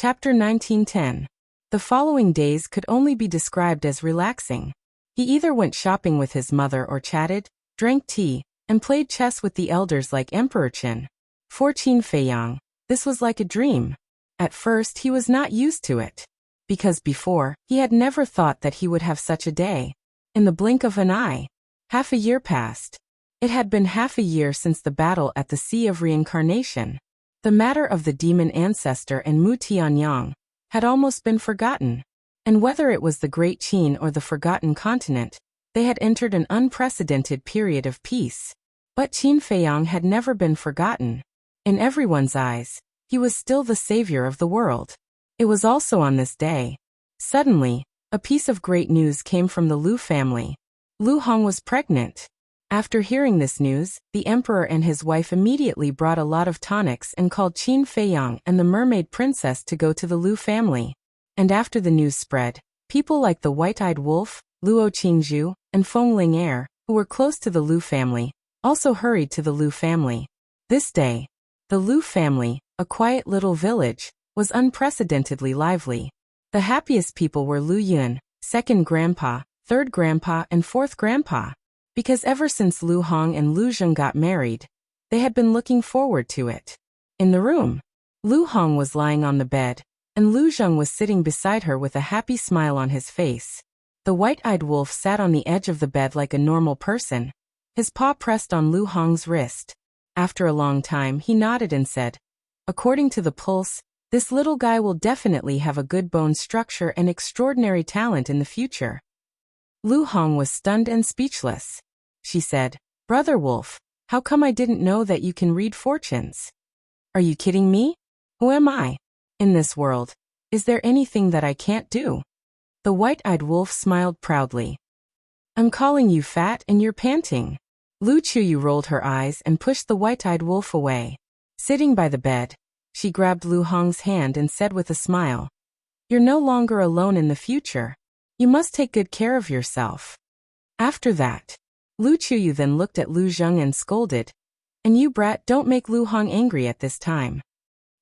Chapter 1910. The following days could only be described as relaxing. He either went shopping with his mother or chatted, drank tea, and played chess with the elders like Emperor Qin. For Qin Feiyang, this was like a dream. At first he was not used to it. Because before, he had never thought that he would have such a day. In the blink of an eye, half a year passed. It had been half a year since the battle at the Sea of Reincarnation. The matter of the demon ancestor and Mu Tianyang had almost been forgotten. And whether it was the Great Qin or the Forgotten Continent, they had entered an unprecedented period of peace. But Qin Feiyang had never been forgotten. In everyone's eyes, he was still the savior of the world. It was also on this day. Suddenly, a piece of great news came from the Lu family. Lu Hong was pregnant. After hearing this news, the emperor and his wife immediately brought a lot of tonics and called Qin Feiyang and the mermaid princess to go to the Lu family. And after the news spread, people like the white-eyed wolf, Luo Qingzhu, and Feng Ling Er, who were close to the Lu family, also hurried to the Lu family. This day, the Lu family, a quiet little village, was unprecedentedly lively. The happiest people were Lu Yun, second grandpa, third grandpa, and fourth grandpa. Because ever since Lu Hong and Lu Zheng got married, they had been looking forward to it. In the room, Lu Hong was lying on the bed, and Lu Zheng was sitting beside her with a happy smile on his face. The white-eyed wolf sat on the edge of the bed like a normal person, his paw pressed on Lu Hong's wrist. After a long time he nodded and said, "According to the pulse, this little guy will definitely have a good bone structure and extraordinary talent in the future." Lu Hong was stunned and speechless. She said, "Brother Wolf, how come I didn't know that you can read fortunes? Are you kidding me? Who am I? In this world, is there anything that I can't do?" The white-eyed wolf smiled proudly. "I'm calling you fat and you're panting." Lu Chuyu rolled her eyes and pushed the white-eyed wolf away. Sitting by the bed, she grabbed Lu Hong's hand and said with a smile, "You're no longer alone in the future. You must take good care of yourself." After that, Lu Chuyu then looked at Lu Zheng and scolded, "And you brat, don't make Lu Hong angry at this time.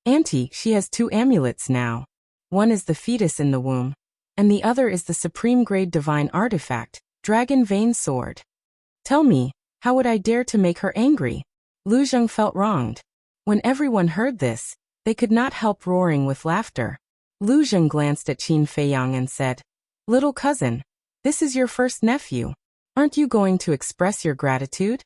Auntie, she has 2 amulets now. One is the fetus in the womb, and the other is the supreme grade divine artifact, Dragon Vein Sword. Tell me, how would I dare to make her angry?" Lu Zheng felt wronged. When everyone heard this, they could not help roaring with laughter. Lu Zheng glanced at Qin Feiyang and said, "Little cousin, this is your first nephew. Aren't you going to express your gratitude?"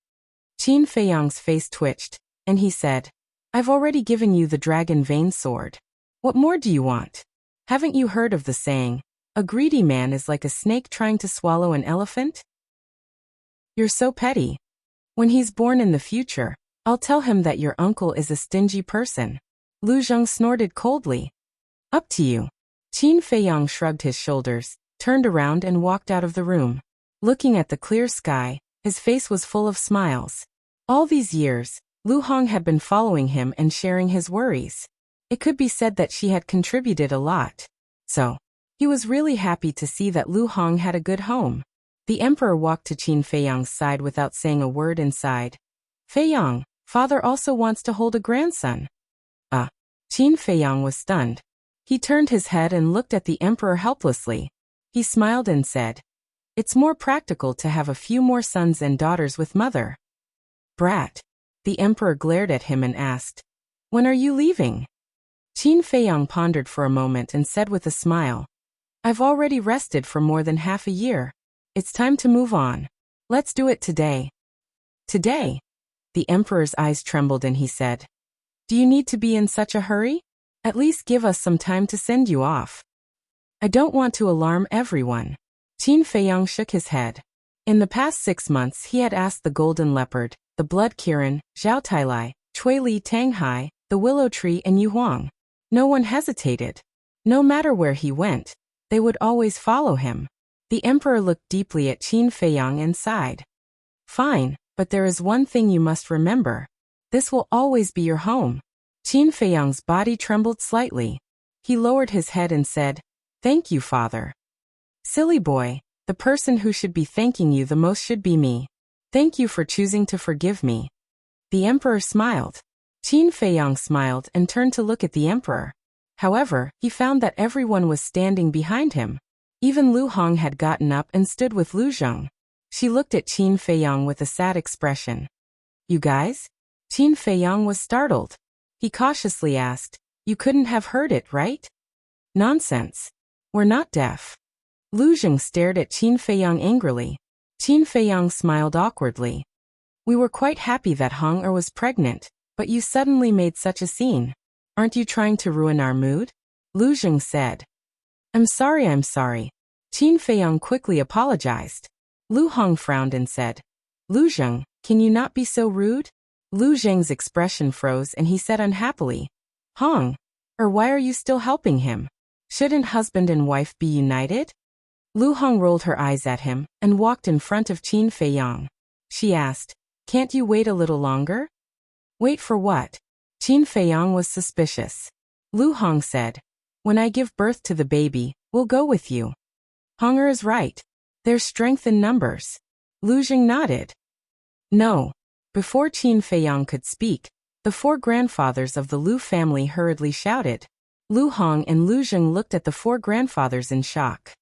Qin Feiyang's face twitched, and he said, "I've already given you the Dragon Vein Sword. What more do you want? Haven't you heard of the saying, a greedy man is like a snake trying to swallow an elephant? You're so petty. When he's born in the future, I'll tell him that your uncle is a stingy person." Lu Zheng snorted coldly. "Up to you." Qin Feiyang shrugged his shoulders, turned around and walked out of the room. Looking at the clear sky, his face was full of smiles. All these years, Lu Hong had been following him and sharing his worries. It could be said that she had contributed a lot. So, he was really happy to see that Lu Hong had a good home. The emperor walked to Qin Feiyang's side without saying a word and sighed. "Feiyang, father also wants to hold a grandson." Qin Feiyang was stunned. He turned his head and looked at the emperor helplessly. He smiled and said, "It's more practical to have a few more sons and daughters with mother." "Brat." The emperor glared at him and asked, "When are you leaving?" Qin Feiyang pondered for a moment and said with a smile, "I've already rested for more than half a year. It's time to move on. Let's do it today." "Today?" The emperor's eyes trembled and he said, "Do you need to be in such a hurry? At least give us some time to send you off." "I don't want to alarm everyone." Qin Feiyang shook his head. In the past 6 months he had asked the Golden Leopard, the Blood Kirin, Zhao Tailai, Cui Li Tanghai, the Willow Tree and Yu Huang. No one hesitated. No matter where he went, they would always follow him. The emperor looked deeply at Qin Feiyang and sighed. "Fine, but there is one thing you must remember. This will always be your home." Qin Feiyang's body trembled slightly. He lowered his head and said, "Thank you, father." "Silly boy, the person who should be thanking you the most should be me. Thank you for choosing to forgive me." The emperor smiled. Qin Feiyang smiled and turned to look at the emperor. However, he found that everyone was standing behind him. Even Lu Hong had gotten up and stood with Lu Zheng. She looked at Qin Feiyang with a sad expression. You guys? Qin Feiyang was startled. He cautiously asked, You couldn't have heard it, right? Nonsense. We're not deaf. Lu Zheng stared at Qin Feiyang angrily. Qin Feiyang smiled awkwardly. We were quite happy that Hong Er was pregnant, but you suddenly made such a scene. Aren't you trying to ruin our mood? Lu Zheng said. I'm sorry. Qin Feiyang quickly apologized. Lu Hong frowned and said, Lu Zheng, can you not be so rude? Lu Zheng's expression froze and he said unhappily, Hong, or why are you still helping him? Shouldn't husband and wife be united? Lu Hong rolled her eyes at him and walked in front of Qin Feiyang. She asked, Can't you wait a little longer? Wait for what? Qin Feiyang was suspicious. Lu Hong said, When I give birth to the baby, we'll go with you. Hong Er is right. There's strength in numbers. Lu Zheng nodded. No. Before Qin Feiyang could speak, the four grandfathers of the Lu family hurriedly shouted. Lu Hong and Lu Zheng looked at the four grandfathers in shock.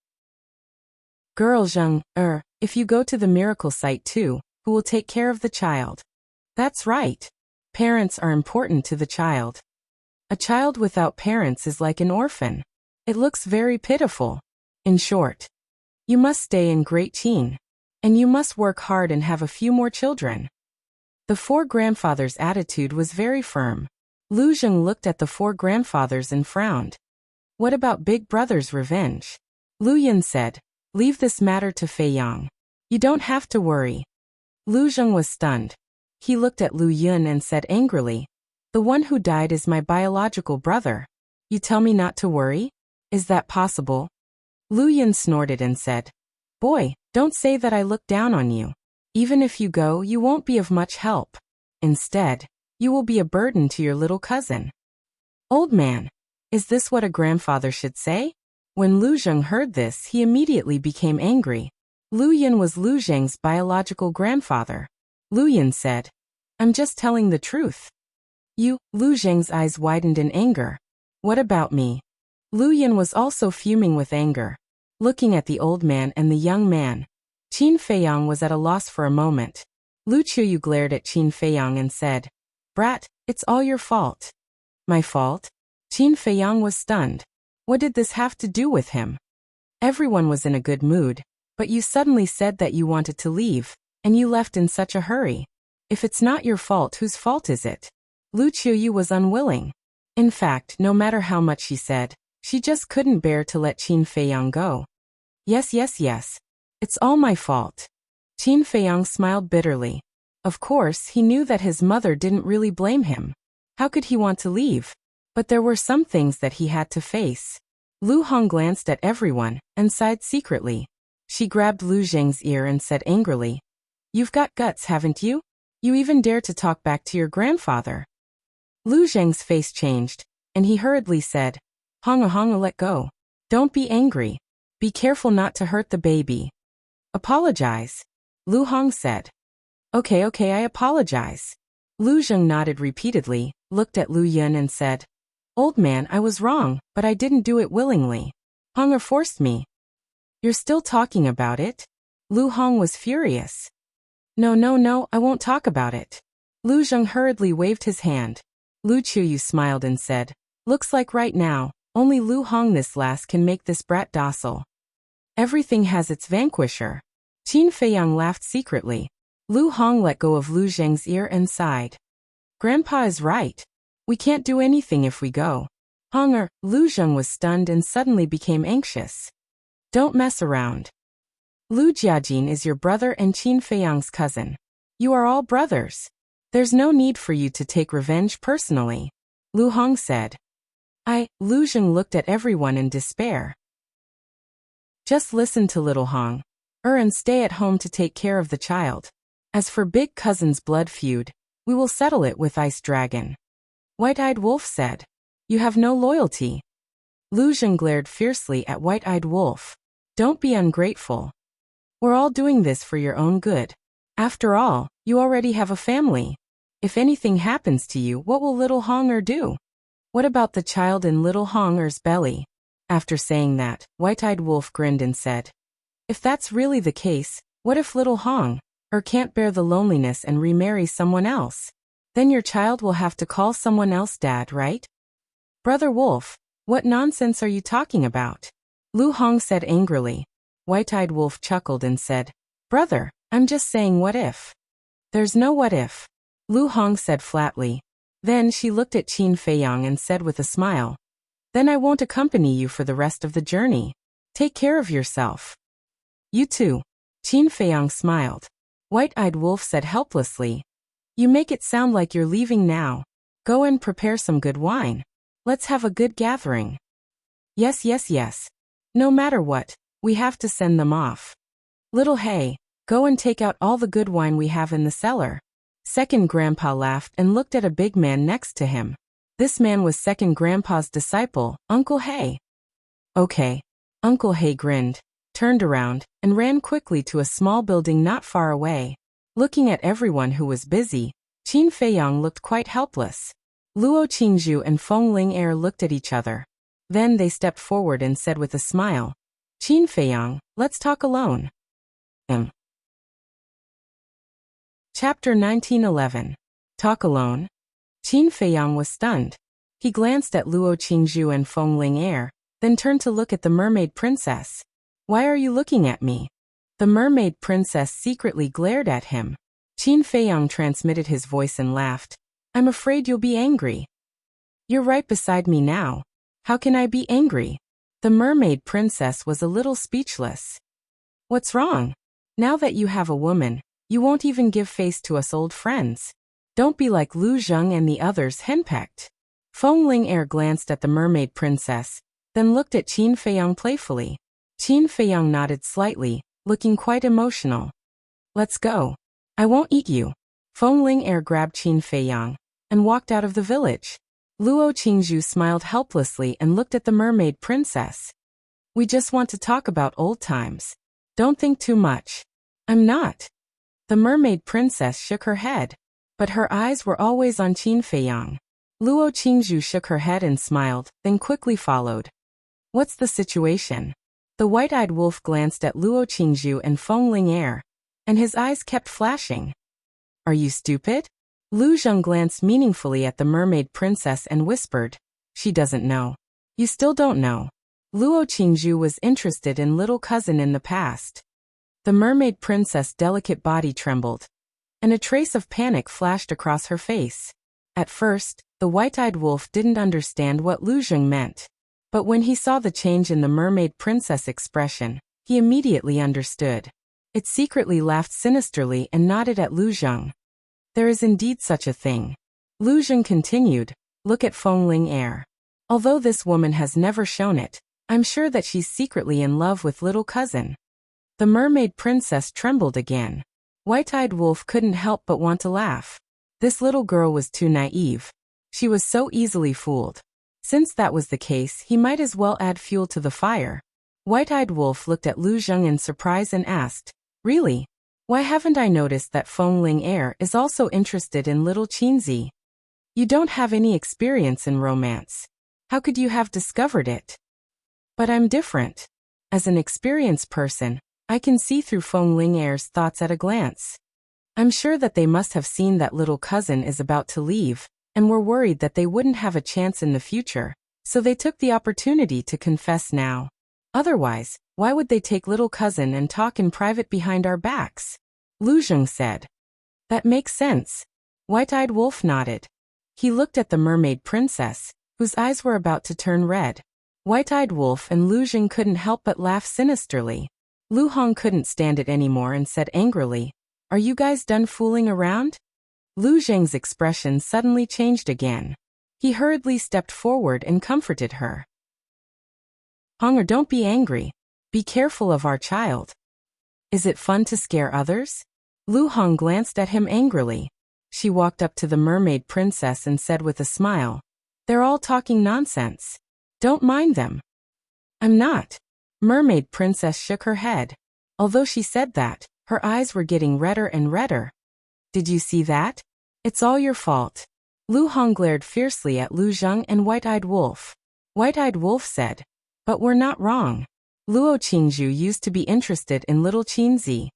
Girl Zheng, if you go to the miracle site too, who will take care of the child? That's right. Parents are important to the child. A child without parents is like an orphan. It looks very pitiful. In short, you must stay in Great Qin. And you must work hard and have a few more children. The four grandfathers' attitude was very firm. Lu Zheng looked at the four grandfathers and frowned. What about Big Brother's revenge? Lu Yin said, Leave this matter to Feiyang. You don't have to worry. Lu Zheng was stunned. He looked at Lu Yun and said angrily, The one who died is my biological brother. You tell me not to worry? Is that possible? Lu Yun snorted and said, Boy, don't say that I look down on you. Even if you go, you won't be of much help. Instead, you will be a burden to your little cousin. Old man, is this what a grandfather should say? When Lu Zheng heard this, he immediately became angry. Lu Yin was Lu Zheng's biological grandfather. Lu Yin said, I'm just telling the truth. You, Lu Zheng's eyes widened in anger. What about me? Lu Yin was also fuming with anger. Looking at the old man and the young man, Qin Feiyang was at a loss for a moment. Lu Qiuyu glared at Qin Feiyang and said, Brat, it's all your fault. My fault? Qin Feiyang was stunned. What did this have to do with him? Everyone was in a good mood, but you suddenly said that you wanted to leave, and you left in such a hurry. If it's not your fault, whose fault is it? Lu Qiuyu was unwilling. In fact, no matter how much she said, she just couldn't bear to let Qin Feiyang go. Yes. It's all my fault. Qin Feiyang smiled bitterly. Of course, he knew that his mother didn't really blame him. How could he want to leave? But there were some things that he had to face. Lu Hong glanced at everyone and sighed secretly. She grabbed Lu Zheng's ear and said angrily, You've got guts, haven't you? You even dare to talk back to your grandfather. Lu Zheng's face changed, and he hurriedly said, Honga, let go. Don't be angry. Be careful not to hurt the baby. Apologize. Lu Hong said. Okay, I apologize. Lu Zheng nodded repeatedly, looked at Lu Yun and said, Old man, I was wrong, but I didn't do it willingly. Hong Er forced me. You're still talking about it? Lu Hong was furious. No, I won't talk about it. Lu Zheng hurriedly waved his hand. Lu Qiuyu smiled and said, Looks like right now, only Lu Hong this last can make this brat docile. Everything has its vanquisher. Qin Feiyang laughed secretly. Lu Hong let go of Lu Zheng's ear and sighed. Grandpa is right. We can't do anything if we go. Hong Er, Lu Zheng was stunned and suddenly became anxious. Don't mess around. Lu Jiajin is your brother and Qin Feiyang's cousin. You are all brothers. There's no need for you to take revenge personally. Lu Hong said. Lu Zheng looked at everyone in despair. Just listen to little Hong Er and stay at home to take care of the child. As for big cousin's blood feud, we will settle it with Ice Dragon. White-Eyed Wolf said. You have no loyalty. Lu Zheng glared fiercely at White-Eyed Wolf. Don't be ungrateful. We're all doing this for your own good. After all, you already have a family. If anything happens to you, what will little Hong Er do? What about the child in little Honger's belly? After saying that, White-Eyed Wolf grinned and said, if that's really the case, what if little Honger can't bear the loneliness and remarry someone else? Then your child will have to call someone else dad, right? Brother Wolf, what nonsense are you talking about? Lu Hong said angrily. White-Eyed Wolf chuckled and said, brother, I'm just saying what if. There's no what if. Lu Hong said flatly. Then she looked at Qin Feiyang and said with a smile, then I won't accompany you for the rest of the journey. Take care of yourself. You too. Qin Feiyang smiled. White-Eyed Wolf said helplessly, you make it sound like you're leaving now. Go and prepare some good wine. Let's have a good gathering. Yes, yes, yes. No matter what, we have to send them off. Little Hay, go and take out all the good wine we have in the cellar. Second Grandpa laughed and looked at a big man next to him. This man was Second Grandpa's disciple, Uncle Hay. Okay. Uncle Hay grinned, turned around, and ran quickly to a small building not far away. Looking at everyone who was busy, Qin Feiyang looked quite helpless. Luo Qingzhu and Feng Ling looked at each other. Then they stepped forward and said with a smile, Qin Feiyang, let's talk alone. Chapter 1911. Talk alone? Qin Feiyang was stunned. He glanced at Luo Qingzhu and Feng Ling then turned to look at the mermaid princess. Why are you looking at me? The mermaid princess secretly glared at him. Qin Feiyang transmitted his voice and laughed. I'm afraid you'll be angry. You're right beside me now. How can I be angry? The mermaid princess was a little speechless. What's wrong? Now that you have a woman, you won't even give face to us old friends. Don't be like Lu Zheng and the others henpecked. Feng Ling glanced at the mermaid princess, then looked at Qin Feiyang playfully. Qin Feiyang nodded slightly, looking quite emotional. Let's go. I won't eat you. Feng Ling grabbed Qin Feiyang and walked out of the village. Luo Qingzhu smiled helplessly and looked at the mermaid princess. We just want to talk about old times. Don't think too much. I'm not. The mermaid princess shook her head, but her eyes were always on Qin Feiyang. Luo Qingzhu shook her head and smiled, then quickly followed. What's the situation? The white-eyed wolf glanced at Luo Qingzhu and Feng Ling and his eyes kept flashing. Are you stupid? Lu Zheng glanced meaningfully at the mermaid princess and whispered, she doesn't know. You still don't know. Luo Qingzhu was interested in little cousin in the past. The mermaid princess' delicate body trembled, and a trace of panic flashed across her face. At first, the white-eyed wolf didn't understand what Lu Zheng meant. But when he saw the change in the mermaid princess' expression, he immediately understood. It secretly laughed sinisterly and nodded at Lu Zheng. There is indeed such a thing. Lu Zheng continued, look at Feng Ling Although this woman has never shown it, I'm sure that she's secretly in love with little cousin. The mermaid princess trembled again. White-eyed wolf couldn't help but want to laugh. This little girl was too naive. She was so easily fooled. Since that was the case, he might as well add fuel to the fire. White-eyed wolf looked at Lu Zheng in surprise and asked, really? Why haven't I noticed that Feng Ling is also interested in little Qinzi? You don't have any experience in romance. How could you have discovered it? But I'm different. As an experienced person, I can see through Feng Ling thoughts at a glance. I'm sure that they must have seen that little cousin is about to leave, and were worried that they wouldn't have a chance in the future, so they took the opportunity to confess now. Otherwise, why would they take little cousin and talk in private behind our backs? Lu Zheng said. That makes sense. White-eyed wolf nodded. He looked at the mermaid princess, whose eyes were about to turn red. White-eyed wolf and Lu Zheng couldn't help but laugh sinisterly. Lu Hong couldn't stand it anymore and said angrily, are you guys done fooling around? Lu Zheng's expression suddenly changed again. He hurriedly stepped forward and comforted her. Honger, don't be angry. Be careful of our child. Is it fun to scare others? Lu Hong glanced at him angrily. She walked up to the mermaid princess and said with a smile, they're all talking nonsense. Don't mind them. I'm not. Mermaid princess shook her head. Although she said that, her eyes were getting redder and redder. Did you see that? It's all your fault. Lu Hong glared fiercely at Lu Zheng and White-Eyed Wolf. White-Eyed Wolf said, "But we're not wrong. Luo Qingzhu used to be interested in little Qinzi."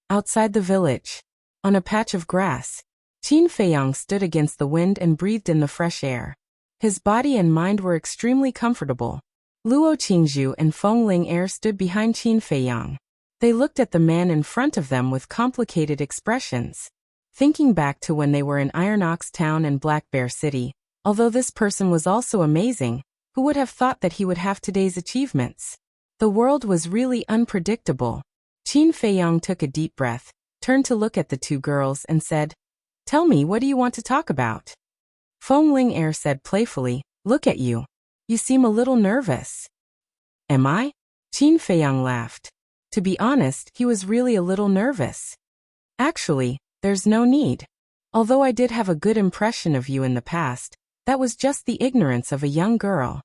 Outside the village, on a patch of grass, Qin Feiyang stood against the wind and breathed in the fresh air. His body and mind were extremely comfortable. Luo Qingzhu and Feng Ling stood behind Qin Feiyang. They looked at the man in front of them with complicated expressions. Thinking back to when they were in Iron Ox Town and Black Bear City, although this person was also amazing, who would have thought that he would have today's achievements? The world was really unpredictable. Qin Feiyang took a deep breath, turned to look at the two girls and said, "Tell me, what do you want to talk about?" Feng Ling said playfully, "Look at you. You seem a little nervous." "Am I?" Qin Feiyang laughed. To be honest, he was really a little nervous. "Actually, there's no need. Although I did have a good impression of you in the past, that was just the ignorance of a young girl.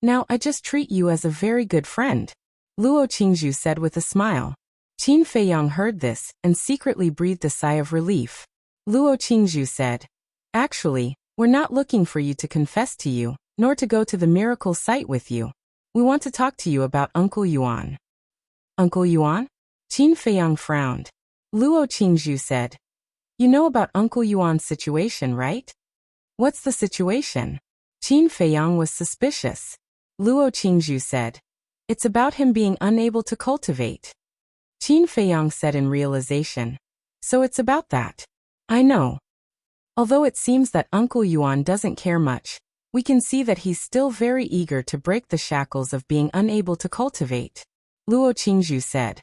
Now I just treat you as a very good friend," Luo Qingzhu said with a smile. Qin Feiyang heard this and secretly breathed a sigh of relief. Luo Qingzhu said, "Actually, we're not looking for you to confess to you, nor to go to the miracle site with you. We want to talk to you about Uncle Yuan." "Uncle Yuan?" Qin Feiyang frowned. Luo Qingzhu said, "You know about Uncle Yuan's situation, right?" "What's the situation?" Qin Feiyang was suspicious. Luo Qingzhu said, "It's about him being unable to cultivate." Qin Feiyang said in realization, "So it's about that. I know. Although it seems that Uncle Yuan doesn't care much, we can see that he's still very eager to break the shackles of being unable to cultivate," Luo Qingzhu said.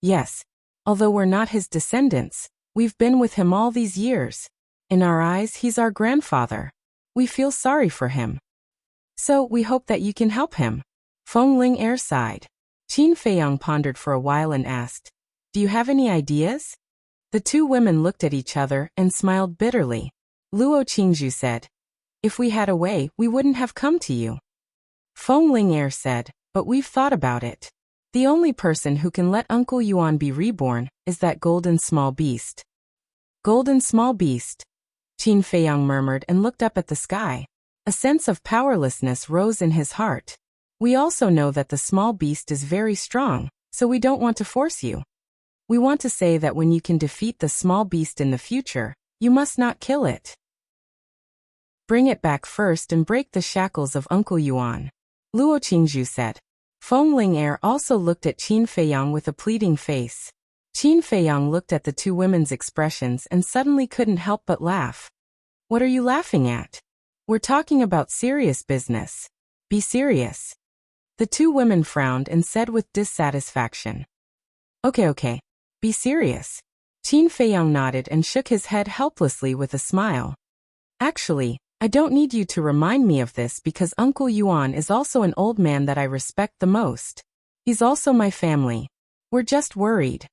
"Yes. Although we're not his descendants, we've been with him all these years. In our eyes, he's our grandfather. We feel sorry for him. So we hope that you can help him." Feng Ling sighed. Qin Feiyang pondered for a while and asked, "Do you have any ideas?" The two women looked at each other and smiled bitterly. Luo Qingzhu said, "If we had a way, we wouldn't have come to you." Feng Ling said, "But we've thought about it. The only person who can let Uncle Yuan be reborn is that golden small beast." "Golden small beast?" Qin Feiyang murmured and looked up at the sky. A sense of powerlessness rose in his heart. "We also know that the small beast is very strong, so we don't want to force you. We want to say that when you can defeat the small beast in the future, you must not kill it. Bring it back first and break the shackles of Uncle Yuan," Luo Qingzhu said. Feng Ling also looked at Qin Feiyang with a pleading face. Qin Feiyang looked at the two women's expressions and suddenly couldn't help but laugh. "What are you laughing at? We're talking about serious business. Be serious." The two women frowned and said with dissatisfaction, Okay, be serious." Qin Feiyang nodded and shook his head helplessly with a smile. "Actually, I don't need you to remind me of this because Uncle Yuan is also an old man that I respect the most. He's also my family. We're just worried.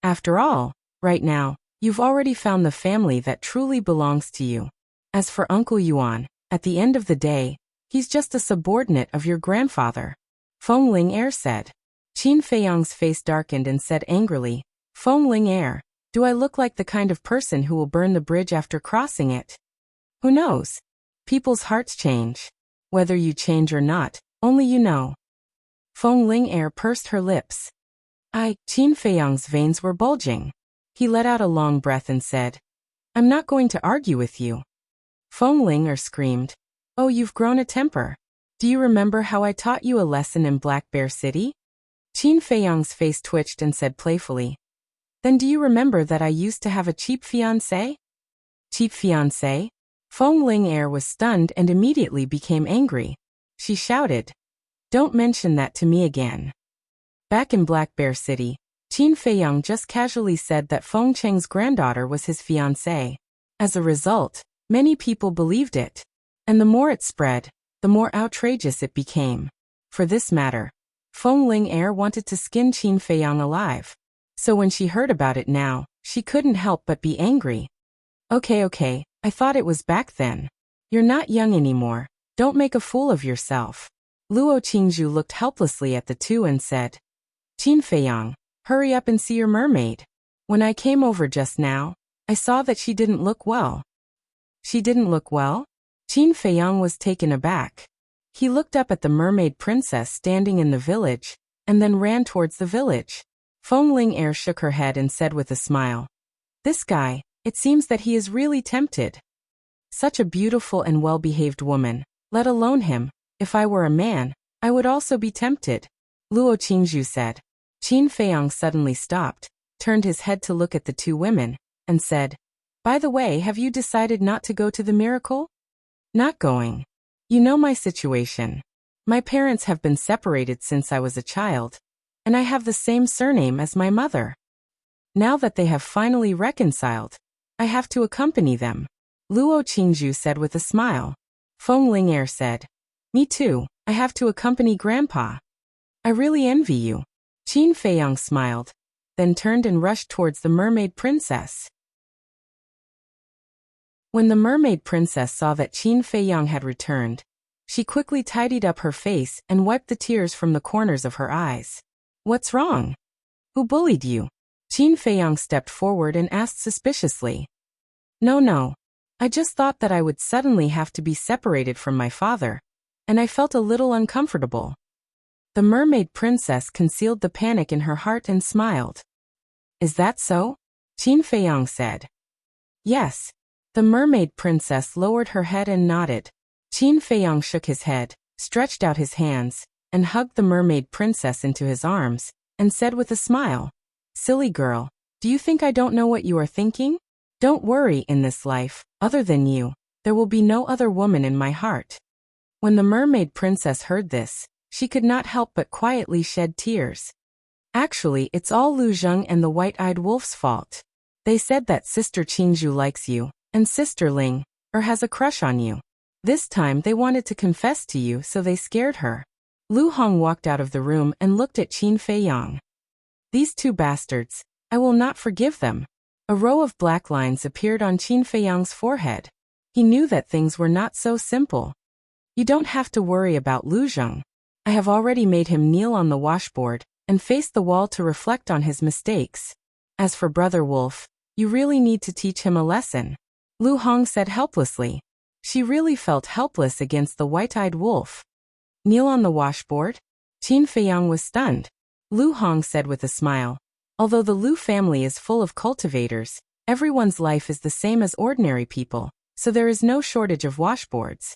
After all, right now, you've already found the family that truly belongs to you. As for Uncle Yuan, at the end of the day, he's just a subordinate of your grandfather," Feng Ling said. Qin Feiyang's face darkened and said angrily, "Feng Ling do I look like the kind of person who will burn the bridge after crossing it? Who knows? People's hearts change. Whether you change or not, only you know." Feng Ling pursed her lips. Qin Feiyang's veins were bulging. He let out a long breath and said, "I'm not going to argue with you." Feng Ling screamed, "Oh, you've grown a temper. Do you remember how I taught you a lesson in Black Bear City?" Qin Feiyang's face twitched and said playfully, "Then do you remember that I used to have a cheap fiancé?" "Cheap fiancé?" Feng Ling was stunned and immediately became angry. She shouted, "Don't mention that to me again." Back in Black Bear City, Qin Feiyang just casually said that Feng Cheng's granddaughter was his fiancée. As a result, many people believed it. And the more it spread, the more outrageous it became. For this matter, Feng Ling wanted to skin Qin Feiyang alive. So when she heard about it now, she couldn't help but be angry. Okay, I thought it was back then. You're not young anymore. Don't make a fool of yourself." Luo Qingzhu looked helplessly at the two and said, "Qin Feiyang, hurry up and see your mermaid. When I came over just now, I saw that she didn't look well." She didn't look well? Qin Feiyang was taken aback. He looked up at the mermaid princess standing in the village, and then ran towards the village. Feng Ling shook her head and said with a smile, "This guy, it seems that he is really tempted. Such a beautiful and well-behaved woman, let alone him. If I were a man, I would also be tempted," Luo Qingzhu said. Qin Feiyang suddenly stopped, turned his head to look at the two women, and said, "By the way, have you decided not to go to the miracle?" "Not going. You know my situation. My parents have been separated since I was a child, and I have the same surname as my mother. Now that they have finally reconciled, I have to accompany them," Luo Qingzhu said with a smile. Feng Ling said, "Me too, I have to accompany Grandpa. I really envy you." Qin Feiyang smiled, then turned and rushed towards the mermaid princess. When the mermaid princess saw that Qin Feiyang had returned, she quickly tidied up her face and wiped the tears from the corners of her eyes. "What's wrong? Who bullied you?" Qin Feiyang stepped forward and asked suspiciously. No. I just thought that I would suddenly have to be separated from my father, and I felt a little uncomfortable." The mermaid princess concealed the panic in her heart and smiled. "Is that so?" Qin Feiyang said. "Yes." The mermaid princess lowered her head and nodded. Qin Feiyang shook his head, stretched out his hands, and hugged the mermaid princess into his arms, and said with a smile, "Silly girl, do you think I don't know what you are thinking? Don't worry, in this life, other than you, there will be no other woman in my heart." When the mermaid princess heard this, she could not help but quietly shed tears. "Actually, it's all Lu Zheng and the white-eyed wolf's fault. They said that Sister Qingzhu likes you, and Sister Ling, has a crush on you. This time they wanted to confess to you, so they scared her." Lu Hong walked out of the room and looked at Qin Feiyang. "These two bastards, I will not forgive them." A row of black lines appeared on Qin Feiyang's forehead. He knew that things were not so simple. "You don't have to worry about Lu Zheng. I have already made him kneel on the washboard and face the wall to reflect on his mistakes. As for Brother Wolf, you really need to teach him a lesson," Lu Hong said helplessly. She really felt helpless against the white-eyed wolf. "Kneel on the washboard?" Qin Feiyang was stunned. Lu Hong said with a smile, "Although the Lu family is full of cultivators, everyone's life is the same as ordinary people, so there is no shortage of washboards."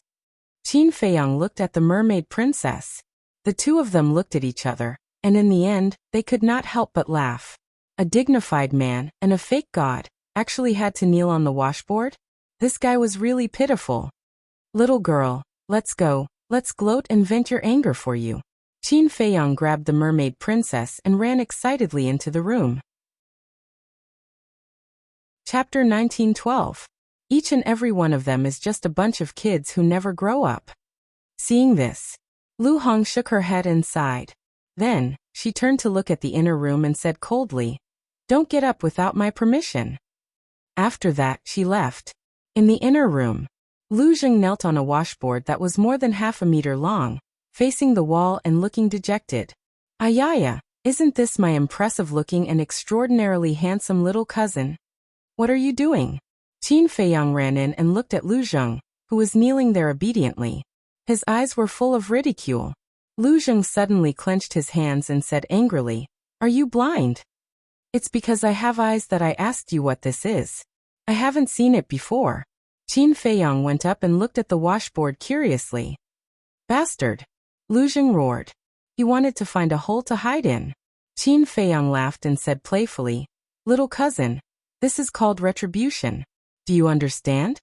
Qin Feiyang looked at the mermaid princess. The two of them looked at each other, and in the end, they could not help but laugh. A dignified man and a fake god actually had to kneel on the washboard? This guy was really pitiful. "Little girl, let's go, let's gloat and vent your anger for you." Qin Feiyang grabbed the mermaid princess and ran excitedly into the room. Chapter 1912. Each and every one of them is just a bunch of kids who never grow up. Seeing this, Lu Hong shook her head and sighed. Then, she turned to look at the inner room and said coldly, "Don't get up without my permission." After that, she left. In the inner room, Lu Zheng knelt on a washboard that was more than half a meter long, facing the wall and looking dejected. "Ayaya, isn't this my impressive-looking and extraordinarily handsome little cousin? What are you doing?" Qin Feiyang ran in and looked at Lu Zheng, who was kneeling there obediently. His eyes were full of ridicule. Lu Zheng suddenly clenched his hands and said angrily, "Are you blind? It's because I have eyes that I asked you what this is. I haven't seen it before." Qin Feiyang went up and looked at the washboard curiously. "Bastard!" Lu Zheng roared. He wanted to find a hole to hide in. Qin Feiyang laughed and said playfully, "Little cousin, this is called retribution. Do you understand?"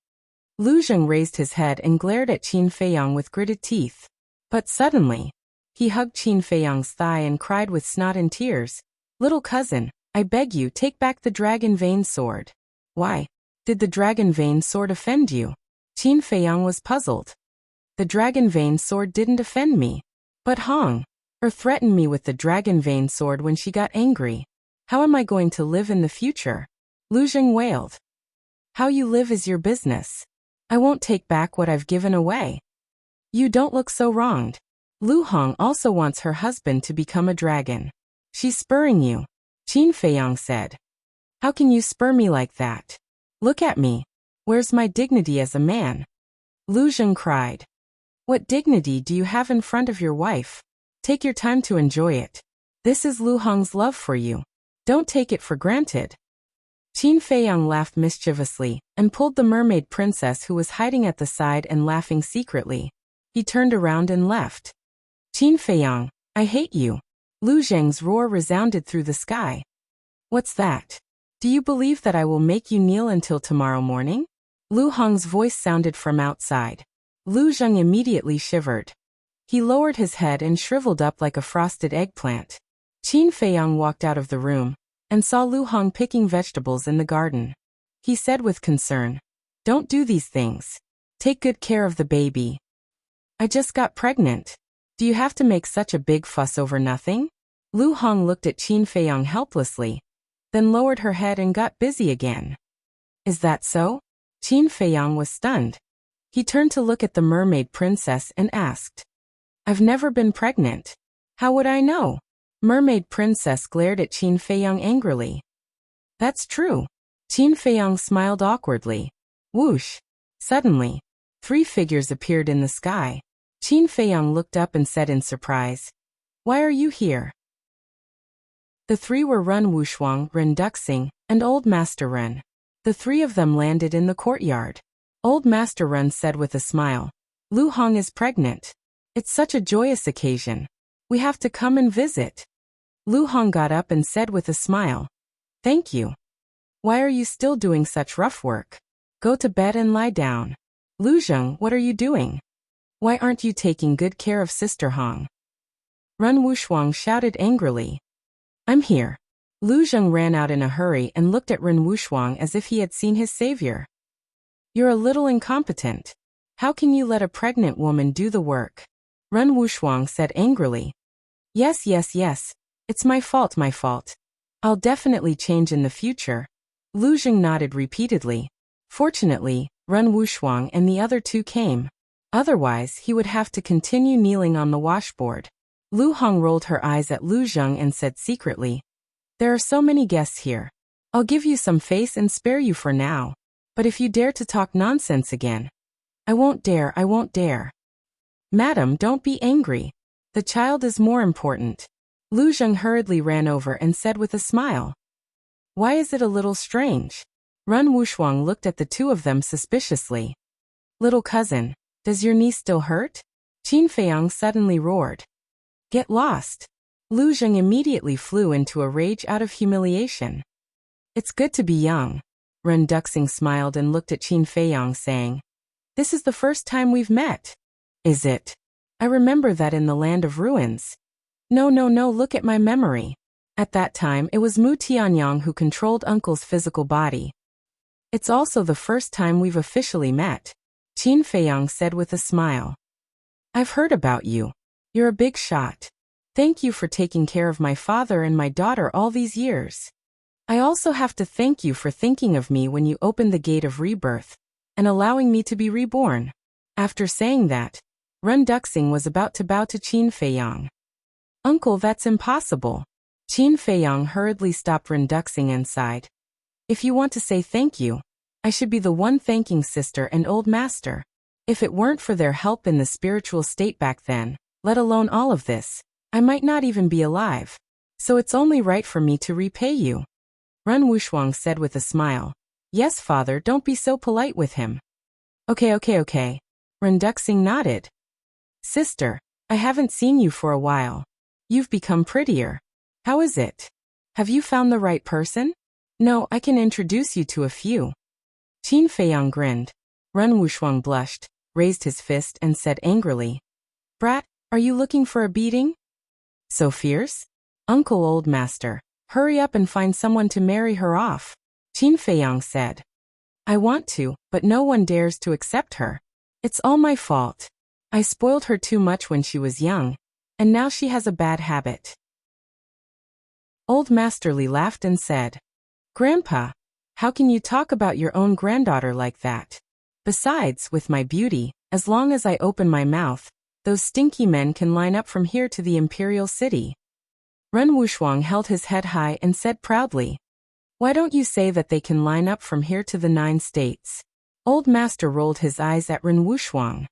Lu Zheng raised his head and glared at Qin Feiyang with gritted teeth. But suddenly, he hugged Qin Feiyang's thigh and cried with snot and tears, "Little cousin, I beg you, take back the dragon vein sword." "Why? Did the dragon vein sword offend you?" Qin Feiyang was puzzled. "The dragon vein sword didn't offend me. But Hong threatened me with the dragon vein sword when she got angry. How am I going to live in the future?" Lu Zheng wailed. "How you live is your business. I won't take back what I've given away." "You don't look so wronged. Lu Hong also wants her husband to become a dragon. She's spurring you," Qin Feiyang said. "How can you spur me like that? Look at me. Where's my dignity as a man? Lu Zheng cried. What dignity do you have in front of your wife? Take your time to enjoy it. This is Lu Hong's love for you. Don't take it for granted. Qin Feiyang laughed mischievously and pulled the mermaid princess who was hiding at the side and laughing secretly. He turned around and left. Qin Feiyang, I hate you. Lu Zheng's roar resounded through the sky. What's that? Do you believe that I will make you kneel until tomorrow morning? Lu Hong's voice sounded from outside. Lu Zheng immediately shivered. He lowered his head and shriveled up like a frosted eggplant. Qin Feiyang walked out of the room and saw Lu Hong picking vegetables in the garden. He said with concern, Don't do these things. Take good care of the baby. I just got pregnant. Do you have to make such a big fuss over nothing? Lu Hong looked at Qin Feiyang helplessly, then lowered her head and got busy again. Is that so? Qin Feiyang was stunned. He turned to look at the mermaid princess and asked, I've never been pregnant. How would I know? Mermaid princess glared at Qin Feiyang angrily. That's true. Qin Feiyang smiled awkwardly. Whoosh! Suddenly, 3 figures appeared in the sky. Qin Feiyang looked up and said in surprise, Why are you here? The 3 were Ren Wuxia, Ren Duxing, and Old Master Ren. The 3 of them landed in the courtyard. Old Master Ren said with a smile, Lu Hong is pregnant. It's such a joyous occasion. We have to come and visit. Lu Hong got up and said with a smile, Thank you. Why are you still doing such rough work? Go to bed and lie down. Lu Zheng, what are you doing? Why aren't you taking good care of Sister Hong? Ren Wuxia shouted angrily. I'm here. Lu Zheng ran out in a hurry and looked at Ren Wuxia as if he had seen his savior. You're a little incompetent. How can you let a pregnant woman do the work? Ren Wuxia said angrily. Yes. It's my fault. I'll definitely change in the future. Lu Zheng nodded repeatedly. Fortunately, Ren Wuxia and the other 2 came. Otherwise, he would have to continue kneeling on the washboard. Lu Hong rolled her eyes at Lu Zheng and said secretly, There are so many guests here. I'll give you some face and spare you for now. But if you dare to talk nonsense again, I won't dare. Madam, don't be angry. The child is more important. Lu Zheng hurriedly ran over and said with a smile. Why is it a little strange? Ren Wuxia looked at the 2 of them suspiciously. Little cousin, does your knee still hurt? Qin Feiyang suddenly roared. Get lost. Lu Zheng immediately flew into a rage out of humiliation. It's good to be young. Ren Duxing smiled and looked at Qin Feiyang saying, This is the first time we've met. Is it? I remember that in the land of ruins. No, look at my memory. At that time it was Mu Tianyang who controlled Uncle's physical body. It's also the first time we've officially met. Qin Feiyang said with a smile. I've heard about you. You're a big shot. Thank you for taking care of my father and my daughter all these years. I also have to thank you for thinking of me when you opened the gate of rebirth and allowing me to be reborn. After saying that, Ren Duxing was about to bow to Qin Feiyang. Uncle, that's impossible. Qin Feiyang hurriedly stopped Ren Duxing and sighed. If you want to say thank you, I should be the one thanking sister and old master. If it weren't for their help in the spiritual state back then, let alone all of this, I might not even be alive. So it's only right for me to repay you. Ren Wuxia said with a smile. Yes, father, don't be so polite with him. Okay. Ren Duxing nodded. Sister, I haven't seen you for a while. You've become prettier. How is it? Have you found the right person? No, I can introduce you to a few. Qin Feiyang grinned. Ren Wuxia blushed, raised his fist and said angrily. Brat, are you looking for a beating? So fierce? Uncle Old Master, hurry up and find someone to marry her off. Qin Feiyang said. I want to, but no one dares to accept her. It's all my fault. I spoiled her too much when she was young, and now she has a bad habit. Old Masterly laughed and said, Grandpa, how can you talk about your own granddaughter like that? Besides, with my beauty, as long as I open my mouth, those stinky men can line up from here to the imperial city. Ren Wuxia held his head high and said proudly, Why don't you say that they can line up from here to the 9 states? Old Master rolled his eyes at Ren Wuxuang.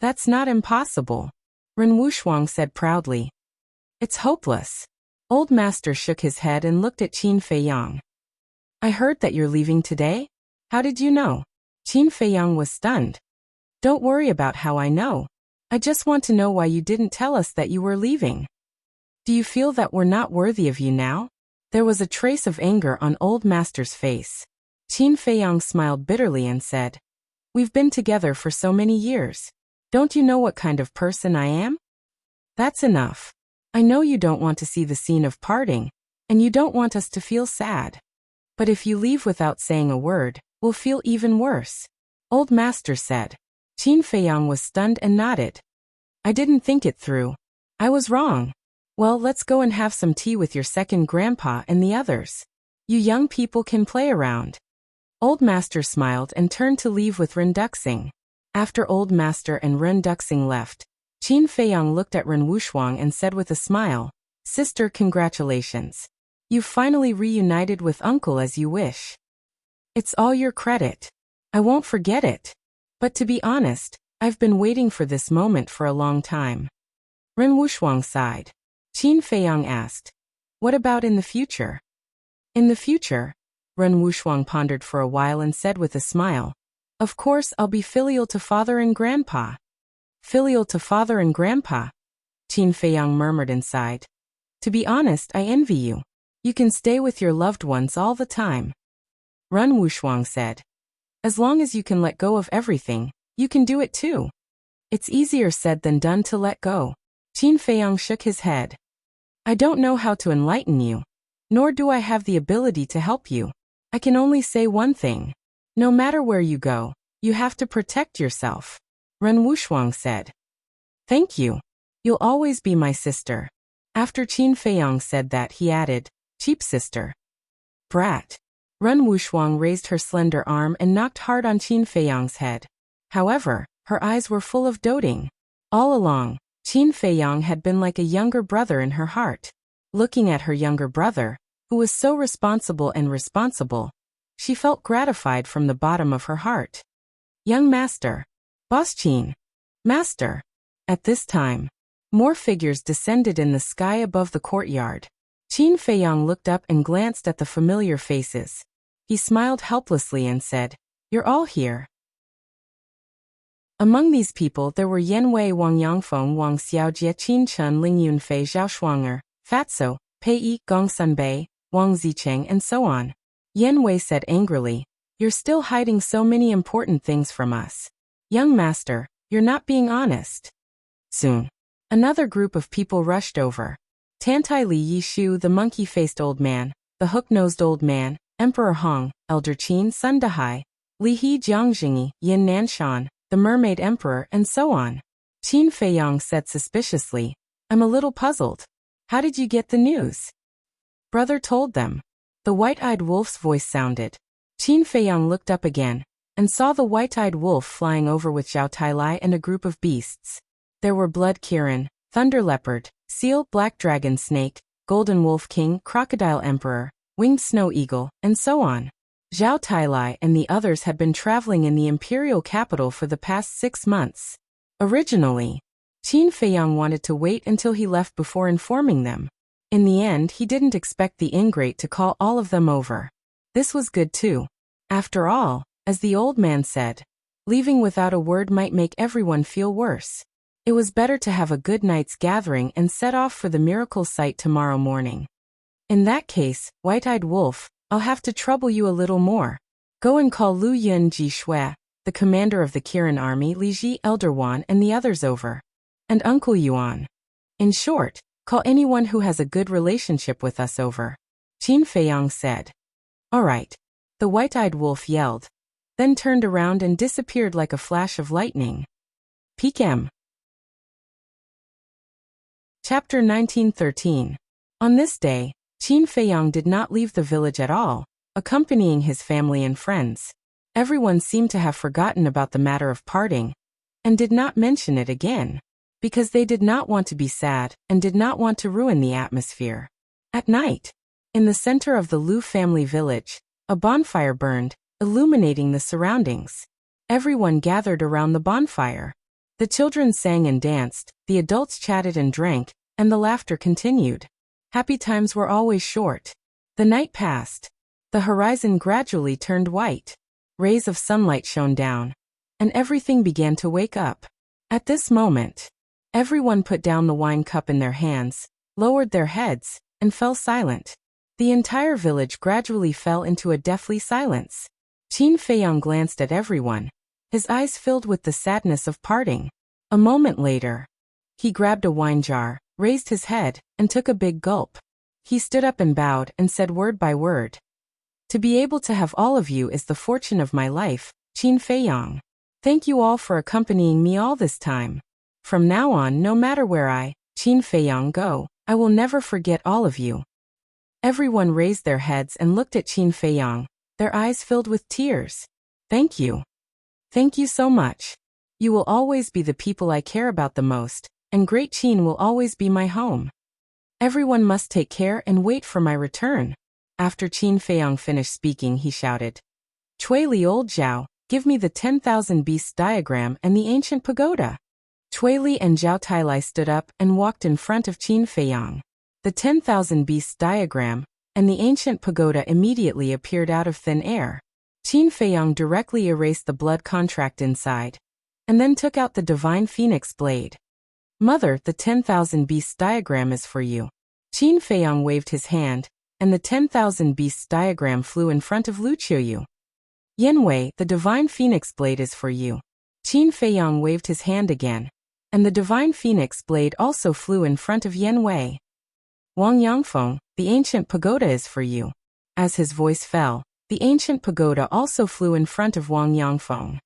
That's not impossible, Ren Wuxuang said proudly. It's hopeless. Old Master shook his head and looked at Qin Feiyang. I heard that you're leaving today? How did you know? Qin Feiyang was stunned. Don't worry about how I know. I just want to know why you didn't tell us that you were leaving. Do you feel that we're not worthy of you now? There was a trace of anger on Old Master's face. Qin Feiyang smiled bitterly and said, We've been together for so many years. Don't you know what kind of person I am? That's enough. I know you don't want to see the scene of parting, and you don't want us to feel sad. But if you leave without saying a word, we'll feel even worse, Old Master said. Qin Feiyang was stunned and nodded. I didn't think it through. I was wrong. Well, let's go and have some tea with your second grandpa and the others. You young people can play around. Old Master smiled and turned to leave with Ren Duxing. After Old Master and Ren Duxing left, Qin Feiyang looked at Ren Wuxuang and said with a smile, Sister, congratulations. You've finally reunited with Uncle as you wish. It's all your credit. I won't forget it. But to be honest, I've been waiting for this moment for a long time. Ren Wuxuang sighed. Qin Feiyang asked, What about in the future? In the future? Ren Wuxuang pondered for a while and said with a smile, Of course I'll be filial to father and grandpa. Filial to father and grandpa? Qin Feiyang murmured and sighed. To be honest, I envy you. You can stay with your loved ones all the time. Ren Wuxuang said, As long as you can let go of everything, you can do it too. It's easier said than done to let go. Qin Feiyang shook his head. I don't know how to enlighten you, nor do I have the ability to help you. I can only say one thing. No matter where you go, you have to protect yourself. Ren Wuxuang said. Thank you. You'll always be my sister. After Qin Feiyang said that, he added, Cheap sister. Brat. Ren Wuxuang raised her slender arm and knocked hard on Qin Feiyang's head. However, her eyes were full of doting. All along, Qin Feiyang had been like a younger brother in her heart. Looking at her younger brother, who was so responsible, she felt gratified from the bottom of her heart. Young Master. Boss Qin. Master. At this time, more figures descended in the sky above the courtyard. Qin Feiyang looked up and glanced at the familiar faces. He smiled helplessly and said, You're all here. Among these people there were Yan Wei, Wang Yangfeng, Wang Xiaojie, Qin Chun, Ling Yunfei, Zhao Shuanger, Fatso, Pei Yi, Gong Sunbei, Wang Zicheng, and so on. Yan Wei said angrily, You're still hiding so many important things from us. Young Master, you're not being honest. Soon, another group of people rushed over. Tantai Li Yishu, the monkey-faced old man, the hook-nosed old man, Emperor Hong, Elder Qin, Sun Dahai, Li He Jiangjingi, Yin Nanshan, the Mermaid Emperor, and so on. Qin Feiyang said suspiciously, I'm a little puzzled. How did you get the news? Brother told them. The white-eyed wolf's voice sounded. Qin Feiyang looked up again, and saw the white-eyed wolf flying over with Zhao Tailai and a group of beasts. There were Blood Kirin, Thunder Leopard, Seal, Black Dragon Snake, Golden Wolf King, Crocodile Emperor, Winged Snow Eagle, and so on. Zhao Tailai and the others had been traveling in the imperial capital for the past 6 months. Originally, Qin Feiyang wanted to wait until he left before informing them. In the end, he didn't expect the ingrate to call all of them over. This was good too. After all, as the old man said, leaving without a word might make everyone feel worse. It was better to have a good night's gathering and set off for the miracle site tomorrow morning. In that case, White-Eyed Wolf, I'll have to trouble you a little more. Go and call Lu Yun Ji Shui, the commander of the Kirin army, Li Ji, Elder Wan, and the others over. And Uncle Yuan. In short, call anyone who has a good relationship with us over. Qin Feiyang said. All right. The White-Eyed Wolf yelled, then turned around and disappeared like a flash of lightning. Peak M. Chapter 1913. On this day, Qin Feiyang did not leave the village at all, accompanying his family and friends. Everyone seemed to have forgotten about the matter of parting, and did not mention it again, because they did not want to be sad and did not want to ruin the atmosphere. At night, in the center of the Lu family village, a bonfire burned, illuminating the surroundings. Everyone gathered around the bonfire. The children sang and danced, the adults chatted and drank, and the laughter continued. Happy times were always short. The night passed. The horizon gradually turned white. Rays of sunlight shone down, and everything began to wake up. At this moment, everyone put down the wine cup in their hands, lowered their heads, and fell silent. The entire village gradually fell into a deathly silence. Qin Feiyang glanced at everyone, his eyes filled with the sadness of parting. A moment later, he grabbed a wine jar, raised his head, and took a big gulp. He stood up and bowed and said word by word, "To be able to have all of you is the fortune of my life, Qin Feiyang. Thank you all for accompanying me all this time. From now on, no matter where I, Qin Feiyang, go, I will never forget all of you." Everyone raised their heads and looked at Qin Feiyang, their eyes filled with tears. "Thank you. Thank you so much. You will always be the people I care about the most, and Great Qin will always be my home. Everyone must take care and wait for my return." After Qin Feiyang finished speaking, he shouted, "Cui Li Old Zhao, give me the 10,000 beasts diagram and the ancient pagoda." Cui Li and Zhao Tailai stood up and walked in front of Qin Feiyang. The 10,000 beasts diagram and the ancient pagoda immediately appeared out of thin air. Qin Feiyang directly erased the blood contract inside, and then took out the divine phoenix blade. "Mother, the 10,000 beasts diagram is for you." Qin Feiyang waved his hand, and the 10,000 beasts diagram flew in front of Wuxia. "Yanwei, the divine phoenix blade is for you." Qin Feiyang waved his hand again, and the divine phoenix blade also flew in front of Yanwei. "Wang Yangfeng, the ancient pagoda is for you." As his voice fell, the ancient pagoda also flew in front of Wang Yangfeng.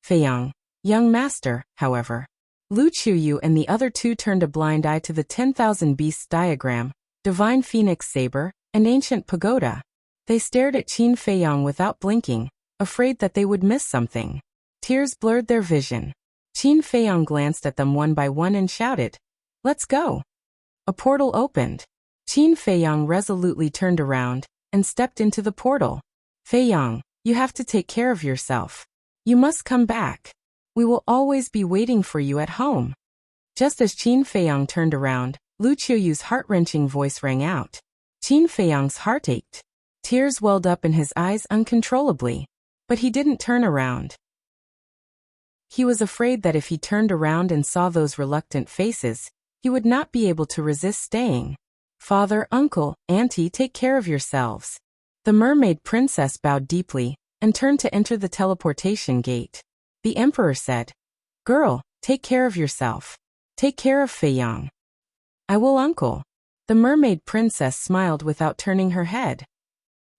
"Feiyang, young master," however. Lu Chuyu and the other two turned a blind eye to the 10,000 beasts diagram, divine phoenix saber, and ancient pagoda. They stared at Qin Feiyang without blinking, afraid that they would miss something. Tears blurred their vision. Qin Feiyang glanced at them one by one and shouted, "Let's go." A portal opened. Qin Feiyang resolutely turned around and stepped into the portal. "Feiyang, you have to take care of yourself. You must come back. We will always be waiting for you at home." Just as Qin Feiyang turned around, Lu Chuyu's heart-wrenching voice rang out. Qin Feiyang's heart ached. Tears welled up in his eyes uncontrollably, but he didn't turn around. He was afraid that if he turned around and saw those reluctant faces, he would not be able to resist staying. "Father, uncle, auntie, take care of yourselves." The mermaid princess bowed deeply and turned to enter the teleportation gate. The emperor said, "Girl, take care of yourself. Take care of Feiyang." "I will, uncle." The mermaid princess smiled without turning her head.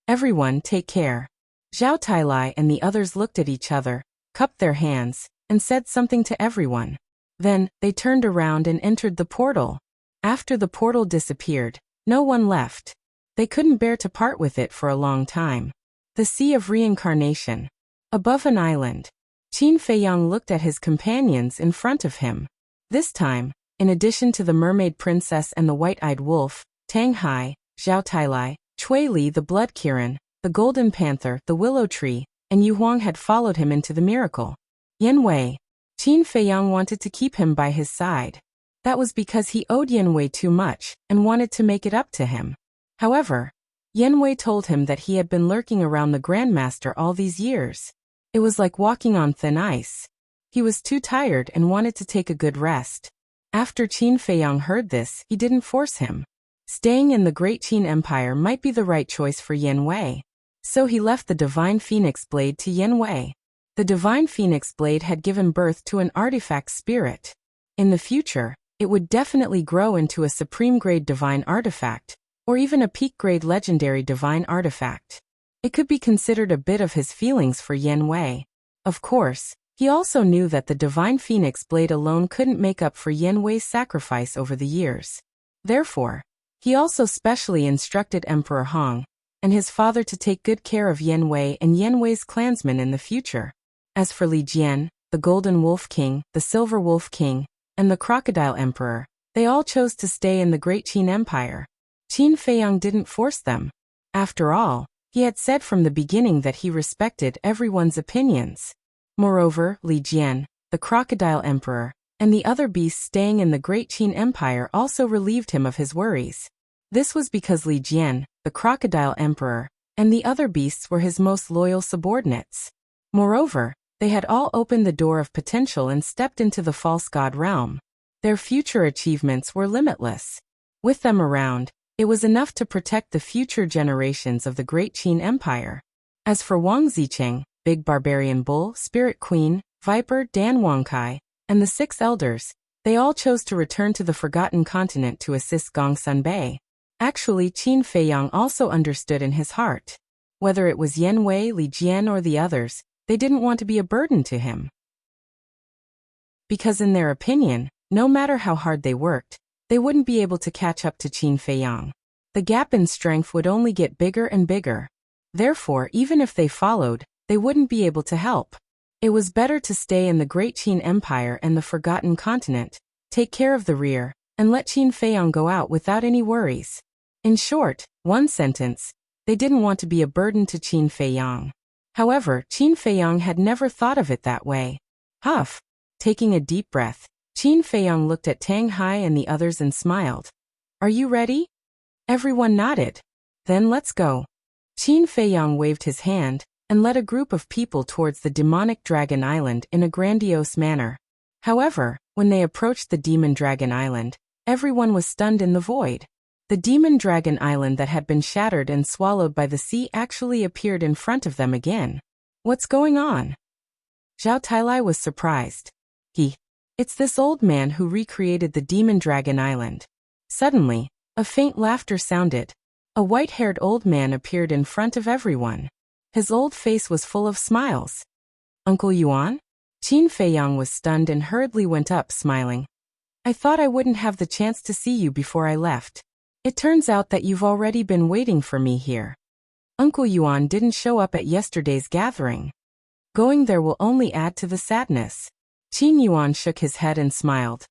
"Everyone take care." Zhao Tailai and the others looked at each other, cupped their hands, and said something to everyone. Then, they turned around and entered the portal. After the portal disappeared, no one left. They couldn't bear to part with it for a long time. The Sea of Reincarnation. Above an island, Qin Feiyang looked at his companions in front of him. This time, in addition to the mermaid princess and the white-eyed wolf, Tang Hai, Zhao Tailai, Cui Li the blood Kirin, the golden panther, the willow tree, and Yu Huang had followed him into the miracle. Yanwei. Qin Feiyang wanted to keep him by his side. That was because he owed Yanwei too much and wanted to make it up to him. However, Yanwei told him that he had been lurking around the Grandmaster all these years. It was like walking on thin ice. He was too tired and wanted to take a good rest. After Qin Feiyang heard this, he didn't force him. Staying in the Great Qin Empire might be the right choice for Yanwei. So he left the Divine Phoenix Blade to Yanwei. The Divine Phoenix Blade had given birth to an artifact spirit. In the future, it would definitely grow into a supreme-grade divine artifact, or even a peak-grade legendary divine artifact. It could be considered a bit of his feelings for Yanwei. Of course, he also knew that the Divine Phoenix Blade alone couldn't make up for Yanwei's sacrifice over the years. Therefore, he also specially instructed Emperor Hong and his father to take good care of Yanwei and Yanwei's clansmen in the future. As for Li Jian, the Golden Wolf King, the Silver Wolf King, and the Crocodile Emperor, they all chose to stay in the Great Qin Empire. Qin Feiyang didn't force them. After all, he had said from the beginning that he respected everyone's opinions. Moreover, Li Jian, the crocodile emperor, and the other beasts staying in the Great Qin Empire also relieved him of his worries. This was because Li Jian, the crocodile emperor, and the other beasts were his most loyal subordinates. Moreover, they had all opened the door of potential and stepped into the false god realm. Their future achievements were limitless. With them around, it was enough to protect the future generations of the Great Qin Empire. As for Wang Zicheng, Big Barbarian Bull, Spirit Queen, Viper, Dan Wangkai, and the 6 elders, they all chose to return to the Forgotten Continent to assist Gong Sunbei. Actually, Qin Feiyang also understood in his heart. Whether it was Yan Wei, Li Jian, or the others, they didn't want to be a burden to him. Because in their opinion, no matter how hard they worked, they wouldn't be able to catch up to Qin Feiyang. The gap in strength would only get bigger and bigger. Therefore, even if they followed, they wouldn't be able to help. It was better to stay in the Great Qin Empire and the Forgotten Continent, take care of the rear, and let Qin Feiyang go out without any worries. In short, one sentence, they didn't want to be a burden to Qin Feiyang. However, Qin Feiyang had never thought of it that way. Huff. Taking a deep breath, Qin Feiyang looked at Tang Hai and the others and smiled. Are you ready? Everyone nodded. Then let's go. Qin Feiyang waved his hand and led a group of people towards the demonic Dragon Island in a grandiose manner. However, when they approached the Demon Dragon Island, everyone was stunned in the void. The Demon Dragon Island that had been shattered and swallowed by the sea actually appeared in front of them again. What's going on? Zhao Tailai was surprised. It's this old man who recreated the Demon Dragon Island. Suddenly, a faint laughter sounded. A white-haired old man appeared in front of everyone. His old face was full of smiles. Uncle Yuan? Qin Feiyang was stunned and hurriedly went up, smiling. I thought I wouldn't have the chance to see you before I left. It turns out that you've already been waiting for me here. Uncle Yuan didn't show up at yesterday's gathering. Going there will only add to the sadness. Qin Yuan shook his head and smiled.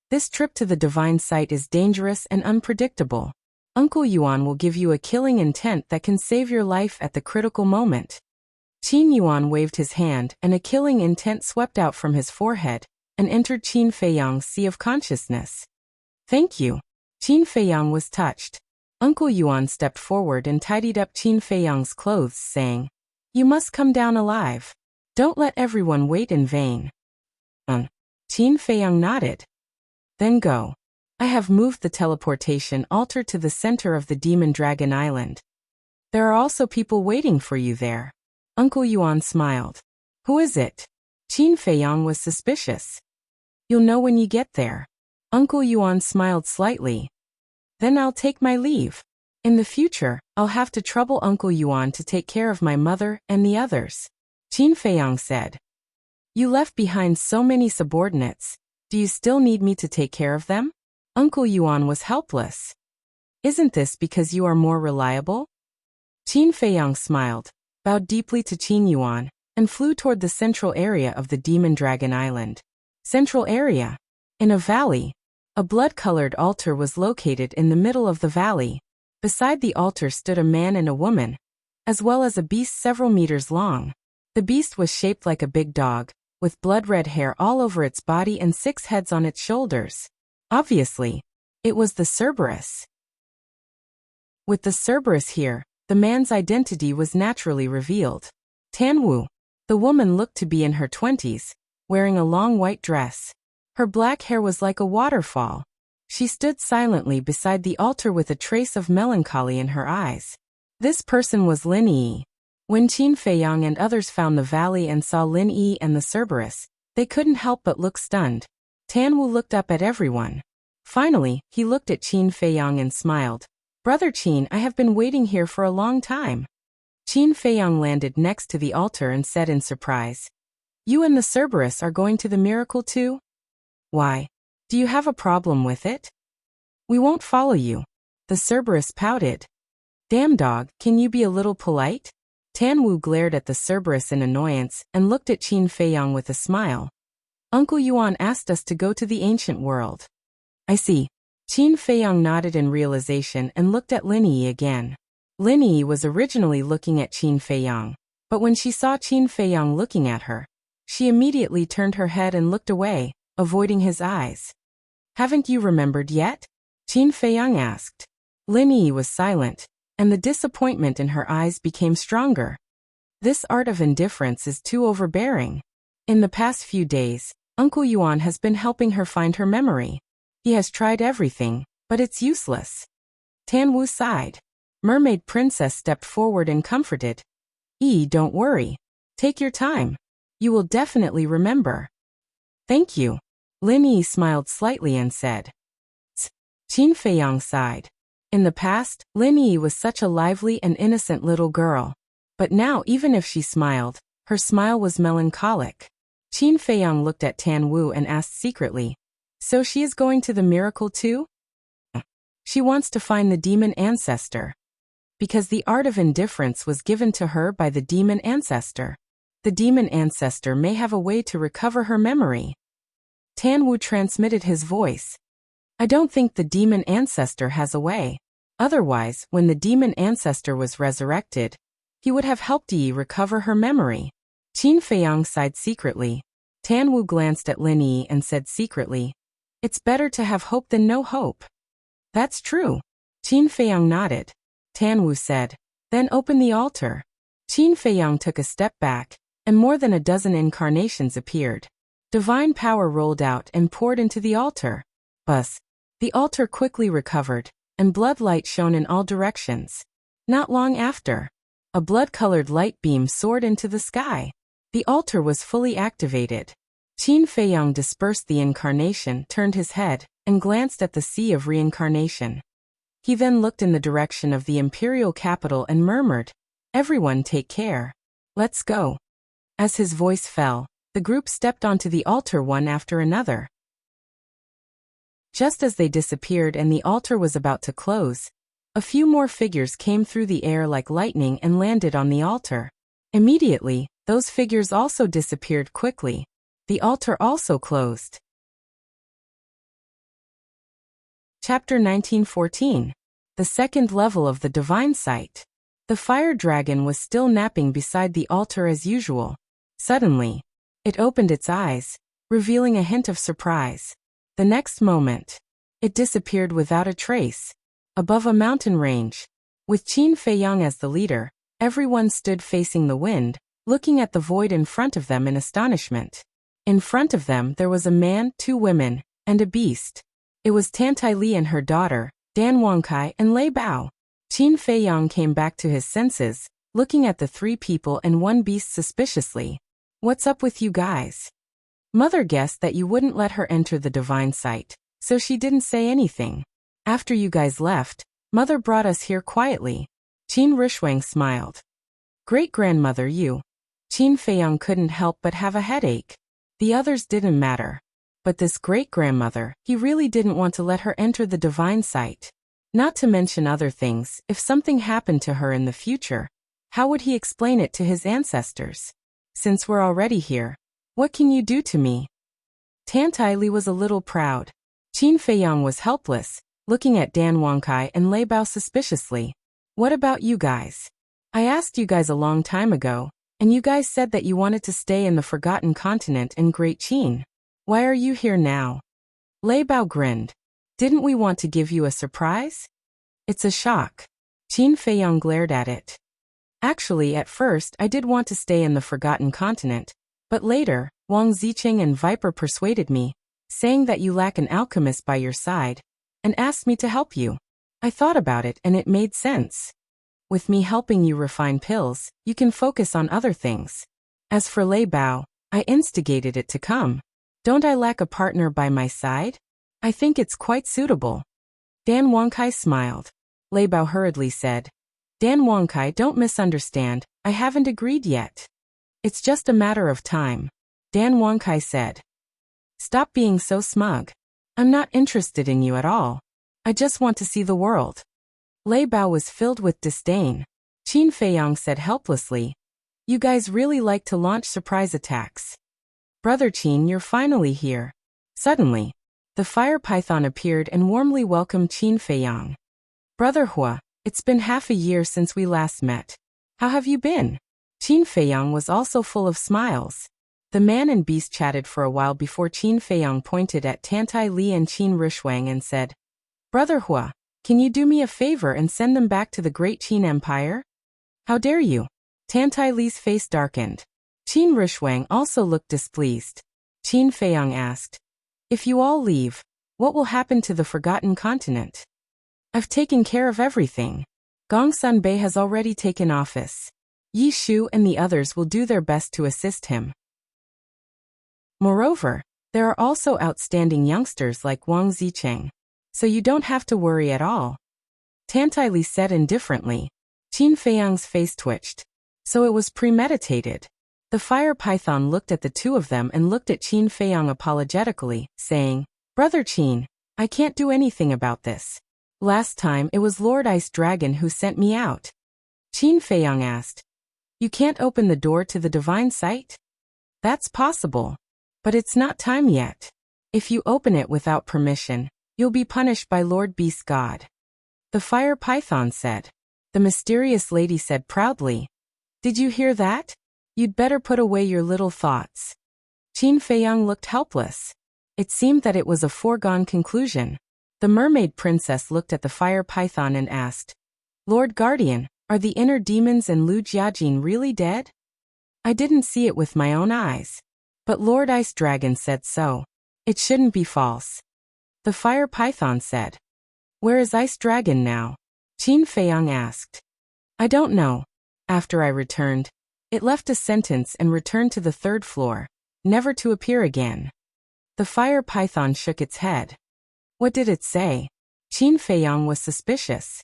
This trip to the divine site is dangerous and unpredictable. Uncle Yuan will give you a killing intent that can save your life at the critical moment. Qin Yuan waved his hand and a killing intent swept out from his forehead and entered Qin Feiyang's sea of consciousness. Thank you. Qin Feiyang was touched. Uncle Yuan stepped forward and tidied up Qin Feiyang's clothes, saying, You must come down alive. Don't let everyone wait in vain. Qin Feiyang nodded. Then go. I have moved the teleportation altar to the center of the Demon Dragon Island. There are also people waiting for you there. Uncle Yuan smiled. Who is it? Qin Feiyang was suspicious. You'll know when you get there. Uncle Yuan smiled slightly. Then I'll take my leave. In the future, I'll have to trouble Uncle Yuan to take care of my mother and the others. Qin Feiyang said. You left behind so many subordinates. Do you still need me to take care of them? Uncle Yuan was helpless. Isn't this because you are more reliable? Qin Feiyang smiled, bowed deeply to Qin Yuan, and flew toward the central area of the Demon Dragon Island. Central area. In a valley. A blood-colored altar was located in the middle of the valley. Beside the altar stood a man and a woman, as well as a beast several meters long. The beast was shaped like a big dog, with blood-red hair all over its body and 6 heads on its shoulders. Obviously, it was the Cerberus. With the Cerberus here, the man's identity was naturally revealed. Tan Wu. The woman looked to be in her 20s, wearing a long white dress. Her black hair was like a waterfall. She stood silently beside the altar with a trace of melancholy in her eyes. This person was Lin Yi. When Qin Feiyang and others found the valley and saw Lin Yi and the Cerberus, they couldn't help but look stunned. Tan Wu looked up at everyone. Finally, he looked at Qin Feiyang and smiled. Brother Qin, I have been waiting here for a long time. Qin Feiyang landed next to the altar and said in surprise. You and the Cerberus are going to the miracle too? Why? Do you have a problem with it? We won't follow you. The Cerberus pouted. Damn dog, can you be a little polite? Tan Wu glared at the Cerberus in annoyance and looked at Qin Feiyang with a smile. Uncle Yuan asked us to go to the ancient world. I see. Qin Feiyang nodded in realization and looked at Lin Yi again. Lin Yi was originally looking at Qin Feiyang, but when she saw Qin Feiyang looking at her, She immediately turned her head and looked away, avoiding his eyes. Haven't you remembered yet? Qin Feiyang asked. Lin Yi was silent, and the disappointment in her eyes became stronger. This art of indifference is too overbearing. In the past few days, Uncle Yuan has been helping her find her memory. He has tried everything, but it's useless. Tan Wu sighed. Mermaid Princess stepped forward and comforted. Don't worry. Take your time. You will definitely remember. Thank you. Lin Yi smiled slightly and said. Qin Feiyang sighed. In the past, Lin Yi was such a lively and innocent little girl. But now even if she smiled, her smile was melancholic. Qin Feiyang looked at Tan Wu and asked secretly, so she is going to the miracle too? She wants to find the demon ancestor. Because the art of indifference was given to her by the demon ancestor. The demon ancestor may have a way to recover her memory. Tan Wu transmitted his voice. I don't think the demon ancestor has a way. Otherwise, when the demon ancestor was resurrected, he would have helped Yi recover her memory. Qin Feiyang sighed secretly. Tan Wu glanced at Lin Yi and said secretly, it's better to have hope than no hope. That's true. Qin Feiyang nodded. Tan Wu said, then open the altar. Qin Feiyang took a step back, and more than a dozen incarnations appeared. Divine power rolled out and poured into the altar. Buzz. The altar quickly recovered, and blood light shone in all directions. Not long after, a blood-colored light beam soared into the sky. The altar was fully activated. Qin Feiyang dispersed the incarnation, turned his head, and glanced at the sea of reincarnation. He then looked in the direction of the imperial capital and murmured, everyone take care. Let's go. As his voice fell, the group stepped onto the altar one after another. Just as they disappeared and the altar was about to close, a few more figures came through the air like lightning and landed on the altar. Immediately, those figures also disappeared quickly. The altar also closed. Chapter 1914. The second level of the divine sight. The fire dragon was still napping beside the altar as usual. Suddenly, it opened its eyes, revealing a hint of surprise. The next moment, it disappeared without a trace. Above a mountain range, with Qin Feiyang as the leader, everyone stood facing the wind, looking at the void in front of them in astonishment. In front of them there was a man, 2 women, and a beast. It was Tantai Li and her daughter, Dan Wangkai and Lei Bao. Qin Feiyang came back to his senses, looking at the 3 people and 1 beast suspiciously. What's up with you guys? Mother guessed that you wouldn't let her enter the divine sight, so she didn't say anything. After you guys left, Mother brought us here quietly. Qin Rishuang smiled. Great-grandmother you. Qin Feiyang couldn't help but have a headache. The others didn't matter. But this great-grandmother, he really didn't want to let her enter the divine sight. Not to mention other things, if something happened to her in the future, how would he explain it to his ancestors? Since we're already here, what can you do to me? Tantai Li was a little proud. Qin Feiyang was helpless, looking at Dan Wangkai and Lei Bao suspiciously. What about you guys? I asked you guys a long time ago, and you guys said that you wanted to stay in the Forgotten Continent in Great Qin. Why are you here now? Lei Bao grinned. Didn't we want to give you a surprise? It's a shock. Qin Feiyang glared at it. Actually, at first, I did want to stay in the Forgotten Continent, but later, Wang Ziqing and Viper persuaded me, saying that you lack an alchemist by your side, and asked me to help you. I thought about it and it made sense. With me helping you refine pills, you can focus on other things. As for Lei Bao, I instigated it to come. Don't I lack a partner by my side? I think it's quite suitable. Dan Wangkai smiled. Lei Bao hurriedly said, Dan Wangkai, don't misunderstand, I haven't agreed yet. It's just a matter of time. Dan Wangkai said. Stop being so smug. I'm not interested in you at all. I just want to see the world. Lei Bao was filled with disdain. Qin Feiyang said helplessly, you guys really like to launch surprise attacks. Brother Qin, you're finally here. Suddenly, the fire python appeared and warmly welcomed Qin Feiyang. Brother Hua, it's been half a year since we last met. How have you been? Qin Feiyang was also full of smiles. The man and beast chatted for a while before Qin Feiyang pointed at Tantai Li and Qin Rishwang and said, "Brother Hua, can you do me a favor and send them back to the great Qin Empire?" "How dare you?" Tantai Li's face darkened. Qin Rishwang also looked displeased. Qin Feiyang asked, "If you all leave, what will happen to the forgotten continent?" "I've taken care of everything. Gongsun Bei has already taken office. Yi Shu and the others will do their best to assist him. Moreover, there are also outstanding youngsters like Wang Zicheng, so you don't have to worry at all," Tantai Li said indifferently. Qin Feiyang's face twitched. So it was premeditated. The fire python looked at the two of them and looked at Qin Feiyang apologetically, saying, "Brother Qin, I can't do anything about this. Last time it was Lord Ice Dragon who sent me out." Qin Feiyang asked, "You can't open the door to the divine sight?" "That's possible. But it's not time yet. If you open it without permission, you'll be punished by Lord Beast God," the fire python said. The mysterious lady said proudly, "Did you hear that? You'd better put away your little thoughts." Qin Feiyang looked helpless. It seemed that it was a foregone conclusion. The mermaid princess looked at the fire python and asked, "Lord Guardian, are the inner demons and Lu Jiajin really dead?" "I didn't see it with my own eyes. But Lord Ice Dragon said so. It shouldn't be false," the fire python said. "Where is Ice Dragon now?" Qin Feiyang asked. "I don't know. After I returned, it left a sentence and returned to the 3rd floor, never to appear again." The fire python shook its head. "What did it say?" Qin Feiyang was suspicious.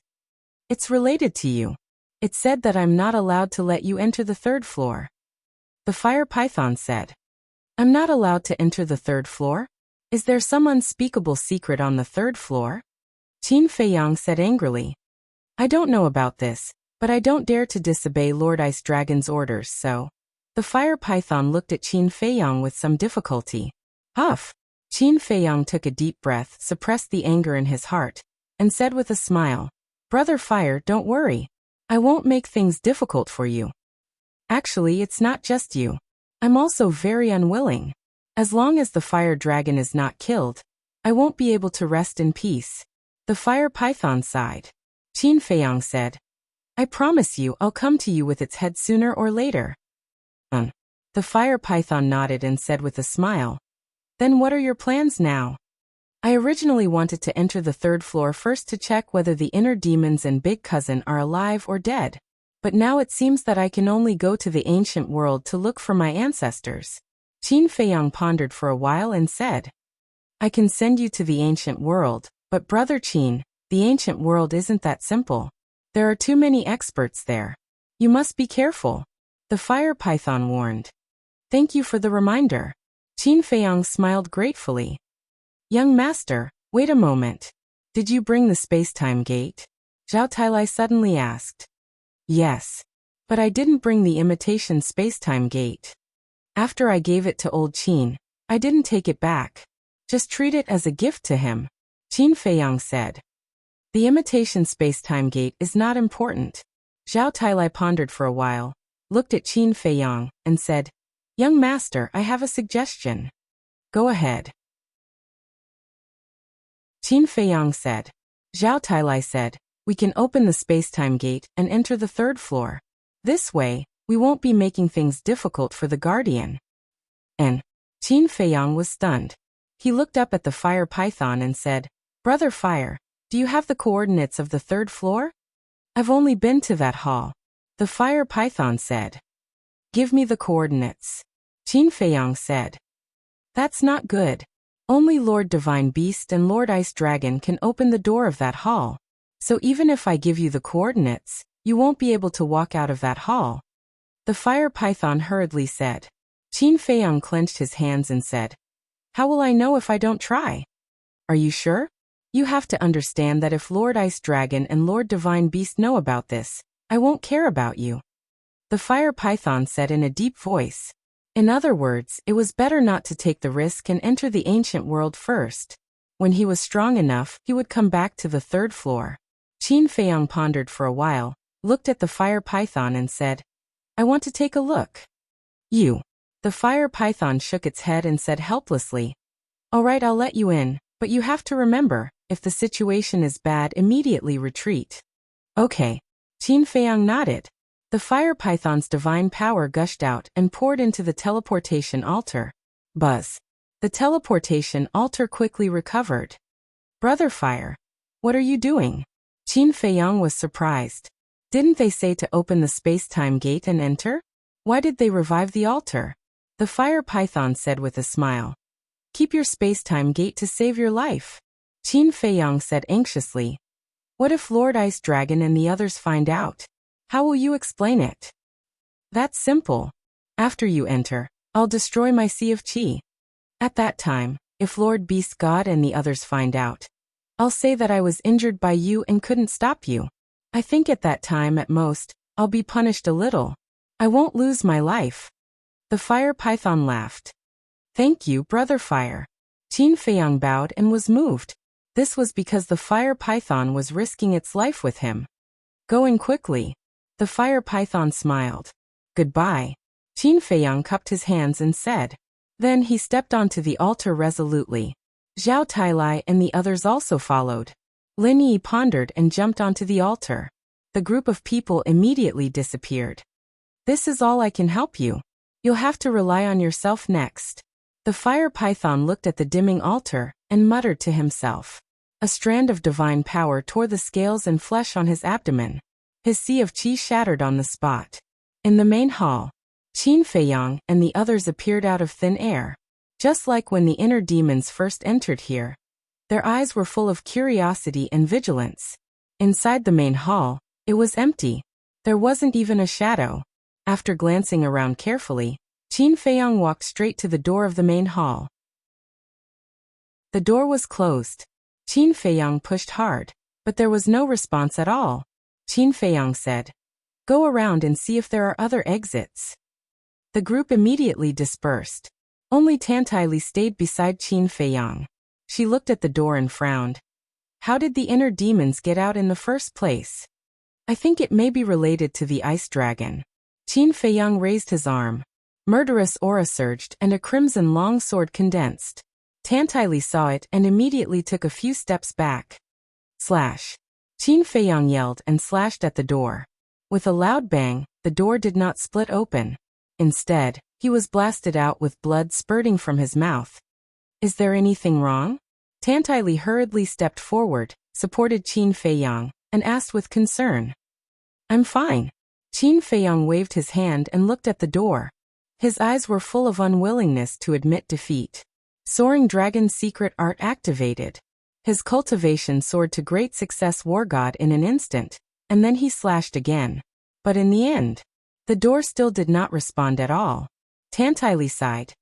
"It's related to you. It said that I'm not allowed to let you enter the 3rd floor," the fire python said. "I'm not allowed to enter the 3rd floor? Is there some unspeakable secret on the 3rd floor?" Qin Feiyang said angrily. "I don't know about this, but I don't dare to disobey Lord Ice Dragon's orders, so..." The fire python looked at Qin Feiyang with some difficulty. "Huff!" Qin Feiyang took a deep breath, suppressed the anger in his heart, and said with a smile, "Brother Fire, don't worry. I won't make things difficult for you. Actually, it's not just you. I'm also very unwilling. As long as the fire dragon is not killed, I won't be able to rest in peace." The fire python sighed. Qin Feiyang said, "I promise you I'll come to you with its head sooner or later." The fire python nodded and said with a smile, "Then what are your plans now?" "I originally wanted to enter the 3rd floor first to check whether the inner demons and big cousin are alive or dead. But now it seems that I can only go to the ancient world to look for my ancestors." Qin Feiyang pondered for a while and said, "I can send you to the ancient world, but Brother Qin, the ancient world isn't that simple. There are too many experts there. You must be careful," the fire python warned. "Thank you for the reminder." Qin Feiyang smiled gratefully. "Young master, wait a moment. Did you bring the space-time gate?" Zhao Tailai suddenly asked. "Yes. But I didn't bring the imitation space-time gate. After I gave it to old Qin, I didn't take it back. Just treat it as a gift to him," Qin Feiyang said. "The imitation space-time gate is not important." Zhao Tailai pondered for a while, looked at Qin Feiyang, and said, "Young master, I have a suggestion." "Go ahead." Qin Feiyang said. Zhao Tailai said, "We can open the space-time gate and enter the 3rd floor. This way, we won't be making things difficult for the Guardian." And Qin Feiyang was stunned. He looked up at the fire python and said, "Brother Fire, do you have the coordinates of the 3rd floor?" "I've only been to that hall," the fire python said. "Give me the coordinates," Qin Feiyang said. "That's not good. Only Lord Divine Beast and Lord Ice Dragon can open the door of that hall. So even if I give you the coordinates, you won't be able to walk out of that hall," the fire python hurriedly said. Qin Feiyang clenched his hands and said, "How will I know if I don't try?" "Are you sure? You have to understand that if Lord Ice Dragon and Lord Divine Beast know about this, I won't care about you," the fire python said in a deep voice. In other words, it was better not to take the risk and enter the ancient world first. When he was strong enough, he would come back to the 3rd floor. Qin Feiyang pondered for a while, looked at the fire python and said, "I want to take a look." "You." The fire python shook its head and said helplessly, "All right, I'll let you in, but you have to remember, if the situation is bad, immediately retreat." Okay. Qin Feiyang nodded. The fire python's divine power gushed out and poured into the teleportation altar. Buzz. The teleportation altar quickly recovered. "Brother Fire, what are you doing?" Qin Feiyang was surprised. Didn't they say to open the space-time gate and enter? Why did they revive the altar? The fire python said with a smile. "Keep your space-time gate to save your life." Qin Feiyang said anxiously. "What if Lord Ice Dragon and the others find out? How will you explain it?" "That's simple. After you enter, I'll destroy my Sea of Qi. At that time, if Lord Beast God and the others find out, I'll say that I was injured by you and couldn't stop you. I think at that time at most, I'll be punished a little. I won't lose my life." The fire python laughed. "Thank you, Brother Fire." Qin Feiyang bowed and was moved. This was because the fire python was risking its life with him. Going quickly. The fire python smiled. "Goodbye." Qin Feiyang cupped his hands and said. Then he stepped onto the altar resolutely. Zhao Tailai and the others also followed. Lin Yi pondered and jumped onto the altar. The group of people immediately disappeared. "This is all I can help you. You'll have to rely on yourself next." The fire python looked at the dimming altar and muttered to himself. A strand of divine power tore the scales and flesh on his abdomen. His Sea of Qi shattered on the spot. In the main hall, Qin Feiyang and the others appeared out of thin air. Just like when the inner demons first entered here. Their eyes were full of curiosity and vigilance. Inside the main hall, it was empty. There wasn't even a shadow. After glancing around carefully, Qin Feiyang walked straight to the door of the main hall. The door was closed. Qin Feiyang pushed hard, but there was no response at all. Qin Feiyang said, "Go around and see if there are other exits." The group immediately dispersed. Only Tantaili stayed beside Qin Feiyang. She looked at the door and frowned. How did the inner demons get out in the first place? "I think it may be related to the ice dragon." Qin Feiyang raised his arm. Murderous aura surged and a crimson long sword condensed. Tantaili saw it and immediately took a few steps back. Slash. Qin Feiyang yelled and slashed at the door. With a loud bang, the door did not split open. Instead, he was blasted out with blood spurting from his mouth. "Is there anything wrong?" Tantaili hurriedly stepped forward, supported Qin Feiyang, and asked with concern. "I'm fine." Qin Feiyang waved his hand and looked at the door. His eyes were full of unwillingness to admit defeat. Soaring Dragon secret art activated. His cultivation soared to great success War God in an instant, and then he slashed again. But in the end, the door still did not respond at all. Tantaili sighed.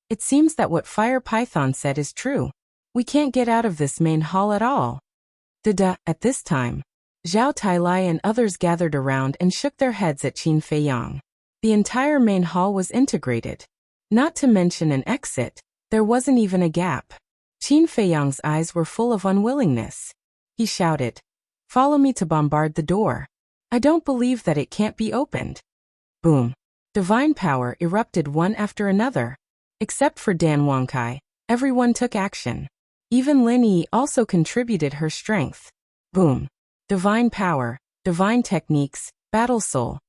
"It seems that what Fire Python said is true. We can't get out of this main hall at all." At this time, Zhao Tailai and others gathered around and shook their heads at Qin Feiyang. The entire main hall was integrated. Not to mention an exit, there wasn't even a gap. Qin Feiyang's eyes were full of unwillingness. He shouted, "Follow me to bombard the door. I don't believe that it can't be opened." Boom. Divine power erupted one after another. Except for Dan Wangkai, everyone took action. Even Lin Yi also contributed her strength. Boom. Divine power, divine techniques, battle soul.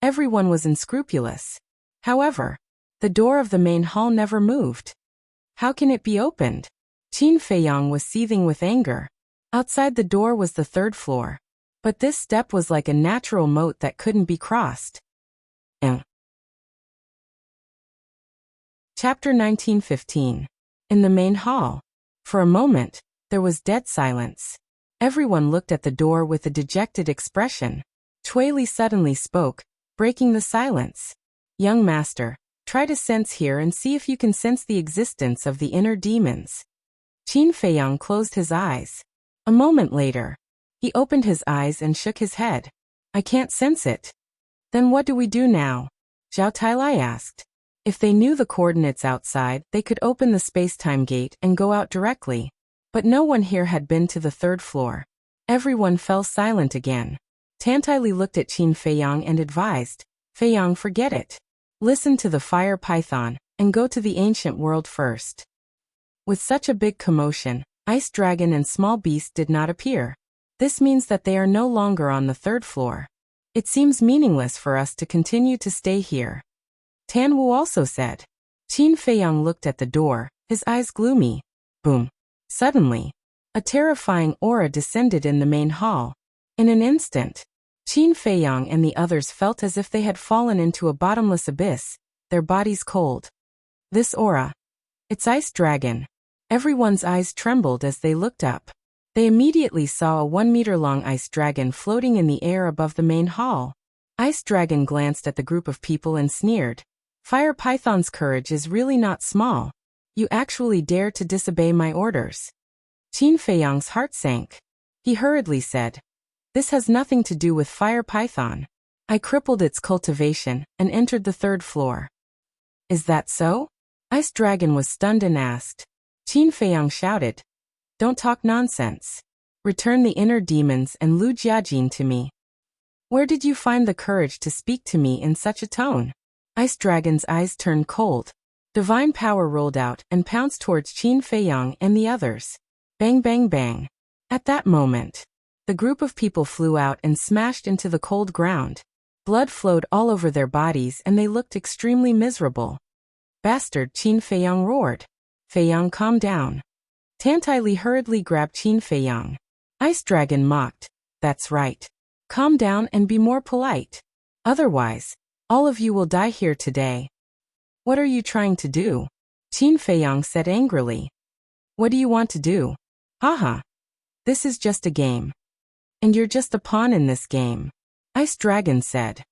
Everyone was unscrupulous. However, the door of the main hall never moved. How can it be opened? Qin Feiyang was seething with anger. Outside the door was the third floor. But this step was like a natural moat that couldn't be crossed. Chapter 1915. In the main hall. For a moment, there was dead silence. Everyone looked at the door with a dejected expression. Cui Li suddenly spoke, breaking the silence. "Young master, try to sense here and see if you can sense the existence of the inner demons." Qin Feiyang closed his eyes. A moment later, he opened his eyes and shook his head. "I can't sense it." "Then what do we do now?" Zhao Tailai asked. If they knew the coordinates outside, they could open the space-time gate and go out directly. But no one here had been to the third floor. Everyone fell silent again. Tantaili looked at Qin Feiyang and advised, "Feiyang, forget it. Listen to the fire python, and go to the ancient world first. With such a big commotion, Ice Dragon and Small Beast did not appear. This means that they are no longer on the third floor. It seems meaningless for us to continue to stay here. Tan Wu also said. Qin Feiyang looked at the door, his eyes gloomy. Boom. Suddenly, a terrifying aura descended in the main hall. In an instant, Qin Feiyang and the others felt as if they had fallen into a bottomless abyss, their bodies cold. This aura. It's Ice Dragon. Everyone's eyes trembled as they looked up. They immediately saw a 1-meter-long ice dragon floating in the air above the main hall. Ice Dragon glanced at the group of people and sneered. Fire Python's courage is really not small. You actually dare to disobey my orders. Qin Feiyang's heart sank. He hurriedly said, This has nothing to do with Fire Python. I crippled its cultivation and entered the third floor. Is that so? Ice Dragon was stunned and asked. Qin Feiyang shouted, Don't talk nonsense. Return the inner demons and Lu Jiajin to me. Where did you find the courage to speak to me in such a tone? Ice Dragon's eyes turned cold. Divine power rolled out and pounced towards Qin Feiyang and the others. Bang bang bang. At that moment, the group of people flew out and smashed into the cold ground. Blood flowed all over their bodies and they looked extremely miserable. Bastard, Qin Feiyang roared. Feiyang, calm down. Tantai Li hurriedly grabbed Qin Feiyang. Ice Dragon mocked. That's right. Calm down and be more polite. Otherwise, all of you will die here today. What are you trying to do? Qin Feiyang said angrily. What do you want to do? Haha. This is just a game. And you're just a pawn in this game. Ice Dragon said.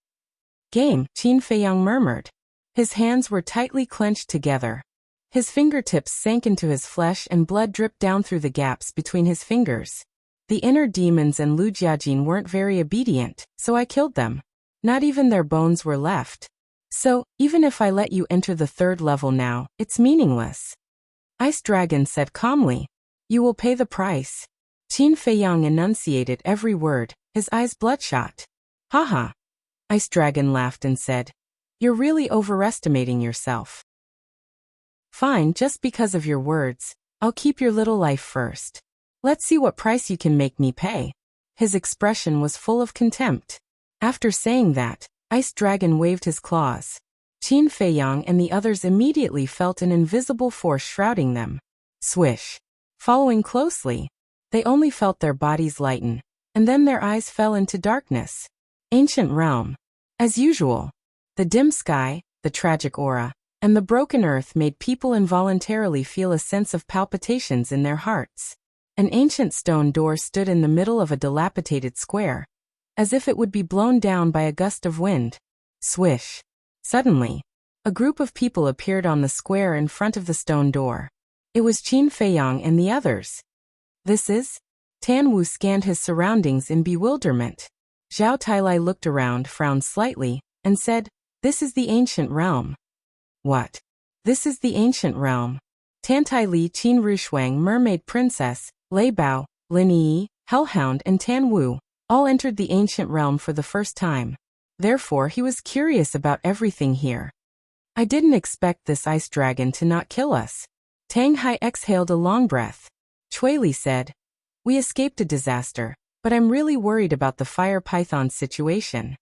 Game, Qin Feiyang murmured. His hands were tightly clenched together. His fingertips sank into his flesh and blood dripped down through the gaps between his fingers. The inner demons and Lu Jiajin weren't very obedient, so I killed them. Not even their bones were left. So, even if I let you enter the third level now, it's meaningless. Ice Dragon said calmly. You will pay the price. Qin Feiyang enunciated every word, his eyes bloodshot. Haha. Ice Dragon laughed and said, You're really overestimating yourself. Fine, just because of your words, I'll keep your little life first. Let's see what price you can make me pay. His expression was full of contempt. After saying that, Ice Dragon waved his claws. Qin Feiyang and the others immediately felt an invisible force shrouding them. Swish. Following closely, they only felt their bodies lighten, and then their eyes fell into darkness. Ancient realm. As usual, the dim sky, the tragic aura, and the broken earth made people involuntarily feel a sense of palpitations in their hearts. An ancient stone door stood in the middle of a dilapidated square, as if it would be blown down by a gust of wind. Swish. Suddenly, a group of people appeared on the square in front of the stone door. It was Qin Feiyang and the others. This is? Tan Wu scanned his surroundings in bewilderment. Zhao Tailai looked around, frowned slightly, and said, This is the ancient realm. What? This is the ancient realm. Tantai Li, Qin Rushuang, Mermaid Princess, Lei Bao, Lin Yi, Hellhound and Tan Wu all entered the ancient realm for the first time. Therefore he was curious about everything here. I didn't expect this ice dragon to not kill us. Tang Hai exhaled a long breath. Chui Li said, We escaped a disaster, but I'm really worried about the fire python situation.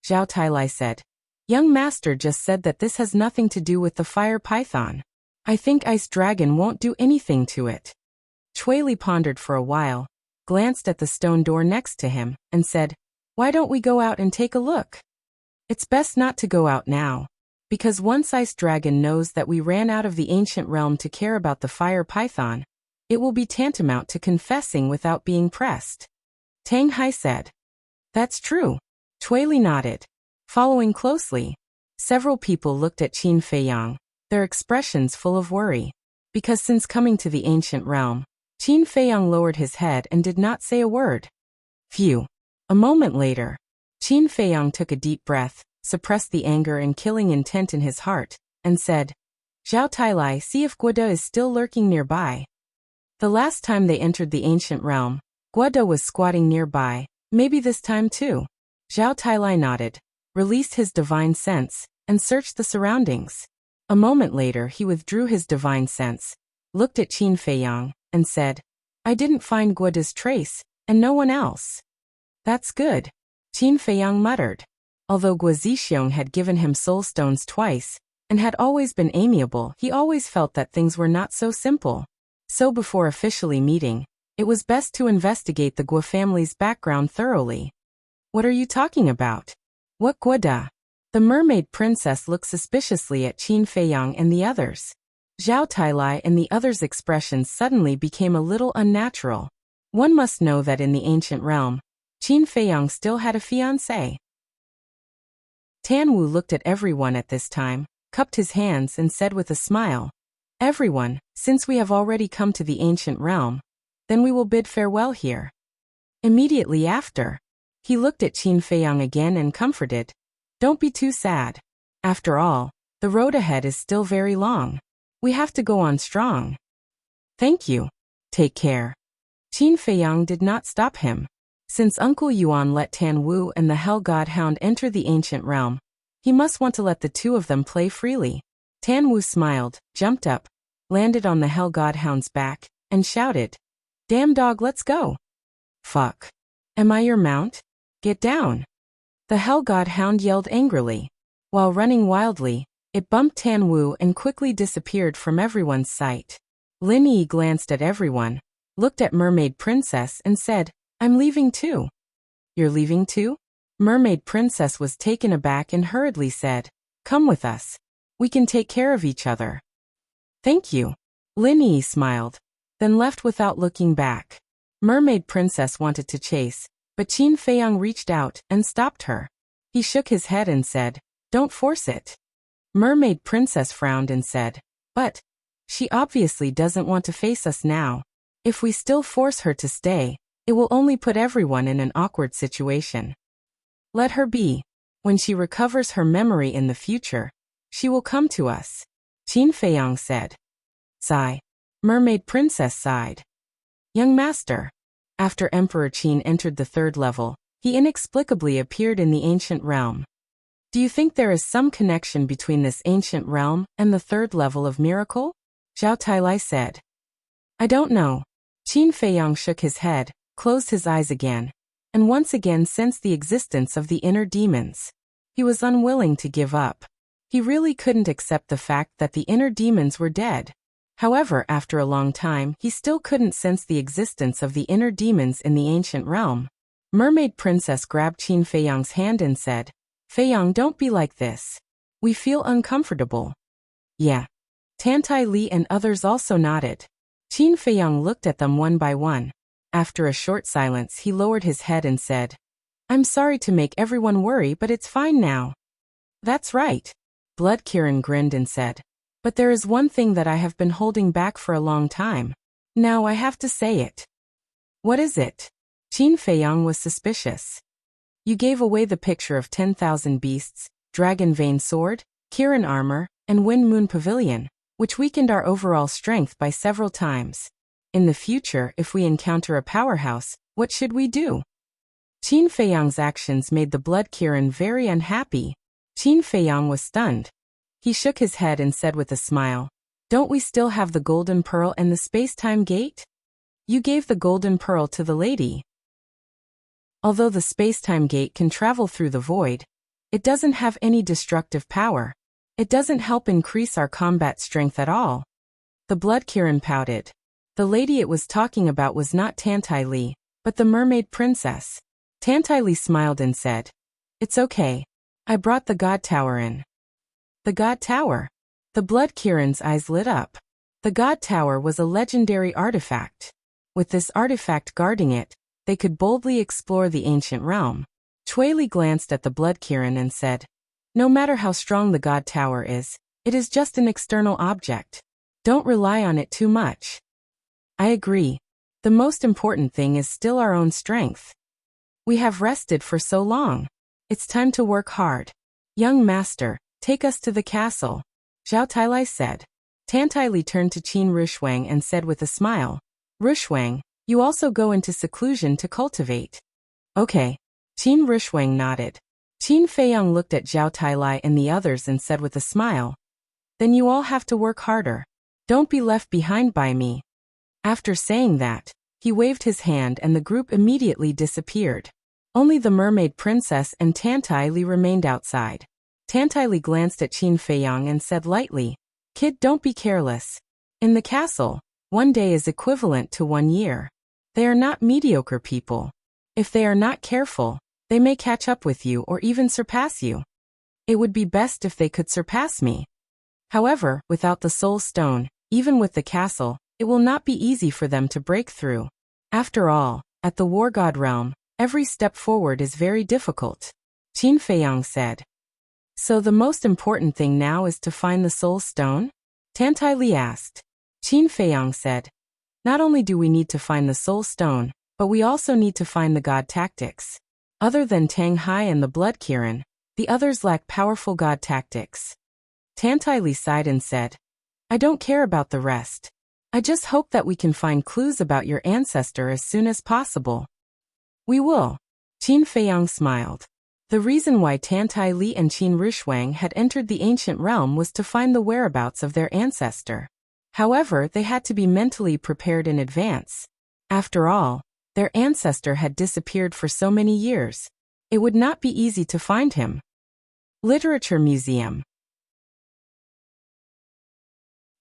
Zhao Tailai said, Young master just said that this has nothing to do with the fire python. I think Ice Dragon won't do anything to it. Chui Li pondered for a while, glanced at the stone door next to him, and said, Why don't we go out and take a look? It's best not to go out now, because once Ice Dragon knows that we ran out of the ancient realm to care about the fire python, it will be tantamount to confessing without being pressed. Tang Hai said. That's true. Chui Li nodded. Following closely, several people looked at Qin Feiyang, their expressions full of worry. Because since coming to the ancient realm, Qin Feiyang lowered his head and did not say a word. Phew. A moment later, Qin Feiyang took a deep breath, suppressed the anger and killing intent in his heart, and said, Zhao Tailai, see if Guoda is still lurking nearby. The last time they entered the ancient realm, Guoda was squatting nearby, maybe this time too. Zhao Tailai nodded, released his divine sense, and searched the surroundings. A moment later he withdrew his divine sense, looked at Qin Feiyang, and said, I didn't find Guoda's trace, and no one else. That's good, Qin Feiyang muttered. Although Guo Zixiong had given him soul stones twice, and had always been amiable, he always felt that things were not so simple. So before officially meeting, it was best to investigate the Guo family's background thoroughly. What are you talking about? What Guoda? The mermaid princess looked suspiciously at Qin Feiyang and the others. Zhao Tailai and the others' expressions suddenly became a little unnatural. One must know that in the ancient realm, Qin Feiyang still had a fiancé. Tan Wu looked at everyone at this time, cupped his hands and said with a smile, Everyone, since we have already come to the ancient realm, then we will bid farewell here. Immediately after, he looked at Qin Feiyang again and comforted, Don't be too sad. After all, the road ahead is still very long. We have to go on strong. Thank you. Take care. Qin Feiyang did not stop him. Since Uncle Yuan let Tan Wu and the Hell God Hound enter the ancient realm, he must want to let the two of them play freely. Tan Wu smiled, jumped up, landed on the Hell God Hound's back, and shouted, Damn dog, let's go. Fuck. Am I your mount? Get down. The Hell God Hound yelled angrily. While running wildly, it bumped Tan Wu and quickly disappeared from everyone's sight. Lin Yi glanced at everyone, looked at Mermaid Princess and said, I'm leaving too. You're leaving too? Mermaid Princess was taken aback and hurriedly said, Come with us. We can take care of each other. Thank you. Lin Yi smiled, then left without looking back. Mermaid Princess wanted to chase, but Qin Feiyang reached out and stopped her. He shook his head and said, Don't force it. Mermaid Princess frowned and said, But she obviously doesn't want to face us now. If we still force her to stay, it will only put everyone in an awkward situation. Let her be. When she recovers her memory in the future, she will come to us, Qin Feiyang said. Sigh. Mermaid Princess sighed. Young master. After Emperor Qin entered the third level, he inexplicably appeared in the ancient realm. Do you think there is some connection between this ancient realm and the third level of miracle? Zhao Tailai said. I don't know. Qin Feiyang shook his head, closed his eyes again, and once again sensed the existence of the inner demons. He was unwilling to give up. He really couldn't accept the fact that the inner demons were dead. However, after a long time, he still couldn't sense the existence of the inner demons in the ancient realm. Mermaid Princess grabbed Qin Feiyang's hand and said, Feiyang, don't be like this. We feel uncomfortable. Yeah. Tantai Li and others also nodded. Qin Feiyang looked at them one by one. After a short silence, he lowered his head and said, I'm sorry to make everyone worry, but it's fine now. That's right. Blood Kirin grinned and said, But there is one thing that I have been holding back for a long time. Now I have to say it. What is it? Qin Feiyang was suspicious. You gave away the picture of 10,000 beasts, dragon vein sword, Kirin armor, and wind moon pavilion, which weakened our overall strength by several times. In the future, if we encounter a powerhouse, what should we do? Qin Feiyang's actions made the Blood Kirin very unhappy. Qin Feiyang was stunned. He shook his head and said with a smile, Don't we still have the Golden Pearl and the Space-Time Gate? You gave the Golden Pearl to the lady. Although the Space-Time Gate can travel through the void, it doesn't have any destructive power. It doesn't help increase our combat strength at all. The Blood Kirin pouted. The lady it was talking about was not Tantai Li, but the Mermaid Princess. Tantai Li smiled and said, It's okay. I brought the God Tower in. The God Tower. The Blood Kirin's eyes lit up. The God Tower was a legendary artifact. With this artifact guarding it, they could boldly explore the ancient realm. Cui Li glanced at the Blood Kirin and said, No matter how strong the God Tower is, it is just an external object. Don't rely on it too much. I agree. The most important thing is still our own strength. We have rested for so long. It's time to work hard. Young master, take us to the castle, Zhao Tailai said. Tantai Li turned to Qin Rushuang and said with a smile, Rushuang, you also go into seclusion to cultivate. Okay. Qin Rushuang nodded. Qin Feiyang looked at Zhao Tailai and the others and said with a smile, "Then you all have to work harder. Don't be left behind by me." After saying that, he waved his hand and the group immediately disappeared. Only the mermaid princess and Tantai Li remained outside. Tantai Li glanced at Qin Feiyang and said lightly, "Kid, don't be careless. In the castle, 1 day is equivalent to 1 year. They are not mediocre people. If they are not careful, they may catch up with you or even surpass you. It would be best if they could surpass me. However, without the soul stone, even with the castle, it will not be easy for them to break through. After all, at the War God realm, every step forward is very difficult." Qin Feiyang said. "So the most important thing now is to find the soul stone?" Tantai Li asked. Qin Feiyang said, "Not only do we need to find the soul stone, but we also need to find the god tactics. Other than Tang Hai and the Blood Kirin, the others lack powerful god tactics." Tantai Li sighed and said, "I don't care about the rest. I just hope that we can find clues about your ancestor as soon as possible." "We will." Qin Feiyang smiled. The reason why Tantai Li and Qin Rushuang had entered the ancient realm was to find the whereabouts of their ancestor. However, they had to be mentally prepared in advance. After all, their ancestor had disappeared for so many years. It would not be easy to find him. Literature Museum.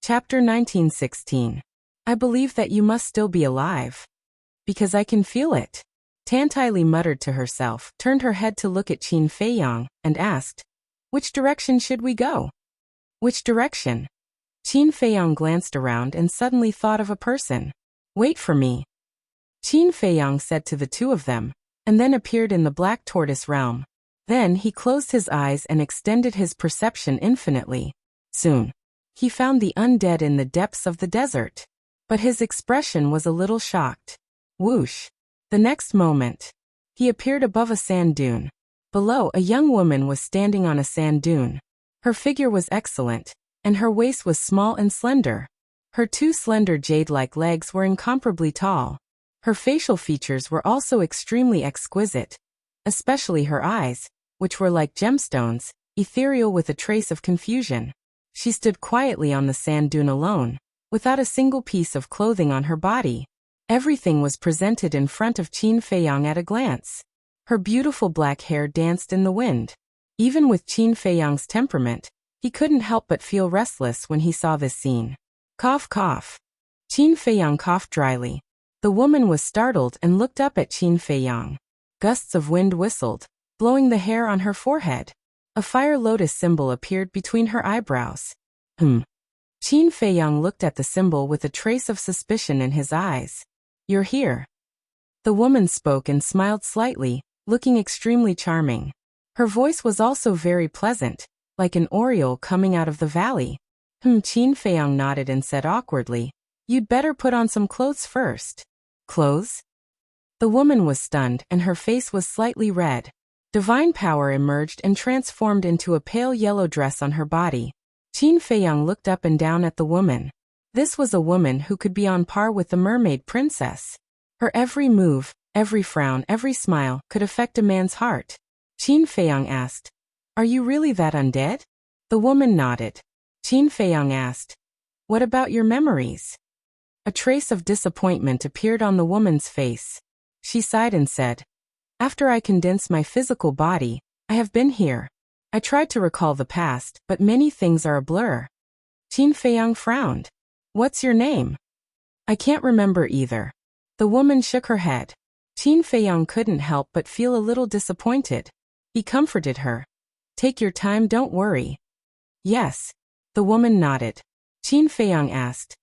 Chapter 1916. I believe that you must still be alive. Because I can feel it. Tantai Li muttered to herself, turned her head to look at Qin Feiyang, and asked, "Which direction should we go?" "Which direction?" Qin Feiyang glanced around and suddenly thought of a person. "Wait for me." Qin Feiyang said to the two of them, and then appeared in the Black Tortoise realm. Then he closed his eyes and extended his perception infinitely. Soon, he found the undead in the depths of the desert. But his expression was a little shocked. Whoosh! The next moment, he appeared above a sand dune. Below, a young woman was standing on a sand dune. Her figure was excellent, and her waist was small and slender. Her 2 slender jade-like legs were incomparably tall. Her facial features were also extremely exquisite, especially her eyes, which were like gemstones, ethereal with a trace of confusion. She stood quietly on the sand dune alone, without a single piece of clothing on her body. Everything was presented in front of Qin Feiyang at a glance. Her beautiful black hair danced in the wind. Even with Qin Feiyang's temperament, he couldn't help but feel restless when he saw this scene. Cough, cough. Qin Feiyang coughed dryly. The woman was startled and looked up at Qin Feiyang. Gusts of wind whistled, blowing the hair on her forehead. A fire lotus symbol appeared between her eyebrows. Qin Feiyang looked at the symbol with a trace of suspicion in his eyes. "You're here." The woman spoke and smiled slightly, looking extremely charming. Her voice was also very pleasant, like an oriole coming out of the valley. Qin Feiyang nodded and said awkwardly, "You'd better put on some clothes first." "Clothes?" The woman was stunned and her face was slightly red. Divine power emerged and transformed into a pale yellow dress on her body. Qin Feiyang looked up and down at the woman. This was a woman who could be on par with the mermaid princess. Her every move, every frown, every smile could affect a man's heart. Qin Feiyang asked, "Are you really that undead?" The woman nodded. Qin Feiyang asked, "What about your memories?" A trace of disappointment appeared on the woman's face. She sighed and said, "After I condensed my physical body, I have been here. I tried to recall the past, but many things are a blur." Qin Feiyang frowned. "What's your name?" "I can't remember either." The woman shook her head. Qin Feiyang couldn't help but feel a little disappointed. He comforted her. "Take your time, don't worry." "Yes." The woman nodded. Qin Feiyang asked,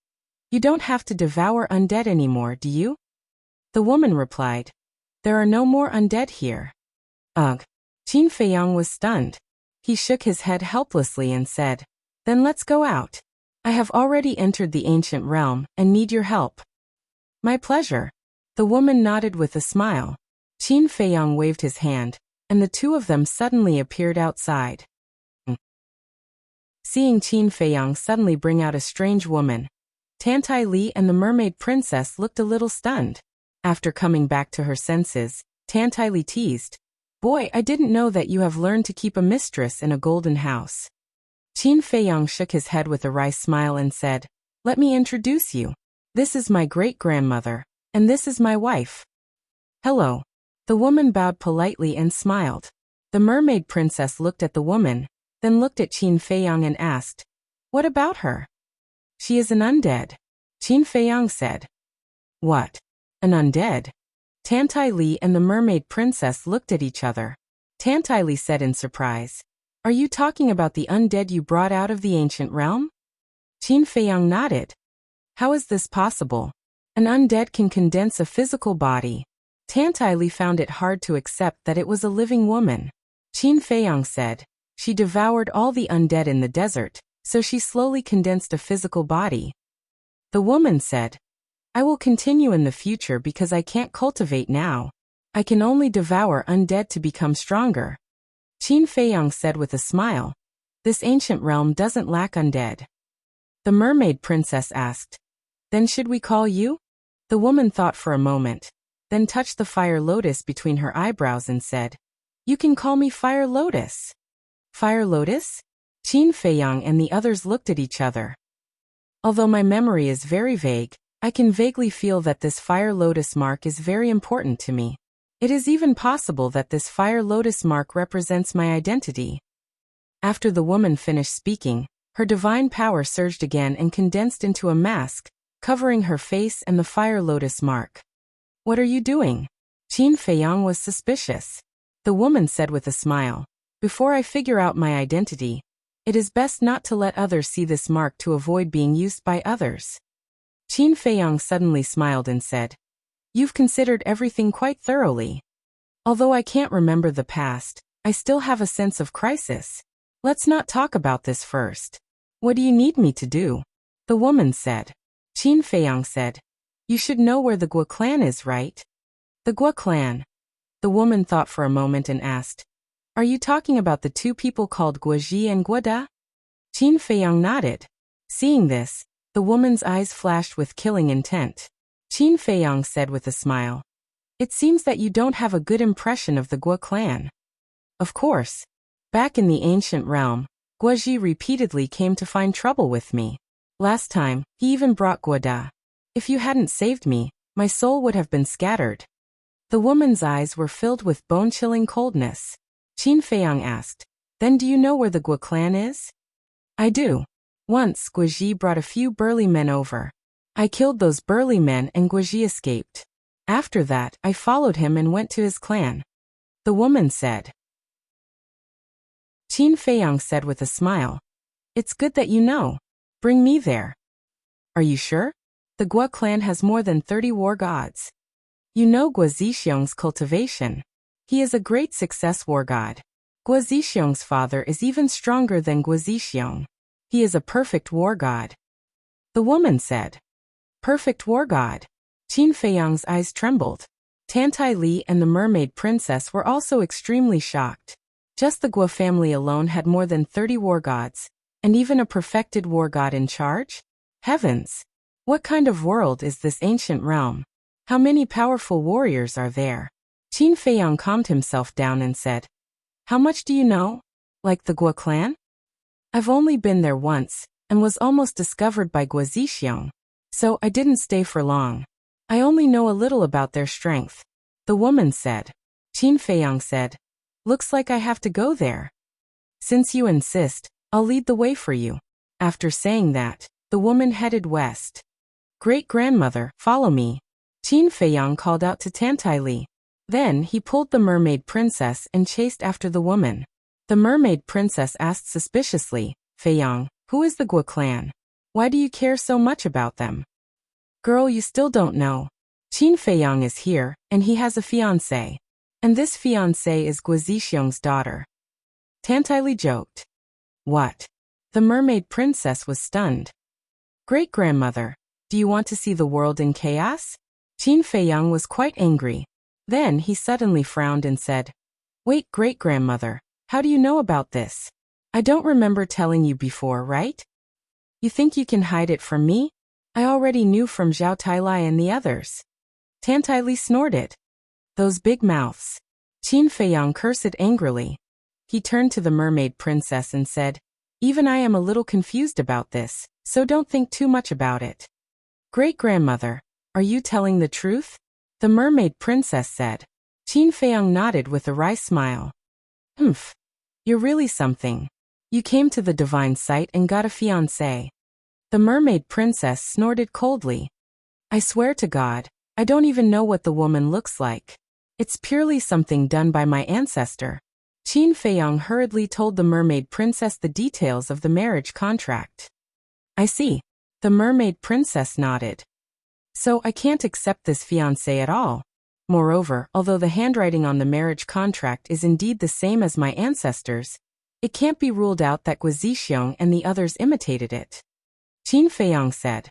"You don't have to devour undead anymore, do you?" The woman replied, "There are no more undead here." Ugh. Qin Feiyang was stunned. He shook his head helplessly and said, "Then let's go out. I have already entered the ancient realm and need your help." "My pleasure." The woman nodded with a smile. Qin Feiyang waved his hand, and the two of them suddenly appeared outside. Seeing Qin Feiyang suddenly bring out a strange woman, Tantai Li and the mermaid princess looked a little stunned. After coming back to her senses, Tantai Li teased, Boy, I didn't know that you have learned to keep a mistress in a golden house. Qin Feiyang shook his head with a wry smile and said, "Let me introduce you. This is my great-grandmother, and this is my wife." "Hello." The woman bowed politely and smiled. The mermaid princess looked at the woman, then looked at Qin Feiyang and asked, "What about her?" "She is an undead," Qin Feiyang said. "What? An undead?" Tantai Li and the mermaid princess looked at each other. Tantai Li said in surprise, "Are you talking about the undead you brought out of the ancient realm?" Qin Feiyang nodded. "How is this possible? An undead can condense a physical body." Tantai Li found it hard to accept that it was a living woman. Qin Feiyang said, "She devoured all the undead in the desert, so she slowly condensed a physical body." The woman said, "I will continue in the future because I can't cultivate now. I can only devour undead to become stronger." Qin Feiyang said with a smile, "This ancient realm doesn't lack undead." The mermaid princess asked, "Then should we call you?" The woman thought for a moment, then touched the fire lotus between her eyebrows and said, "You can call me Fire Lotus." "Fire Lotus?" Qin Feiyang and the others looked at each other. Although my memory is very vague, I can vaguely feel that this Fire Lotus mark is very important to me. It is even possible that this Fire Lotus mark represents my identity. After the woman finished speaking, her divine power surged again and condensed into a mask, covering her face and the Fire Lotus mark. "What are you doing?" Qin Feiyang was suspicious. The woman said with a smile, "Before I figure out my identity, it is best not to let others see this mark to avoid being used by others." Qin Feiyang suddenly smiled and said, "You've considered everything quite thoroughly. Although I can't remember the past, I still have a sense of crisis. Let's not talk about this first. What do you need me to do?" The woman said. Qin Feiyang said, "You should know where the Gua clan is, right?" "The Gua clan?" The woman thought for a moment and asked, "Are you talking about the two people called Guaji and Guada?" Qin Feiyang nodded. Seeing this, the woman's eyes flashed with killing intent. Qin Feiyang said with a smile, "It seems that you don't have a good impression of the Gua clan." "Of course. Back in the ancient realm, Guaji repeatedly came to find trouble with me. Last time, he even brought Guada. If you hadn't saved me, my soul would have been scattered." The woman's eyes were filled with bone-chilling coldness. Qin Feiyang asked, "Then do you know where the Gua clan is?" "I do. Once Guaji brought a few burly men over. I killed those burly men and Guaji escaped. After that, I followed him and went to his clan." The woman said. Qin Feiyang said with a smile, "It's good that you know. Bring me there." "Are you sure? The Gua clan has more than 30 war gods. You know Gua Zixiong's cultivation. He is a great success war god. Gua Zixiong's father is even stronger than Gua Zixiong. He is a perfect war god." The woman said. "Perfect war god?" Qin Feiyang's eyes trembled. Tantai Li and the mermaid princess were also extremely shocked. Just the Gua family alone had more than 30 war gods, and even a perfected war god in charge? Heavens! What kind of world is this ancient realm? How many powerful warriors are there? Qin Feiyang calmed himself down and said, "How much do you know? Like the Gua clan?" "I've only been there once, and was almost discovered by Gua Zixiong, so I didn't stay for long. I only know a little about their strength," the woman said. Qin Feiyang said, "Looks like I have to go there. Since you insist, I'll lead the way for you." After saying that, the woman headed west. "Great-grandmother, follow me," Qin Feiyang called out to Tantai Li. Then he pulled the mermaid princess and chased after the woman. The mermaid princess asked suspiciously, "Feiyang, who is the Gua clan? Why do you care so much about them?" "Girl, you still don't know. Qin Feiyang is here, and he has a fiancé. And this fiancé is Gua Zixiong's daughter." Tantai Li joked. "What?" The mermaid princess was stunned. "Great-grandmother, do you want to see the world in chaos?" Qin Feiyang was quite angry. Then he suddenly frowned and said, "Wait, great-grandmother, how do you know about this? I don't remember telling you before, right? You think you can hide it from me? I already knew from Zhao Tailai and the others." Tantai Li snorted. "Those big mouths. Qin Feiyang cursed angrily. He turned to the mermaid princess and said, "Even I am a little confused about this, so don't think too much about it." "Great-grandmother, are you telling the truth?" the mermaid princess said. Qin Feiyang nodded with a wry smile. "Humph. You're really something. You came to the divine site and got a fiancé." The mermaid princess snorted coldly. "I swear to God, I don't even know what the woman looks like. It's purely something done by my ancestor." Qin Feiyang hurriedly told the mermaid princess the details of the marriage contract. "I see." The mermaid princess nodded. "So I can't accept this fiancé at all. Moreover, although the handwriting on the marriage contract is indeed the same as my ancestors, it can't be ruled out that Guizixiong and the others imitated it." Qin Feiyang said.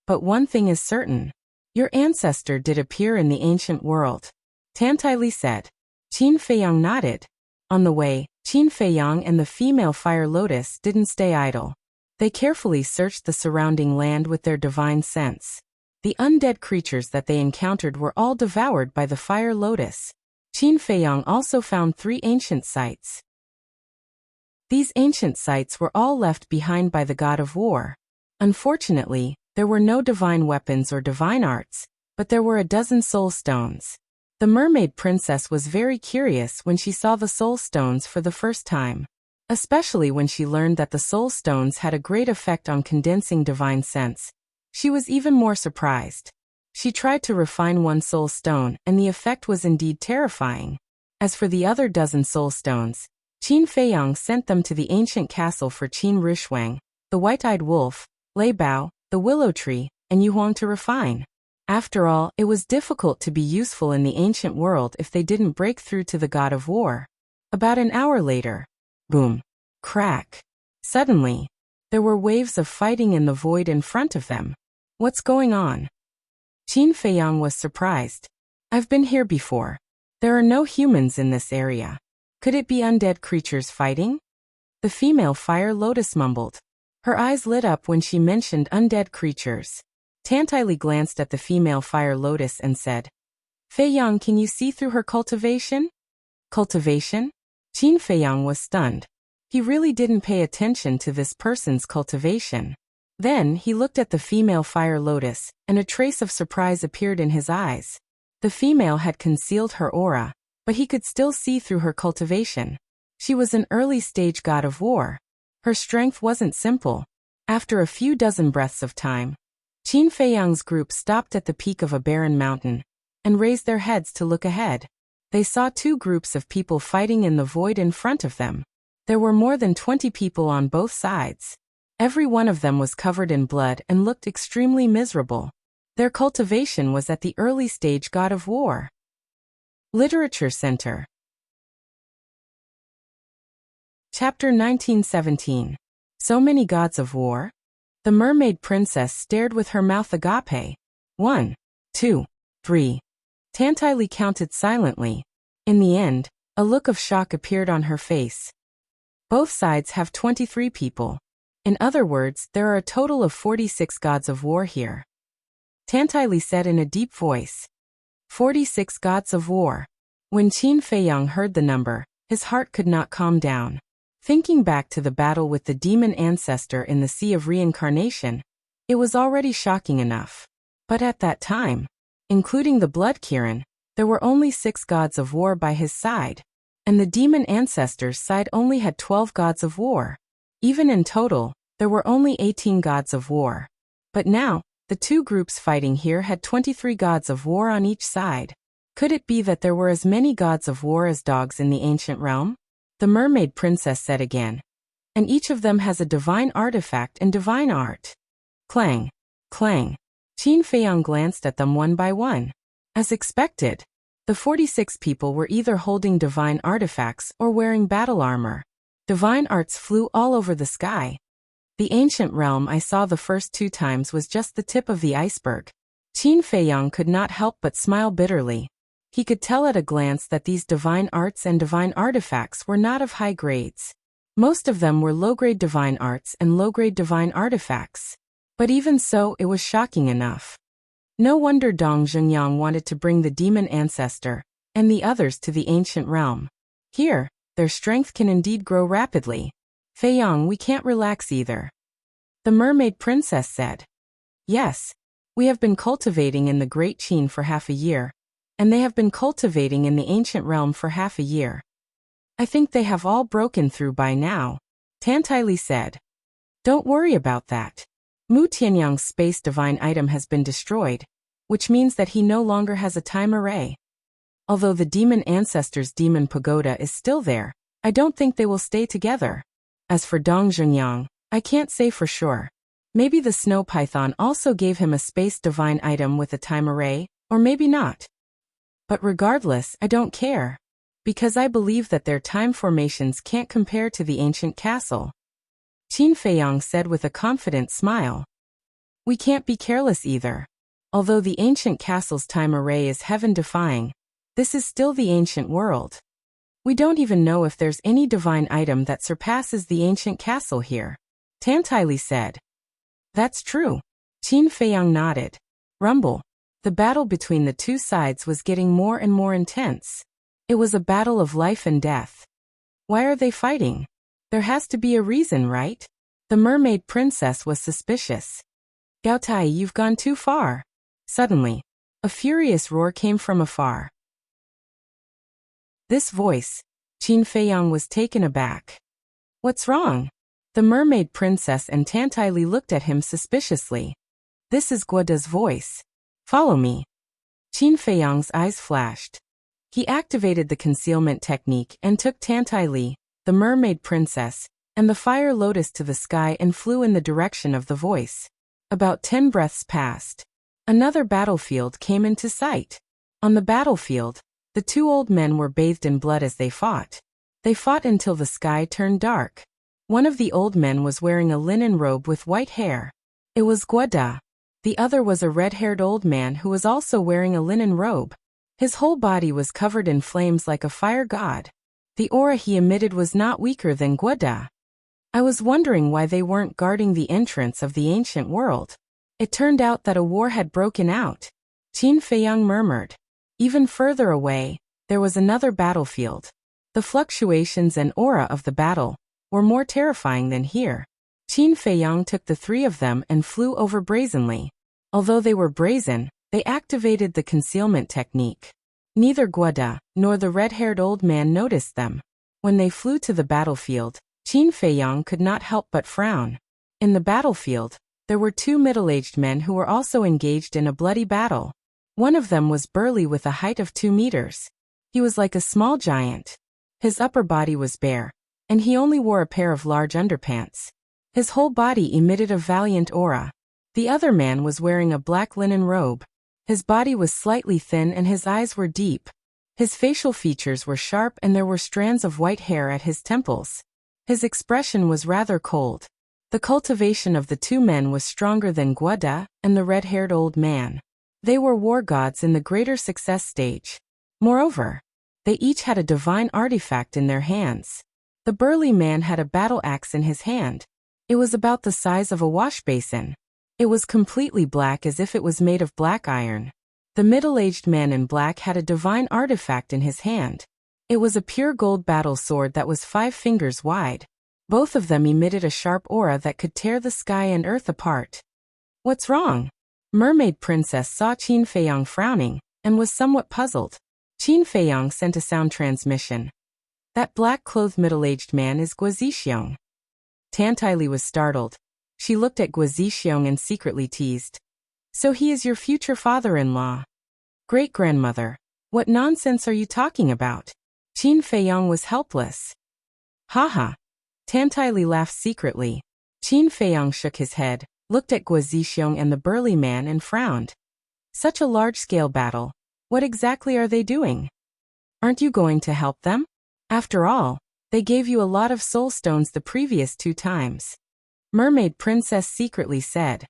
"But one thing is certain. Your ancestor did appear in the ancient world," Tantai Li said. Qin Feiyang nodded. On the way, Qin Feiyang and the female fire lotus didn't stay idle. They carefully searched the surrounding land with their divine sense. The undead creatures that they encountered were all devoured by the fire lotus. Qin Feiyang also found 3 ancient sites. These ancient sites were all left behind by the god of war. Unfortunately, there were no divine weapons or divine arts, but there were a dozen soul stones. The mermaid princess was very curious when she saw the soul stones for the first time, especially when she learned that the soul stones had a great effect on condensing divine sense. She was even more surprised. She tried to refine one soul stone, and the effect was indeed terrifying. As for the other dozen soul stones, Qin Feiyang sent them to the ancient castle for Qin Rishuang, the white-eyed wolf, Lei Bao, the willow tree, and Yuhuang to refine. After all, it was difficult to be useful in the ancient world if they didn't break through to the god of war. About an hour later, boom, crack. Suddenly, there were waves of fighting in the void in front of them. "What's going on?" Qin Feiyang was surprised. "I've been here before. There are no humans in this area. Could it be undead creatures fighting?" The female fire lotus mumbled. Her eyes lit up when she mentioned undead creatures. Tantai Li glanced at the female fire lotus and said, "Feiyang, can you see through her cultivation?" "Cultivation?" Qin Feiyang was stunned. He really didn't pay attention to this person's cultivation. Then he looked at the female fire lotus, and a trace of surprise appeared in his eyes. The female had concealed her aura, but he could still see through her cultivation. She was an early-stage god of war. Her strength wasn't simple. After a few dozen breaths of time, Qin Feiyang's group stopped at the peak of a barren mountain and raised their heads to look ahead. They saw 2 groups of people fighting in the void in front of them. There were more than 20 people on both sides. Every one of them was covered in blood and looked extremely miserable. Their cultivation was at the early stage god of war. Literature Center. Chapter 1917. So many gods of war? The mermaid princess stared with her mouth agape. 1, 2, 3. Tantai Li counted silently. In the end, a look of shock appeared on her face. Both sides have 23 people. In other words, there are a total of 46 gods of war here. Tantai Li said in a deep voice. 46 gods of war. When Qin Feiyang heard the number, his heart could not calm down. Thinking back to the battle with the demon ancestor in the Sea of Reincarnation, it was already shocking enough. But at that time, including the Blood Kirin, there were only 6 gods of war by his side, and the demon ancestor's side only had 12 gods of war. Even in total, there were only 18 gods of war. But now, the 2 groups fighting here had 23 gods of war on each side. Could it be that there were as many gods of war as dogs in the ancient realm? The mermaid princess said again. And each of them has a divine artifact and divine art. Clang, clang. Qin Feiyang glanced at them one by one. As expected, the 46 people were either holding divine artifacts or wearing battle armor. Divine arts flew all over the sky. The ancient realm I saw the first 2 times was just the tip of the iceberg. Qin Feiyang could not help but smile bitterly. He could tell at a glance that these divine arts and divine artifacts were not of high grades. Most of them were low-grade divine arts and low-grade divine artifacts. But even so, it was shocking enough. No wonder Dong Zhengyang wanted to bring the demon ancestor, and the others to the ancient realm. Here, their strength can indeed grow rapidly. Fei Yong, we can't relax either. The mermaid princess said. Yes. We have been cultivating in the Great Qin for half a year, and they have been cultivating in the ancient realm for half a year. I think they have all broken through by now, Tantaili said. Don't worry about that. Mu Tianyang's space divine item has been destroyed, which means that he no longer has a time array. Although the demon ancestor's demon pagoda is still there, I don't think they will stay together. As for Dong Zhengyang, I can't say for sure. Maybe the snow python also gave him a space divine item with a time array, or maybe not. But regardless, I don't care. Because I believe that their time formations can't compare to the ancient castle. Qin Feiyang said with a confident smile. We can't be careless either. Although the ancient castle's time array is heaven-defying, this is still the ancient world. We don't even know if there's any divine item that surpasses the ancient castle here, Tantaili said. That's true. Qin Feiyang nodded. Rumble. The battle between the two sides was getting more and more intense. It was a battle of life and death. Why are they fighting? There has to be a reason, right? The mermaid princess was suspicious. Gao Tai, you've gone too far. Suddenly, a furious roar came from afar. This voice, Qin Feiyang was taken aback. What's wrong? The mermaid princess and Tantaili looked at him suspiciously. This is Guoda's voice. Follow me. Qin Feiyang's eyes flashed. He activated the concealment technique and took Tantaili, the mermaid princess, and the fire lotus to the sky and flew in the direction of the voice. About 10 breaths passed. Another battlefield came into sight. On the battlefield, the two old men were bathed in blood as they fought. They fought until the sky turned dark. One of the old men was wearing a linen robe with white hair. It was Guoda. The other was a red-haired old man who was also wearing a linen robe. His whole body was covered in flames like a fire god. The aura he emitted was not weaker than Guoda. I was wondering why they weren't guarding the entrance of the ancient world. It turned out that a war had broken out. Qin Feiyang murmured. Even further away, there was another battlefield. The fluctuations and aura of the battle were more terrifying than here. Qin Feiyang took the three of them and flew over brazenly. Although they were brazen, they activated the concealment technique. Neither Guoda nor the red-haired old man noticed them. When they flew to the battlefield, Qin Feiyang could not help but frown. In the battlefield, there were two middle-aged men who were also engaged in a bloody battle. One of them was burly with a height of 2 meters. He was like a small giant. His upper body was bare, and he only wore a pair of large underpants. His whole body emitted a valiant aura. The other man was wearing a black linen robe. His body was slightly thin and his eyes were deep. His facial features were sharp and there were strands of white hair at his temples. His expression was rather cold. The cultivation of the two men was stronger than Guoda and the red-haired old man. They were war gods in the greater success stage. Moreover, they each had a divine artifact in their hands. The burly man had a battle axe in his hand. It was about the size of a wash basin. It was completely black as if it was made of black iron. The middle-aged man in black had a divine artifact in his hand. It was a pure gold battle sword that was 5 fingers wide. Both of them emitted a sharp aura that could tear the sky and earth apart. What's wrong? Mermaid Princess saw Qin Feiyang frowning, and was somewhat puzzled. Qin Feiyang sent a sound transmission. That black-clothed middle-aged man is Guo Zixiong. Tantaili was startled. She looked at Guo Zixiong and secretly teased. So he is your future father-in-law. Great-grandmother, what nonsense are you talking about? Qin Feiyang was helpless. Haha. Tantaili laughed secretly. Qin Feiyang shook his head, looked at Guo Zixiong and the burly man and frowned. Such a large-scale battle. What exactly are they doing? Aren't you going to help them? After all, they gave you a lot of soul stones the previous 2 times. Mermaid Princess secretly said.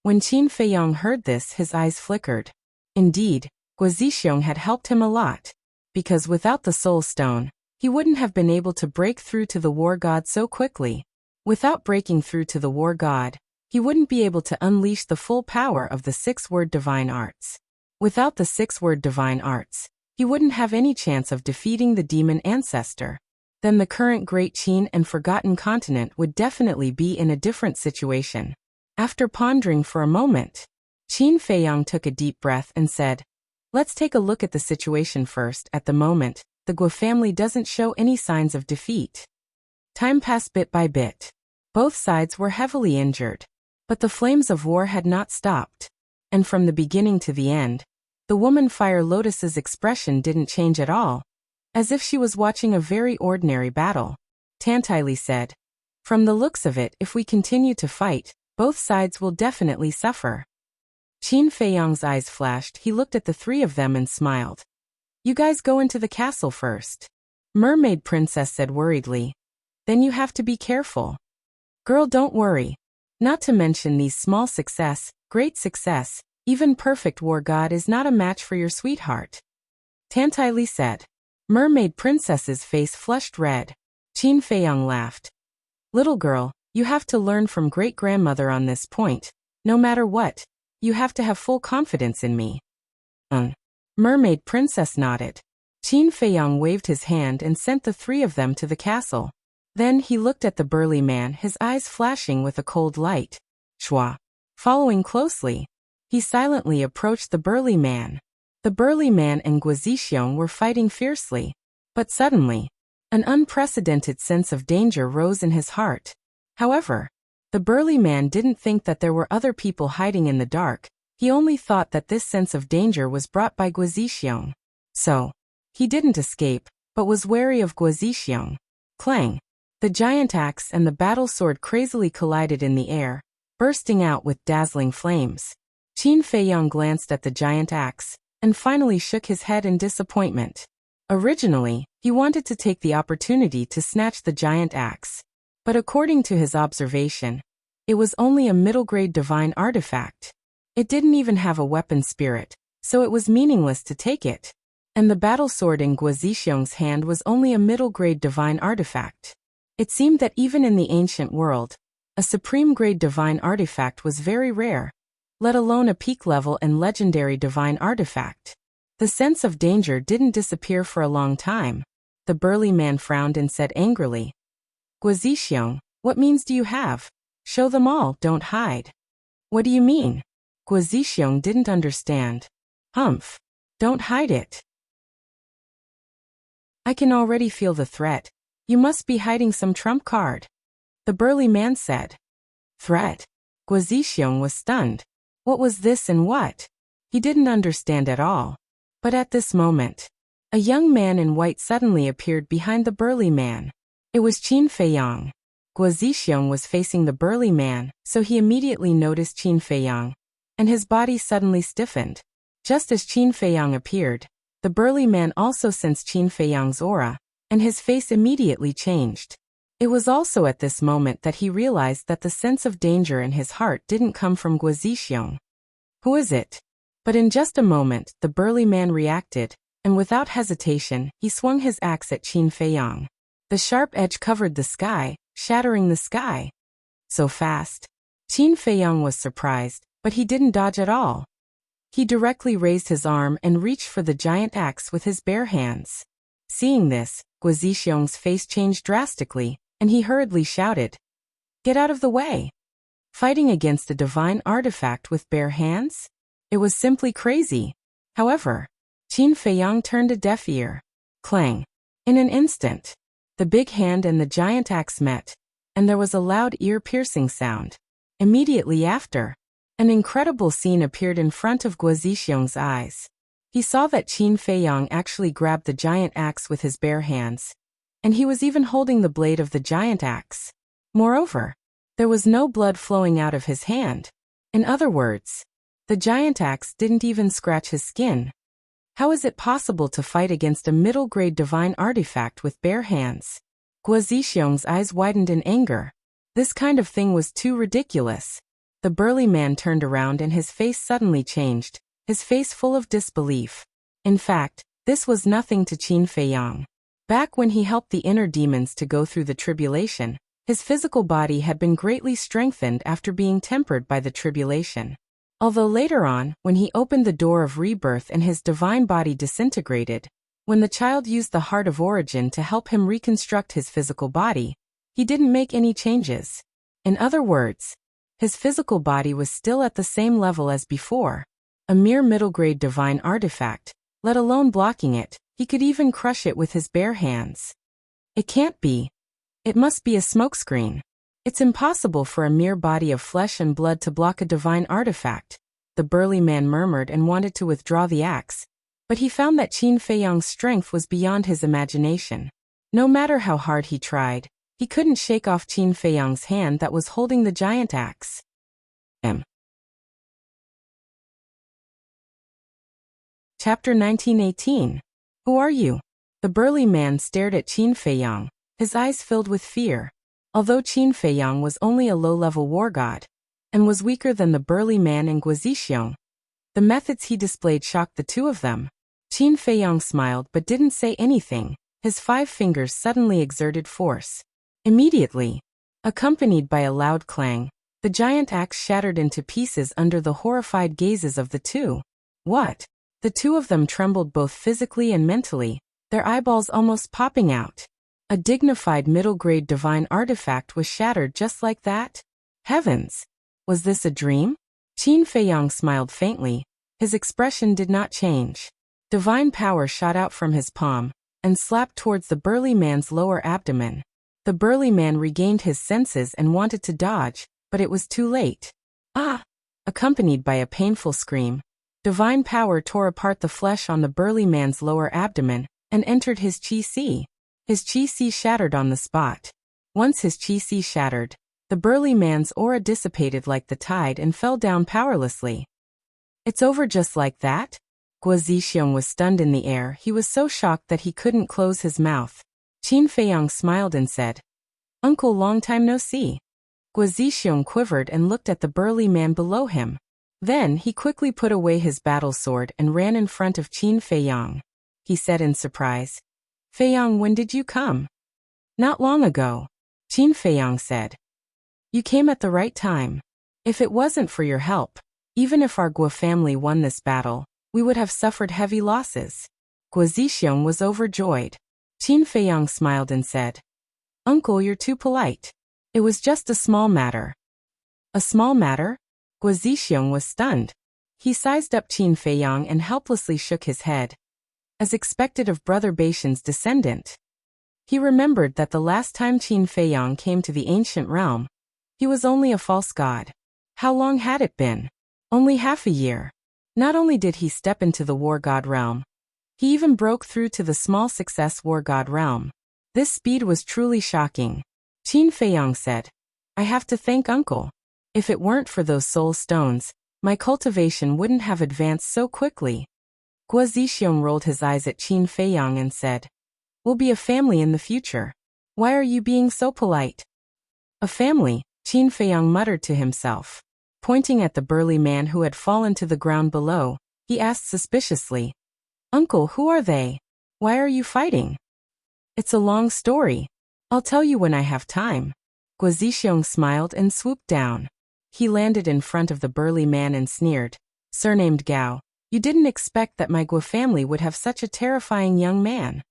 When Qin Feiyang heard this, his eyes flickered. Indeed, Guo Zixiong had helped him a lot. Because without the soul stone, he wouldn't have been able to break through to the war god so quickly. Without breaking through to the war god, he wouldn't be able to unleash the full power of the 6-word divine arts. Without the 6-word divine arts, he wouldn't have any chance of defeating the demon ancestor. Then the current Great Qin and Forgotten Continent would definitely be in a different situation. After pondering for a moment, Qin Feiyang took a deep breath and said, "Let's take a look at the situation first. At the moment, the Guo family doesn't show any signs of defeat." Time passed bit by bit. Both sides were heavily injured, but the flames of war had not stopped. And from the beginning to the end, the woman Fire Lotus's expression didn't change at all, as if she was watching a very ordinary battle. Tantaili said, "From the looks of it, if we continue to fight, both sides will definitely suffer." Qin Feiyang's eyes flashed. He looked at the three of them and smiled. "You guys go into the castle first," Mermaid Princess said worriedly. "Then you have to be careful." "Girl, don't worry. Not to mention these small success, great success, even perfect war god is not a match for your sweetheart," Tantaili said. Mermaid Princess's face flushed red. Qin Feiyang laughed. "Little girl, you have to learn from great-grandmother on this point. No matter what, you have to have full confidence in me." Mermaid Princess nodded. Qin Feiyang waved his hand and sent the three of them to the castle. Then he looked at the burly man, his eyes flashing with a cold light. Shua. Following closely, he silently approached the burly man. The burly man and Guo Zixiong were fighting fiercely, but suddenly, an unprecedented sense of danger rose in his heart. However, the burly man didn't think that there were other people hiding in the dark. He only thought that this sense of danger was brought by Guo Zixiong. So, he didn't escape, but was wary of Guo Zixiong. Clang! The giant axe and the battle sword crazily collided in the air, bursting out with dazzling flames. Qin Feiyang glanced at the giant axe, and finally shook his head in disappointment. Originally, he wanted to take the opportunity to snatch the giant axe. But according to his observation, it was only a middle-grade divine artifact. It didn't even have a weapon spirit, so it was meaningless to take it. And the battle sword in Guo Zixiong's hand was only a middle-grade divine artifact. It seemed that even in the ancient world, a supreme-grade divine artifact was very rare, let alone a peak-level and legendary divine artifact. The sense of danger didn't disappear for a long time. The burly man frowned and said angrily, "Guo Zixiong, what means do you have? Show them all, don't hide." "What do you mean?" Guo Zixiong didn't understand. "Humph. Don't hide it. I can already feel the threat. You must be hiding some trump card," the burly man said. Threat? Guo Zixiong was stunned. What was this and what? He didn't understand at all. But at this moment, a young man in white suddenly appeared behind the burly man. It was Qin Feiyang. Guo Zixiong was facing the burly man, so he immediately noticed Qin Feiyang, and his body suddenly stiffened. Just as Qin Feiyang appeared, the burly man also sensed Qin Feiyang's aura, and his face immediately changed. It was also at this moment that he realized that the sense of danger in his heart didn't come from Guo Zixiong. "Who is it?" But in just a moment, the burly man reacted, and without hesitation, he swung his axe at Qin Feiyang. The sharp edge covered the sky, shattering the sky. So fast. Qin Feiyang was surprised, but he didn't dodge at all. He directly raised his arm and reached for the giant axe with his bare hands. Seeing this, Guo Zixiong's face changed drastically, and he hurriedly shouted, "Get out of the way!" Fighting against a divine artifact with bare hands? It was simply crazy. However, Qin Feiyang turned a deaf ear. Clang! In an instant, the big hand and the giant axe met, and there was a loud ear-piercing sound. Immediately after, an incredible scene appeared in front of Guo Zixiong's eyes. He saw that Qin Feiyang actually grabbed the giant axe with his bare hands, and he was even holding the blade of the giant axe. Moreover, there was no blood flowing out of his hand. In other words, the giant axe didn't even scratch his skin. How is it possible to fight against a middle-grade divine artifact with bare hands? Guo Zixiong's eyes widened in anger. This kind of thing was too ridiculous. The burly man turned around and his face suddenly changed, his face full of disbelief. In fact, this was nothing to Qin Feiyang. Back when he helped the inner demons to go through the tribulation, his physical body had been greatly strengthened after being tempered by the tribulation. Although later on, when he opened the door of rebirth and his divine body disintegrated, when the child used the heart of origin to help him reconstruct his physical body, he didn't make any changes. In other words, his physical body was still at the same level as before, a mere middle-grade divine artifact, let alone blocking it. He could even crush it with his bare hands. It can't be. It must be a smokescreen. It's impossible for a mere body of flesh and blood to block a divine artifact, the burly man murmured and wanted to withdraw the axe, but he found that Qin Feiyang's strength was beyond his imagination. No matter how hard he tried, he couldn't shake off Qin Feiyang's hand that was holding the giant axe. Chapter 1918. Who are you? The burly man stared at Qin Feiyang, his eyes filled with fear. Although Qin Feiyang was only a low-level war god, and was weaker than the burly man in Guizixiong, the methods he displayed shocked the two of them. Qin Feiyang smiled but didn't say anything. His 5 fingers suddenly exerted force. Immediately, accompanied by a loud clang, the giant axe shattered into pieces under the horrified gazes of the two. What? The two of them trembled both physically and mentally, their eyeballs almost popping out. A dignified middle-grade divine artifact was shattered just like that? Heavens! Was this a dream? Qin Feiyang smiled faintly. His expression did not change. Divine power shot out from his palm and slapped towards the burly man's lower abdomen. The burly man regained his senses and wanted to dodge, but it was too late. Ah! Accompanied by a painful scream, divine power tore apart the flesh on the burly man's lower abdomen and entered his qi. His qi shattered on the spot. Once his qi shattered, the burly man's aura dissipated like the tide and fell down powerlessly. It's over just like that? Guizixiong was stunned in the air. He was so shocked that he couldn't close his mouth. Qin Feiyang smiled and said, "Uncle, long time no see." Guizixiong quivered and looked at the burly man below him. Then he quickly put away his battle sword and ran in front of Qin Feiyang. He said in surprise, "Feiyang, when did you come?" "Not long ago," Qin Feiyang said. "You came at the right time. If it wasn't for your help, even if our Guo family won this battle, we would have suffered heavy losses." Guizixiong was overjoyed. Qin Feiyang smiled and said, "Uncle, you're too polite. It was just a small matter." "A small matter?" Guizixiong was stunned. He sized up Qin Feiyang and helplessly shook his head, as expected of Brother Baishan's descendant. He remembered that the last time Qin Feiyang came to the ancient realm, he was only a false god. How long had it been? Only half a year. Not only did he step into the war god realm, he even broke through to the small success war god realm. This speed was truly shocking. Qin Feiyang said, "I have to thank Uncle. If it weren't for those soul stones, my cultivation wouldn't have advanced so quickly." Guizixiong rolled his eyes at Qin Feiyang and said, "We'll be a family in the future. Why are you being so polite?" "A family," Qin Feiyang muttered to himself. Pointing at the burly man who had fallen to the ground below, he asked suspiciously, "Uncle, who are they? Why are you fighting?" "It's a long story. I'll tell you when I have time." Guizixiong smiled and swooped down. He landed in front of the burly man and sneered, "Surnamed Gao, you didn't expect that my Guo family would have such a terrifying young man."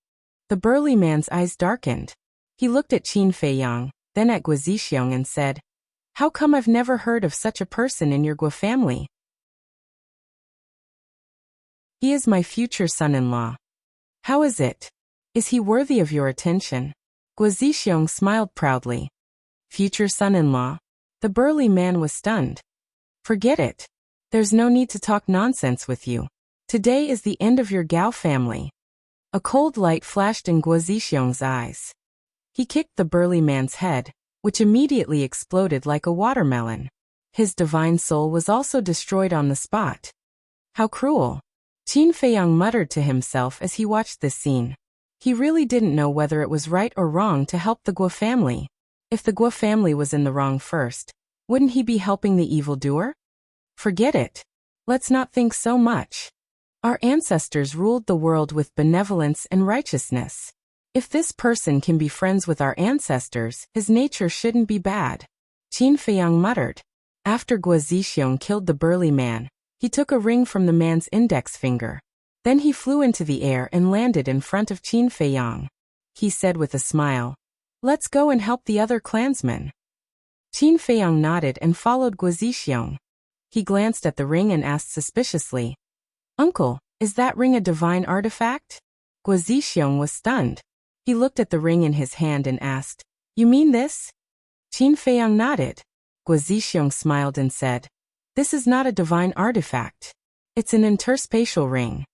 The burly man's eyes darkened. He looked at Qin Feiyang, then at Guizixiong and said, "How come I've never heard of such a person in your Guo family?" "He is my future son-in-law." "How is it? Is he worthy of your attention?" Guizixiong smiled proudly. "Future son-in-law?" The burly man was stunned. "Forget it. There's no need to talk nonsense with you. Today is the end of your Gao family." A cold light flashed in Guizixiong's eyes. He kicked the burly man's head, which immediately exploded like a watermelon. His divine soul was also destroyed on the spot. How cruel! Qin Feiyang muttered to himself as he watched this scene. He really didn't know whether it was right or wrong to help the Guo family. If the Guo family was in the wrong first, wouldn't he be helping the evildoer? Forget it. Let's not think so much. Our ancestors ruled the world with benevolence and righteousness. If this person can be friends with our ancestors, his nature shouldn't be bad. Qin Feiyang muttered. After Guo Zixiong killed the burly man, he took a ring from the man's index finger. Then he flew into the air and landed in front of Qin Feiyang. He said with a smile, "Let's go and help the other clansmen." Qin Feiyang nodded and followed Guo Zixiong. He glanced at the ring and asked suspiciously, "Uncle, is that ring a divine artifact?" Guo Zixiong was stunned. He looked at the ring in his hand and asked, "You mean this?" Qin Feiyang nodded. Guo Zixiong smiled and said, "This is not a divine artifact. It's an interspatial ring."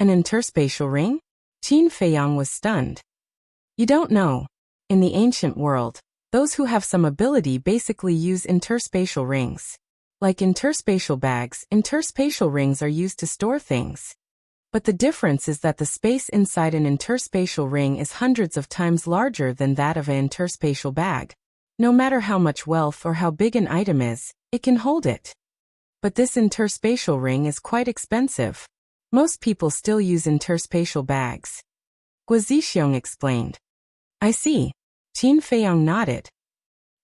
An interspatial ring? Qin Feiyang was stunned. You don't know. In the ancient world, those who have some ability basically use interspatial rings. Like interspatial bags, interspatial rings are used to store things. But the difference is that the space inside an interspatial ring is hundreds of times larger than that of an interspatial bag. No matter how much wealth or how big an item is, it can hold it. But this interspatial ring is quite expensive. Most people still use interspatial bags. Guo Zixiong explained. I see. Qin Feiyang nodded.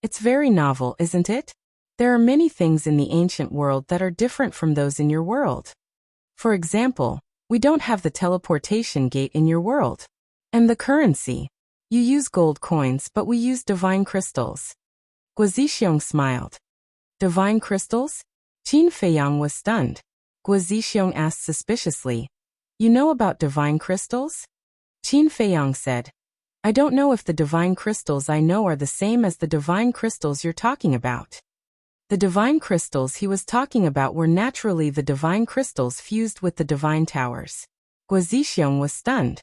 It's very novel, isn't it? There are many things in the ancient world that are different from those in your world. For example, we don't have the teleportation gate in your world. And the currency. You use gold coins, but we use divine crystals. Guo Zixiong smiled. Divine crystals? Qin Feiyang was stunned. Guo Zixiong asked suspiciously, "You know about divine crystals?" Qin Feiyang said, "I don't know if the divine crystals I know are the same as the divine crystals you're talking about." The divine crystals he was talking about were naturally the divine crystals fused with the divine towers. Guo Zixiong was stunned.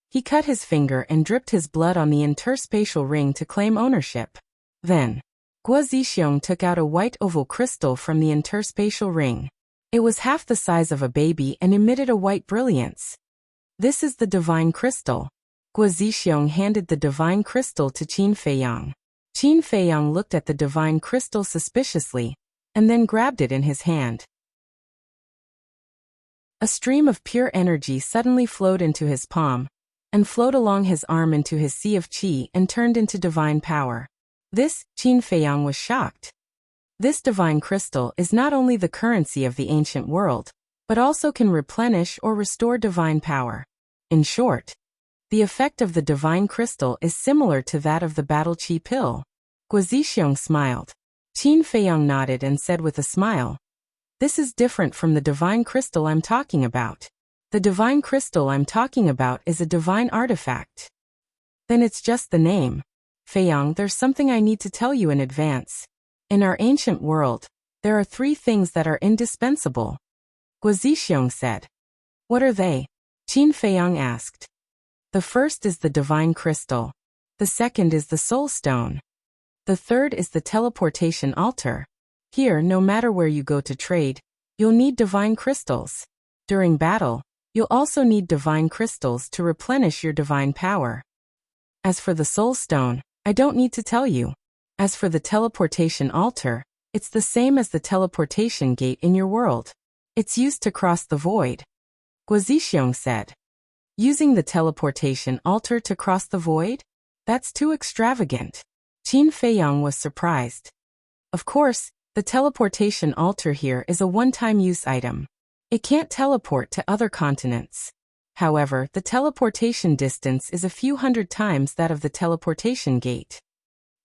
He cut his finger and dripped his blood on the interspatial ring to claim ownership. Then, Guo Zixiong took out a white oval crystal from the interspatial ring. It was half the size of a baby and emitted a white brilliance. This is the divine crystal. Guo Zixiong handed the divine crystal to Qin Feiyang. Qin Feiyang looked at the divine crystal suspiciously, and then grabbed it in his hand. A stream of pure energy suddenly flowed into his palm, and flowed along his arm into his sea of qi and turned into divine power. This, Qin Feiyang was shocked. This divine crystal is not only the currency of the ancient world, but also can replenish or restore divine power. In short, the effect of the divine crystal is similar to that of the battle qi pill. Guo Zixiong smiled. Qin Feiyang nodded and said with a smile, "This is different from the divine crystal I'm talking about. The divine crystal I'm talking about is a divine artifact." Then it's just the name. Feiyang, there's something I need to tell you in advance. In our ancient world, there are 3 things that are indispensable. Guo Zixiong said. What are they? Qin Feiyang asked. The first is the divine crystal. The second is the soul stone. The third is the teleportation altar. Here, no matter where you go to trade, you'll need divine crystals. During battle, you'll also need divine crystals to replenish your divine power. As for the soul stone, I don't need to tell you. As for the teleportation altar, it's the same as the teleportation gate in your world. It's used to cross the void. Guo Zixiong said. Using the teleportation altar to cross the void? That's too extravagant. Qin Feiyang was surprised. Of course, the teleportation altar here is a one-time use item. It can't teleport to other continents. However, the teleportation distance is a few hundred times that of the teleportation gate.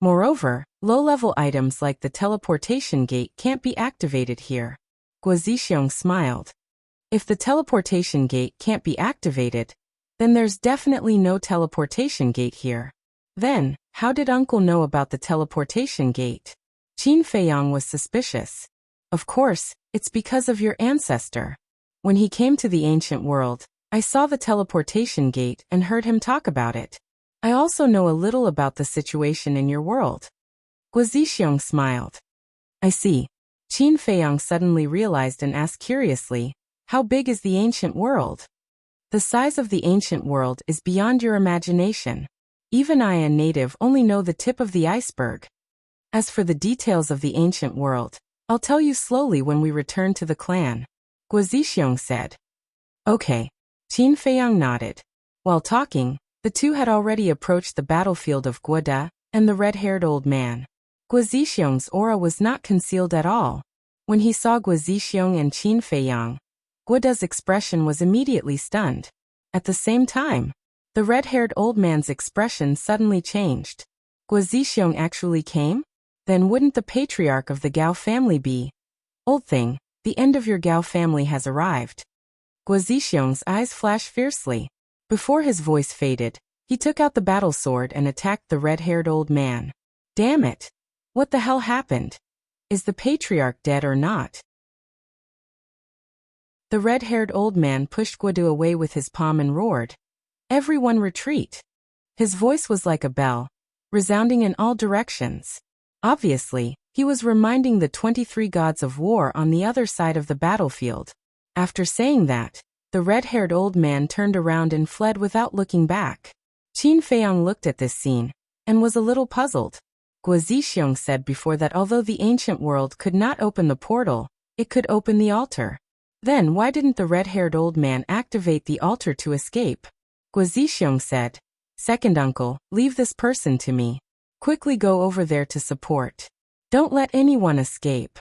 Moreover, low-level items like the teleportation gate can't be activated here. Guo Zixiong smiled. If the teleportation gate can't be activated, then there's definitely no teleportation gate here. Then, how did Uncle know about the teleportation gate? Qin Feiyang was suspicious. Of course, it's because of your ancestor. When he came to the ancient world, I saw the teleportation gate and heard him talk about it. I also know a little about the situation in your world. Guo Zixiong smiled. I see. Qin Feiyang suddenly realized and asked curiously, how big is the ancient world? The size of the ancient world is beyond your imagination. Even I, a native, only know the tip of the iceberg. As for the details of the ancient world, I'll tell you slowly when we return to the clan. Guo Zixiong said. Okay. Qin Feiyang nodded. While talking, the two had already approached the battlefield of Guoda and the red-haired old man. Guo Zixiong's aura was not concealed at all. When he saw Guo Zixiong and Qin Feiyang, Guo De's expression was immediately stunned. At the same time, the red-haired old man's expression suddenly changed. Guo Zixiong actually came? Then wouldn't the patriarch of the Gao family be? Old thing, the end of your Gao family has arrived. Guo Zixiong's eyes flashed fiercely. Before his voice faded, he took out the battle sword and attacked the red-haired old man. Damn it! What the hell happened? Is the patriarch dead or not? The red-haired old man pushed Guo De away with his palm and roared. Everyone retreat! His voice was like a bell, resounding in all directions. Obviously, he was reminding the 23 gods of war on the other side of the battlefield. After saying that, the red-haired old man turned around and fled without looking back. Qin Feiyang looked at this scene and was a little puzzled. Guo Zixiong said before that although the ancient world could not open the portal, it could open the altar. Then why didn't the red-haired old man activate the altar to escape? Guo Zixiong said, "Second uncle, leave this person to me. Quickly go over there to support. Don't let anyone escape."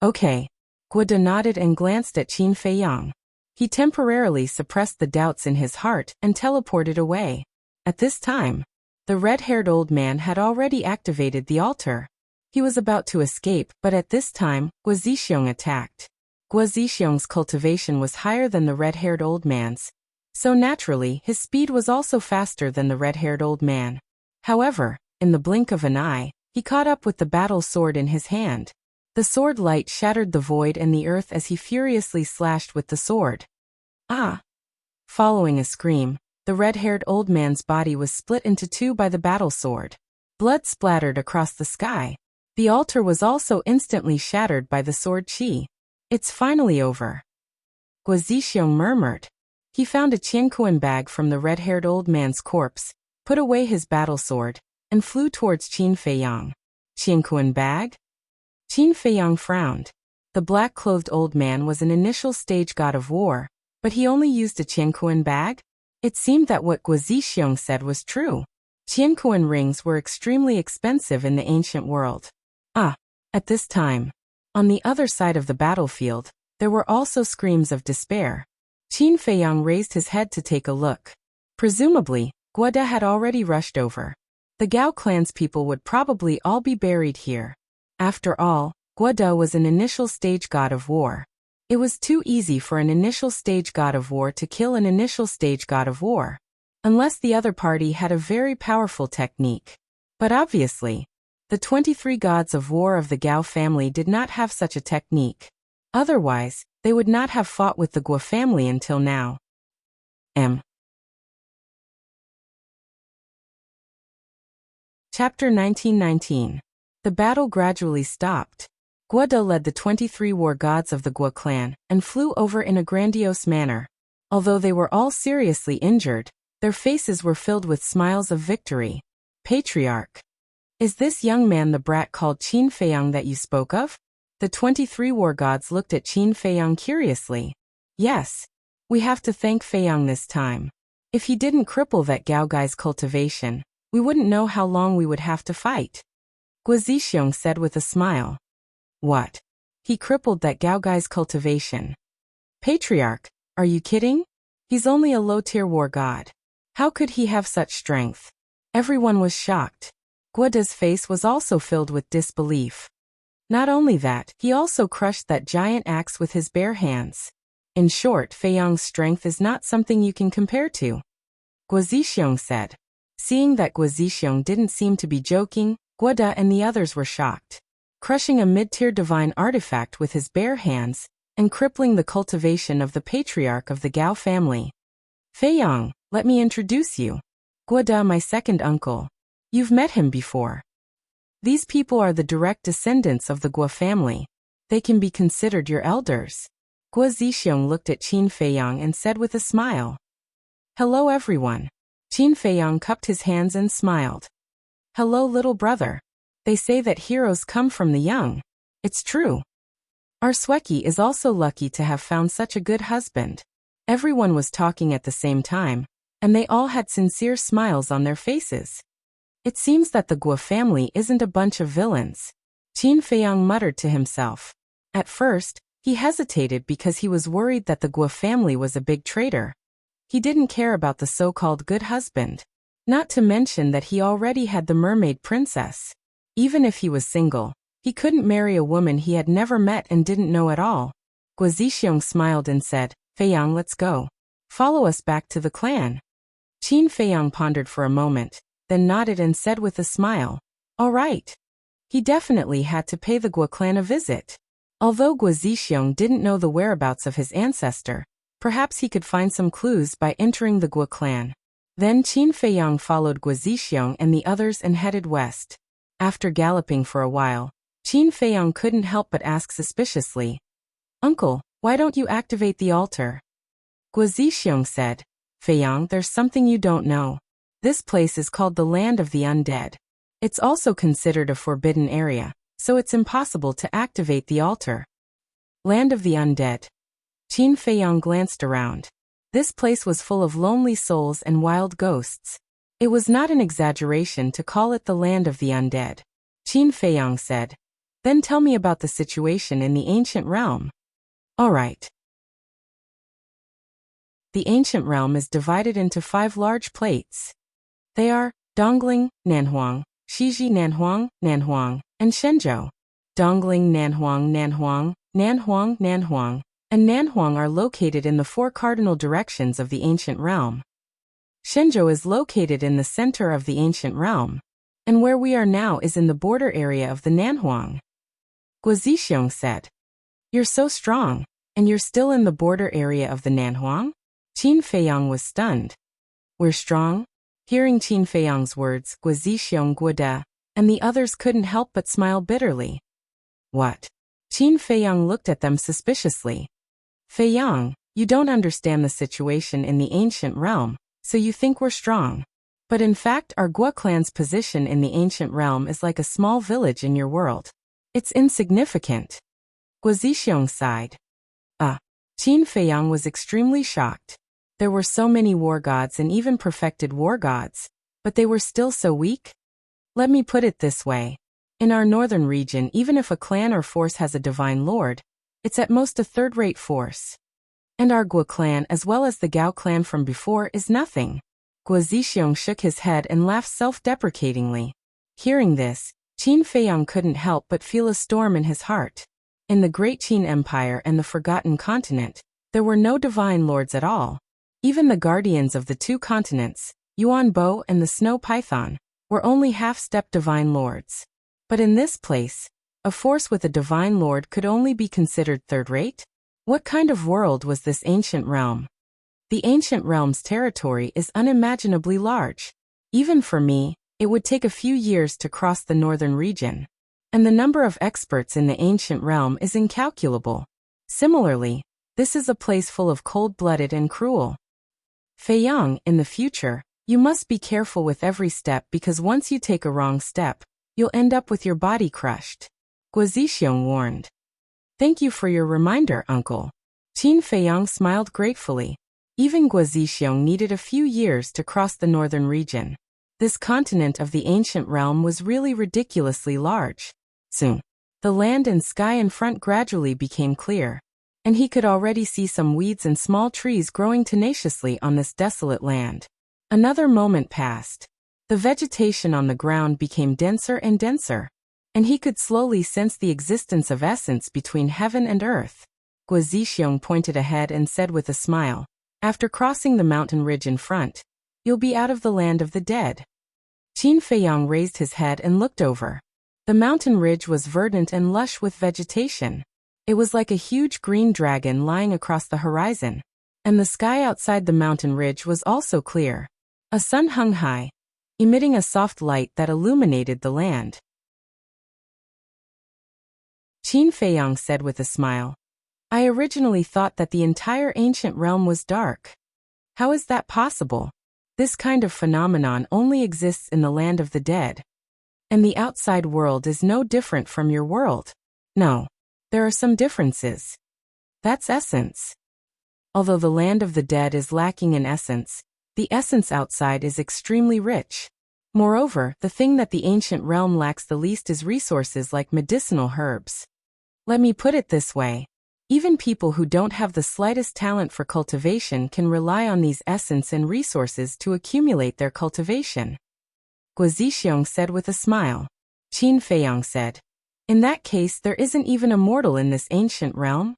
Okay. Guo De nodded and glanced at Qin Feiyang. He temporarily suppressed the doubts in his heart and teleported away. At this time, the red-haired old man had already activated the altar. He was about to escape, but at this time, Guo Zixiong attacked. Guo Zixiong's cultivation was higher than the red-haired old man's, so naturally his speed was also faster than the red-haired old man. However, in the blink of an eye, he caught up with the battle sword in his hand. The sword light shattered the void and the earth as he furiously slashed with the sword. Ah! Following a scream, the red-haired old man's body was split into two by the battle sword. Blood splattered across the sky. The altar was also instantly shattered by the sword chi. It's finally over. Guo Zixiong murmured. He found a Qianquan bag from the red-haired old man's corpse, put away his battle sword, and flew towards Qin Feiyang. Qianquan bag? Qin Feiyang frowned. The black-clothed old man was an initial stage god of war, but he only used a Qianquan bag? It seemed that what Guo Zixiong said was true. Qianquan rings were extremely expensive in the ancient world. At this time, on the other side of the battlefield, there were also screams of despair. Qin Feiyang raised his head to take a look. Presumably, Guo De had already rushed over. The Gao clan's people would probably all be buried here. After all, Guo De was an initial stage god of war. It was too easy for an initial stage god of war to kill an initial stage god of war. Unless the other party had a very powerful technique. But obviously, the 23 gods of war of the Gao family did not have such a technique. Otherwise, they would not have fought with the Guo family until now. Chapter 1919. The battle gradually stopped. Guo De led the 23 war gods of the Guo clan and flew over in a grandiose manner. Although they were all seriously injured, their faces were filled with smiles of victory. Patriarch. Is this young man the brat called Qin Feiyang that you spoke of? The 23 war gods looked at Qin Feiyang curiously. Yes. We have to thank Feiyang this time. If he didn't cripple that Gao guy's cultivation, we wouldn't know how long we would have to fight. Guo Zixiong said with a smile. What? He crippled that Gao guy's cultivation. Patriarch, are you kidding? He's only a low-tier war god. How could he have such strength? Everyone was shocked. Guo De's face was also filled with disbelief. Not only that, he also crushed that giant axe with his bare hands. In short, Feiyang's strength is not something you can compare to. Guo Zixiong said. Seeing that Guo Zixiong didn't seem to be joking, Guo De and the others were shocked. Crushing a mid-tier divine artifact with his bare hands, and crippling the cultivation of the patriarch of the Gao family. Feiyang, let me introduce you. Guo De, my second uncle. You've met him before. These people are the direct descendants of the Guo family. They can be considered your elders. Guo Zixiong looked at Qin Feiyang and said with a smile. Hello everyone. Qin Feiyang cupped his hands and smiled. Hello little brother. They say that heroes come from the young. It's true. Our Sweki is also lucky to have found such a good husband. Everyone was talking at the same time, and they all had sincere smiles on their faces. It seems that the Guo family isn't a bunch of villains. Qin Feiyang muttered to himself. At first, he hesitated because he was worried that the Guo family was a big traitor. He didn't care about the so-called good husband. Not to mention that he already had the mermaid princess. Even if he was single, he couldn't marry a woman he had never met and didn't know at all. Guo Zixiong smiled and said, Feiyang, let's go. Follow us back to the clan. Qin Feiyang pondered for a moment, then nodded and said with a smile, all right. He definitely had to pay the Guo clan a visit. Although Guo Zixiong didn't know the whereabouts of his ancestor, perhaps he could find some clues by entering the Guo clan. Then Qin Feiyang followed Guo Zixiong and the others and headed west. After galloping for a while, Qin Feiyang couldn't help but ask suspiciously, Uncle, why don't you activate the altar? Guo Zixiong said, Feiyang, there's something you don't know. This place is called the Land of the Undead. It's also considered a forbidden area, so it's impossible to activate the altar. Land of the Undead. Qin Feiyang glanced around. This place was full of lonely souls and wild ghosts. It was not an exaggeration to call it the Land of the Undead. Qin Feiyang said, then tell me about the situation in the ancient realm. All right. The ancient realm is divided into 5 large plates. They are Dongling, Nanhuang, Shiji Nanhuang, Nanhuang, and Shenzhou. Dongling, Nanhuang, Nanhuang, Nanhuang, Nanhuang, and Nanhuang are located in the 4 cardinal directions of the ancient realm. Shenzhou is located in the center of the ancient realm, and where we are now is in the border area of the Nanhuang. Guo Zixiong said, you're so strong, and you're still in the border area of the Nanhuang? Qin Feiyang was stunned. We're strong? Hearing Qin Feiyang's words, Guo Zixiong, Guo De, and the others couldn't help but smile bitterly. What? Qin Feiyang looked at them suspiciously. Feiyang, you don't understand the situation in the ancient realm, so you think we're strong. But in fact our Guo clan's position in the ancient realm is like a small village in your world. It's insignificant. Guo Zixiong sighed. Qin Feiyang was extremely shocked. There were so many war gods and even perfected war gods, but they were still so weak? Let me put it this way. In our northern region, even if a clan or force has a divine lord, it's at most a third-rate force. And our Guo clan as well as the Gao clan from before is nothing. Guo Zixiong shook his head and laughed self-deprecatingly. Hearing this, Qin Feiyang couldn't help but feel a storm in his heart. In the Great Qin Empire and the Forgotten Continent, there were no divine lords at all. Even the guardians of the 2 continents, Yuan Bo and the Snow Python, were only half-step divine lords. But in this place, a force with a divine lord could only be considered third-rate? What kind of world was this ancient realm? The ancient realm's territory is unimaginably large. Even for me, it would take a few years to cross the northern region. And the number of experts in the ancient realm is incalculable. Similarly, this is a place full of cold-blooded and cruel. Feiyang, in the future, you must be careful with every step because once you take a wrong step, you'll end up with your body crushed. Guo Zixiong warned. Thank you for your reminder, uncle. Qin Feiyang smiled gratefully. Even Guo Zixiong needed a few years to cross the northern region. This continent of the ancient realm was really ridiculously large. Soon, the land and sky in front gradually became clear, and he could already see some weeds and small trees growing tenaciously on this desolate land. Another moment passed. The vegetation on the ground became denser and denser, and he could slowly sense the existence of essence between heaven and earth. Guo Zixiong pointed ahead and said with a smile, after crossing the mountain ridge in front, you'll be out of the land of the dead. Qin Feiyang raised his head and looked over. The mountain ridge was verdant and lush with vegetation. It was like a huge green dragon lying across the horizon, and the sky outside the mountain ridge was also clear. A sun hung high, emitting a soft light that illuminated the land. Qin Feiyang said with a smile, I originally thought that the entire ancient realm was dark. How is that possible? This kind of phenomenon only exists in the land of the dead. And the outside world is no different from your world. No, there are some differences. That's essence. Although the land of the dead is lacking in essence, the essence outside is extremely rich. Moreover, the thing that the ancient realm lacks the least is resources like medicinal herbs. Let me put it this way. Even people who don't have the slightest talent for cultivation can rely on these essence and resources to accumulate their cultivation. Guo Zixiong said with a smile. Qin Feiyang said, in that case there isn't even a mortal in this ancient realm?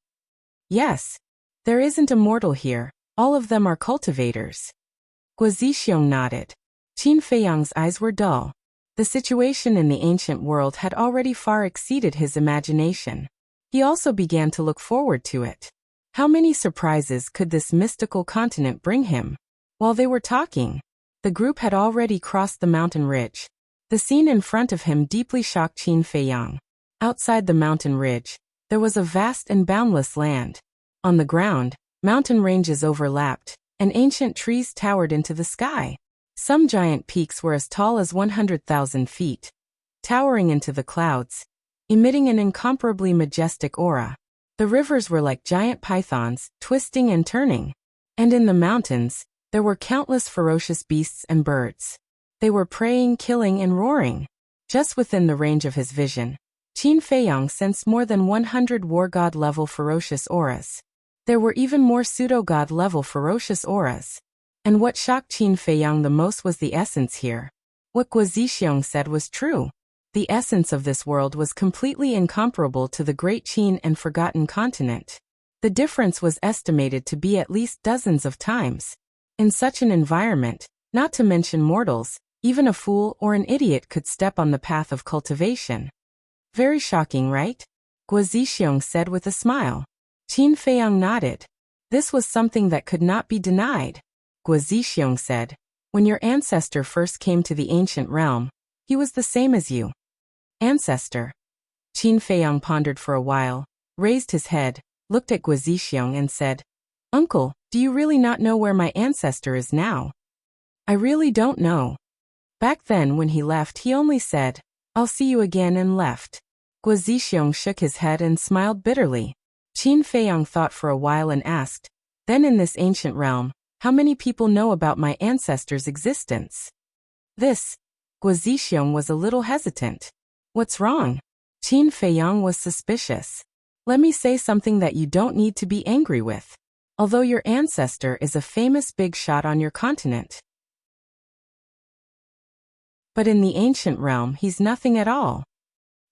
Yes. There isn't a mortal here, all of them are cultivators. Guo Zixiong nodded. Qin Feiyang's eyes were dull. The situation in the ancient world had already far exceeded his imagination. He also began to look forward to it. How many surprises could this mystical continent bring him? While they were talking, the group had already crossed the mountain ridge. The scene in front of him deeply shocked Qin Feiyang. Outside the mountain ridge, there was a vast and boundless land. On the ground, mountain ranges overlapped, and ancient trees towered into the sky. Some giant peaks were as tall as 100,000 feet, towering into the clouds, emitting an incomparably majestic aura. The rivers were like giant pythons, twisting and turning. And in the mountains, there were countless ferocious beasts and birds. They were preying, killing, and roaring. Just within the range of his vision, Qin Feiyang sensed more than 100 war god-level ferocious auras. There were even more pseudo-god-level ferocious auras. And what shocked Qin Feiyang the most was the essence here. What Guo Zixiong said was true. The essence of this world was completely incomparable to the great Qin and forgotten continent. The difference was estimated to be at least dozens of times. In such an environment, not to mention mortals, even a fool or an idiot could step on the path of cultivation. Very shocking, right? Guo Zixiong said with a smile. Qin Feiyang nodded. This was something that could not be denied. Guo Zixiong said, when your ancestor first came to the ancient realm, he was the same as you. Ancestor. Qin Feiyang pondered for a while, raised his head, looked at Guo Zixiong and said, Uncle, do you really not know where my ancestor is now? I really don't know. Back then when he left he only said, I'll see you again and left. Guo Zixiong shook his head and smiled bitterly. Qin Feiyang thought for a while and asked, then in this ancient realm, how many people know about my ancestor's existence? Guo Zixiong was a little hesitant. What's wrong? Qin Feiyang was suspicious. Let me say something that you don't need to be angry with. Although your ancestor is a famous big shot on your continent. But in the ancient realm he's nothing at all.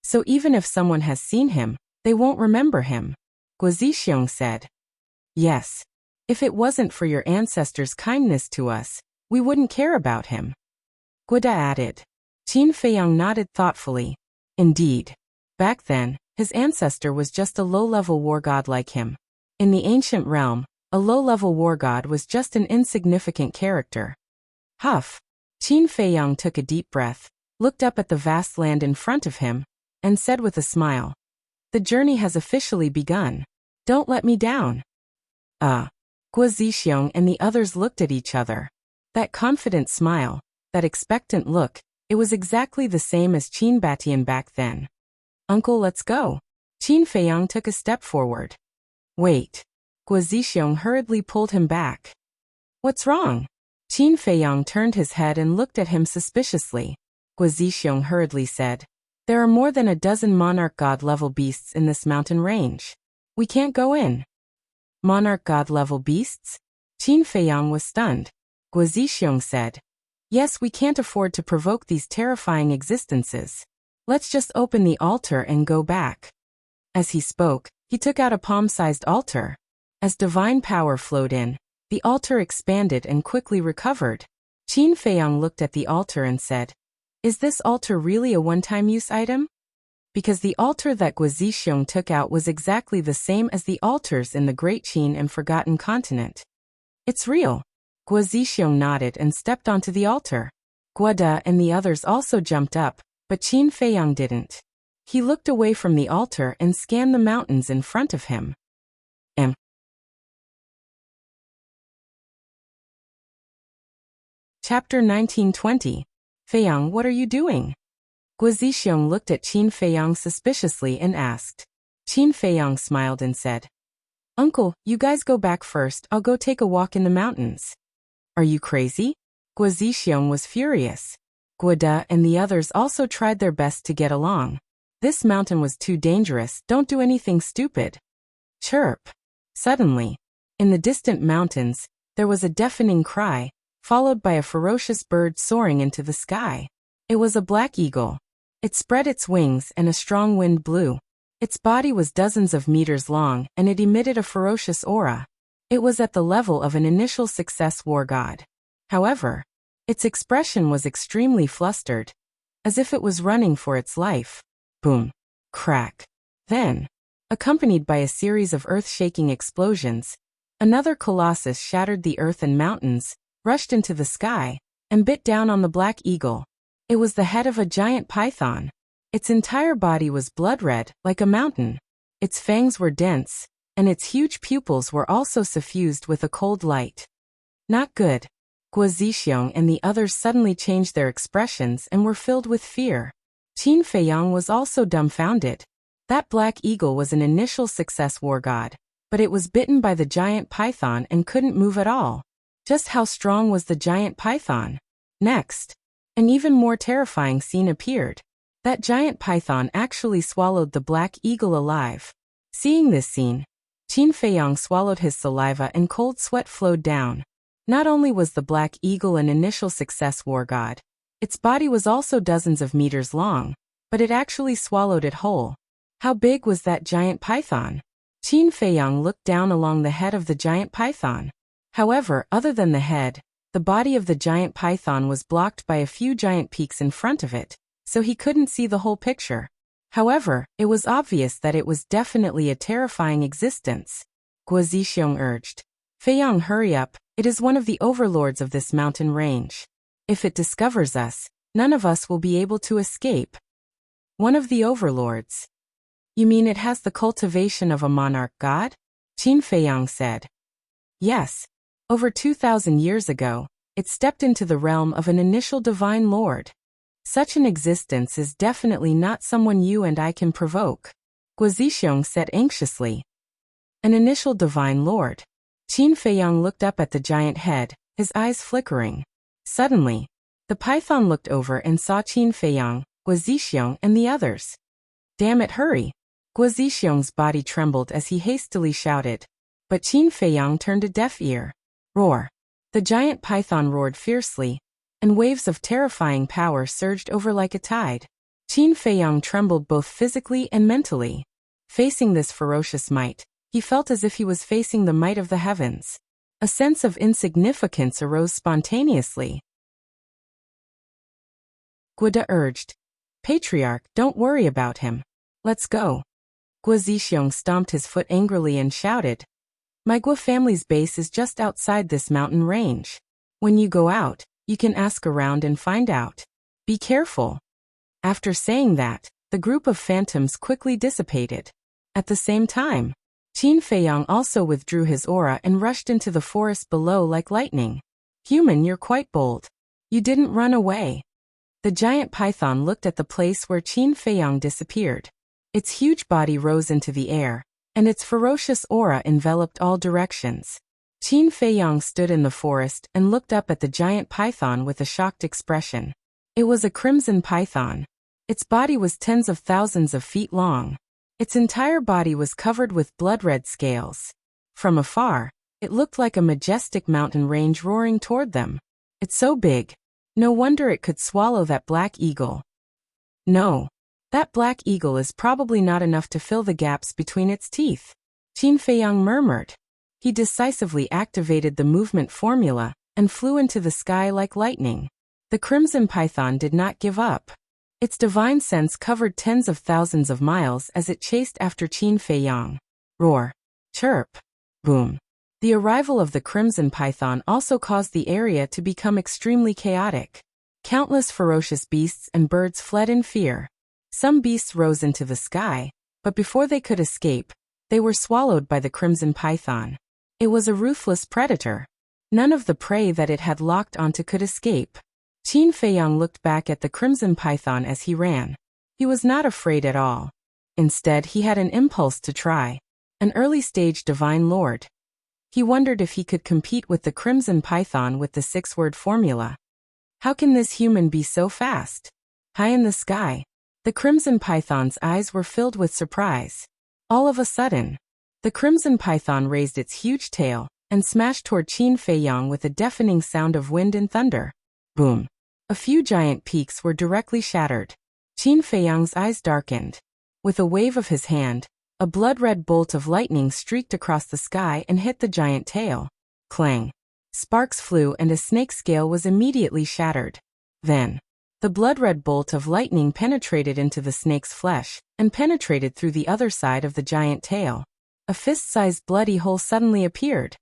So even if someone has seen him, they won't remember him. Guo Zixiong said. Yes. If it wasn't for your ancestor's kindness to us, we wouldn't care about him. Guo Da added. Qin Feiyang nodded thoughtfully. Indeed. Back then, his ancestor was just a low-level war god like him. In the ancient realm, a low-level war god was just an insignificant character. Huff. Qin Feiyang took a deep breath, looked up at the vast land in front of him, and said with a smile. The journey has officially begun. Don't let me down. Guo Zixiong and the others looked at each other. That confident smile, that expectant look, it was exactly the same as Qin Batian back then. Uncle, let's go. Qin Feiyang took a step forward. Wait. Guo Zixiong hurriedly pulled him back. What's wrong? Qin Feiyang turned his head and looked at him suspiciously. Guo Zixiong hurriedly said, there are more than a dozen monarch god-level beasts in this mountain range. We can't go in. Monarch god-level beasts? Qin Feiyang was stunned. Guo Zixiong said, yes, we can't afford to provoke these terrifying existences. Let's just open the altar and go back. As he spoke, he took out a palm-sized altar. As divine power flowed in, the altar expanded and quickly recovered. Qin Feiyang looked at the altar and said, is this altar really a one-time use item? Because the altar that Guo Zixiong took out was exactly the same as the altars in the Great Qin and Forgotten Continent. It's real. Guo Zixiong nodded and stepped onto the altar. Guo Da and the others also jumped up, but Qin Feiyang didn't. He looked away from the altar and scanned the mountains in front of him. Chapter 1920. Feiyang, what are you doing? Guo Zixiong looked at Qin Feiyang suspiciously and asked. Qin Feiyang smiled and said, Uncle, you guys go back first, I'll go take a walk in the mountains. Are you crazy? Guo Zixiong was furious. Guada and the others also tried their best to get along. This mountain was too dangerous, don't do anything stupid. Chirp. Suddenly, in the distant mountains, there was a deafening cry, followed by a ferocious bird soaring into the sky. It was a black eagle. It spread its wings and a strong wind blew. Its body was dozens of meters long and it emitted a ferocious aura. It was at the level of an initial success war god. However, its expression was extremely flustered, as if it was running for its life. Boom. Crack. Then, accompanied by a series of earth-shaking explosions, another colossus shattered the earth and mountains, rushed into the sky, and bit down on the black eagle. It was the head of a giant python. Its entire body was blood-red, like a mountain. Its fangs were dense, and its huge pupils were also suffused with a cold light. Not good. Guo Zixiong and the others suddenly changed their expressions and were filled with fear. Qin Feiyang was also dumbfounded. That black eagle was an initial success war god, but it was bitten by the giant python and couldn't move at all. Just how strong was the giant python? Next, an even more terrifying scene appeared. That giant python actually swallowed the black eagle alive. Seeing this scene, Qin Feiyang swallowed his saliva and cold sweat flowed down. Not only was the black eagle an initial success war god, its body was also dozens of meters long, but it actually swallowed it whole. How big was that giant python? Qin Feiyang looked down along the head of the giant python. However, other than the head, the body of the giant python was blocked by a few giant peaks in front of it, so he couldn't see the whole picture. However, it was obvious that it was definitely a terrifying existence. Guo Zixiong urged. Feiyang, hurry up, it is one of the overlords of this mountain range. If it discovers us, none of us will be able to escape. One of the overlords? You mean it has the cultivation of a monarch god? Qin Feiyang said. Yes. Over 2,000 years ago, it stepped into the realm of an initial divine lord. Such an existence is definitely not someone you and I can provoke, Guo Zixiong said anxiously. An initial divine lord. Qin Feiyang looked up at the giant head, his eyes flickering. Suddenly, the python looked over and saw Qin Feiyang, Guo Zixiong and the others. Damn it, hurry! Guo Zixiong's body trembled as he hastily shouted. But Qin Feiyang turned a deaf ear. Roar! The giant python roared fiercely, and waves of terrifying power surged over like a tide. Qin Feiyang trembled both physically and mentally. Facing this ferocious might, he felt as if he was facing the might of the heavens. A sense of insignificance arose spontaneously. Guo urged. Patriarch, don't worry about him. Let's go. Guo Zixiong stomped his foot angrily and shouted. My Guo family's base is just outside this mountain range. When you go out, you can ask around and find out. Be careful. After saying that, the group of phantoms quickly dissipated. At the same time, Qin Feiyang also withdrew his aura and rushed into the forest below like lightning. Human, you're quite bold. You didn't run away. The giant python looked at the place where Qin Feiyang disappeared. Its huge body rose into the air, and its ferocious aura enveloped all directions. Qin Feiyang stood in the forest and looked up at the giant python with a shocked expression. It was a crimson python. Its body was tens of thousands of feet long. Its entire body was covered with blood-red scales. From afar, it looked like a majestic mountain range roaring toward them. It's so big. No wonder it could swallow that black eagle. No. That black eagle is probably not enough to fill the gaps between its teeth. Qin Feiyang murmured. He decisively activated the movement formula and flew into the sky like lightning. The crimson python did not give up. Its divine sense covered tens of thousands of miles as it chased after Qin Feiyang. Roar. Chirp. Boom. The arrival of the crimson python also caused the area to become extremely chaotic. Countless ferocious beasts and birds fled in fear. Some beasts rose into the sky, but before they could escape, they were swallowed by the crimson python. It was a ruthless predator. None of the prey that it had locked onto could escape. Qin Feiyang looked back at the crimson python as he ran. He was not afraid at all. Instead, he had an impulse to try. An early-stage divine lord. He wondered if he could compete with the crimson python with the 6-word formula. How can this human be so fast? High in the sky, the crimson python's eyes were filled with surprise. All of a sudden, the crimson python raised its huge tail and smashed toward Qin Feiyang with a deafening sound of wind and thunder. Boom! A few giant peaks were directly shattered. Qin Feiyang's eyes darkened. With a wave of his hand, a blood-red bolt of lightning streaked across the sky and hit the giant tail. Clang! Sparks flew and a snake scale was immediately shattered. Then, the blood-red bolt of lightning penetrated into the snake's flesh and penetrated through the other side of the giant tail. A fist-sized bloody hole suddenly appeared.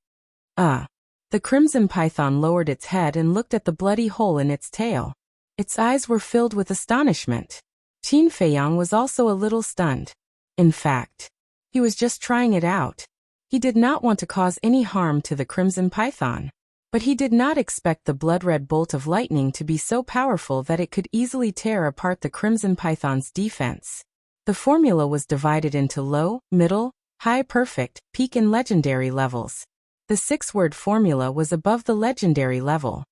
The crimson python lowered its head and looked at the bloody hole in its tail. Its eyes were filled with astonishment. Qin Feiyang was also a little stunned. In fact, he was just trying it out. He did not want to cause any harm to the crimson python. But he did not expect the blood-red bolt of lightning to be so powerful that it could easily tear apart the crimson python's defense. The formula was divided into low, middle, high, perfect, peak and legendary levels. The 6-word formula was above the legendary level.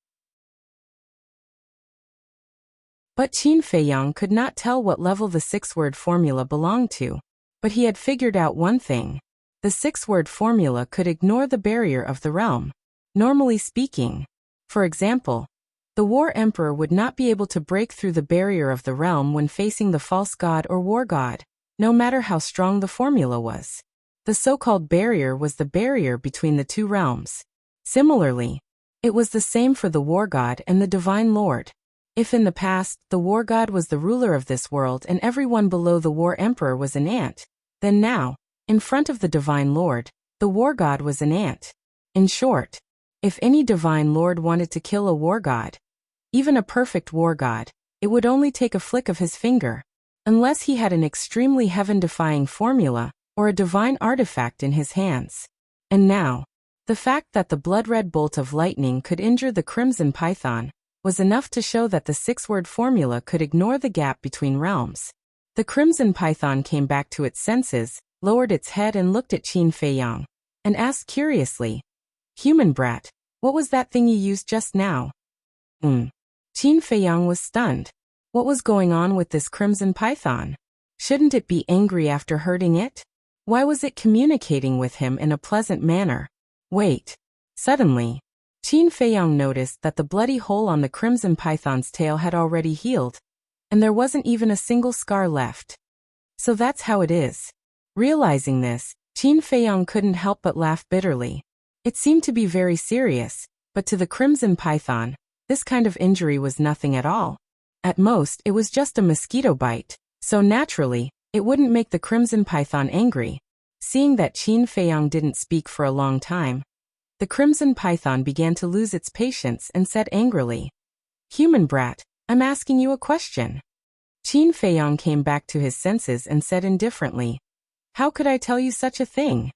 But Qin Feiyang could not tell what level the 6-word formula belonged to. But he had figured out one thing. The 6-word formula could ignore the barrier of the realm. Normally speaking, for example, the war emperor would not be able to break through the barrier of the realm when facing the false god or war god, no matter how strong the formula was. The so-called barrier was the barrier between the two realms. Similarly, it was the same for the war god and the divine lord. If in the past, the war god was the ruler of this world and everyone below the war emperor was an ant, then now, in front of the divine lord, the war god was an ant. In short, if any divine lord wanted to kill a war god, even a perfect war god, it would only take a flick of his finger, unless he had an extremely heaven-defying formula or a divine artifact in his hands. And now, the fact that the blood-red bolt of lightning could injure the crimson python was enough to show that the 6-word formula could ignore the gap between realms. The crimson python came back to its senses, lowered its head and looked at Qin Feiyang, and asked curiously, "Human brat, what was that thing you used just now?" Qin Feiyang was stunned. What was going on with this crimson python? Shouldn't it be angry after hurting it? Why was it communicating with him in a pleasant manner? Wait. Suddenly, Qin Feiyang noticed that the bloody hole on the crimson python's tail had already healed, and there wasn't even a single scar left. So that's how it is. Realizing this, Qin Feiyang couldn't help but laugh bitterly. It seemed to be very serious, but to the crimson python, this kind of injury was nothing at all. At most, it was just a mosquito bite, so naturally, it wouldn't make the crimson python angry. Seeing that Qin Feiyang didn't speak for a long time, the crimson python began to lose its patience and said angrily, "Human brat, I'm asking you a question." Qin Feiyang came back to his senses and said indifferently, "How could I tell you such a thing?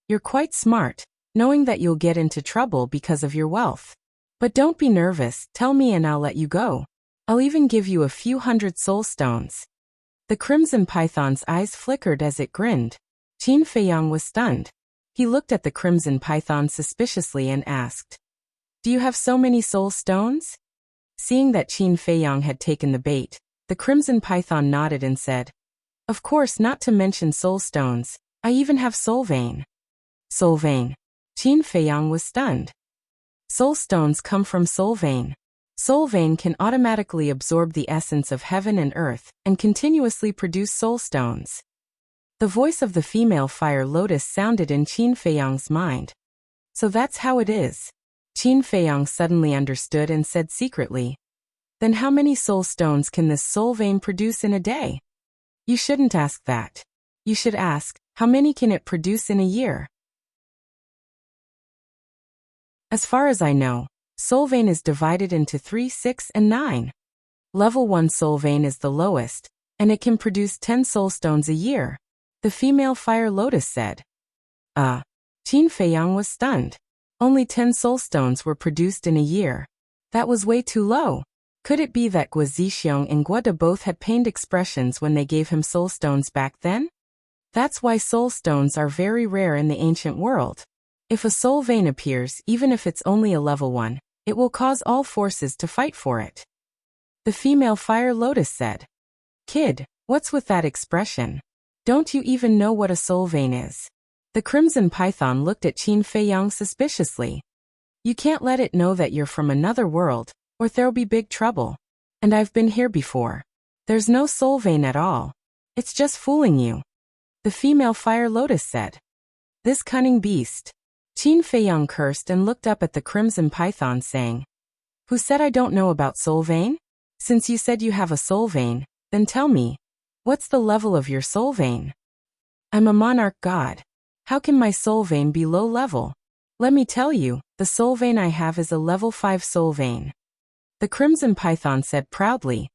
You're quite smart, knowing that you'll get into trouble because of your wealth. But don't be nervous, tell me and I'll let you go. I'll even give you a few hundred soul stones." The crimson python's eyes flickered as it grinned. Qin Feiyang was stunned. He looked at the crimson python suspiciously and asked, "Do you have so many soul stones?" Seeing that Qin Feiyang had taken the bait, the crimson python nodded and said, "Of course, not to mention soul stones, I even have soul vein." Soul vein. Qin Feiyang was stunned. Soul stones come from soul vein. Soul vein can automatically absorb the essence of heaven and earth and continuously produce soul stones. The voice of the female fire lotus sounded in Qin Feiyang's mind. "So that's how it is." Qin Feiyang suddenly understood and said secretly, "Then how many soul stones can this soul vein produce in a day?" "You shouldn't ask that. You should ask, how many can it produce in a year?" As far as I know, soul vein is divided into 3, 6, and 9. Level 1 soul vein is the lowest, and it can produce 10 soul stones a year, the female fire lotus said. Qin Feiyang was stunned. Only 10 soul stones were produced in a year. That was way too low. Could it be that Guo Zixiong and Guo De both had pained expressions when they gave him soul stones back then? That's why soul stones are very rare in the ancient world. If a soul vein appears, even if it's only a level 1, It will cause all forces to fight for it. The female fire lotus said. Kid, what's with that expression? Don't you even know what a soul vein is? The crimson python looked at Qin Feiyang suspiciously. You can't let it know that you're from another world, or there'll be big trouble. And I've been here before. There's no soul vein at all. It's just fooling you. The female fire lotus said. This cunning beast. Qin Feiyang cursed and looked up at the crimson python saying, Who said I don't know about soul vein? Since you said you have a soul vein, then tell me, what's the level of your soul vein? I'm a monarch god. How can my soul vein be low level? Let me tell you, the soul vein I have is a level 5 soul vein. The crimson python said proudly.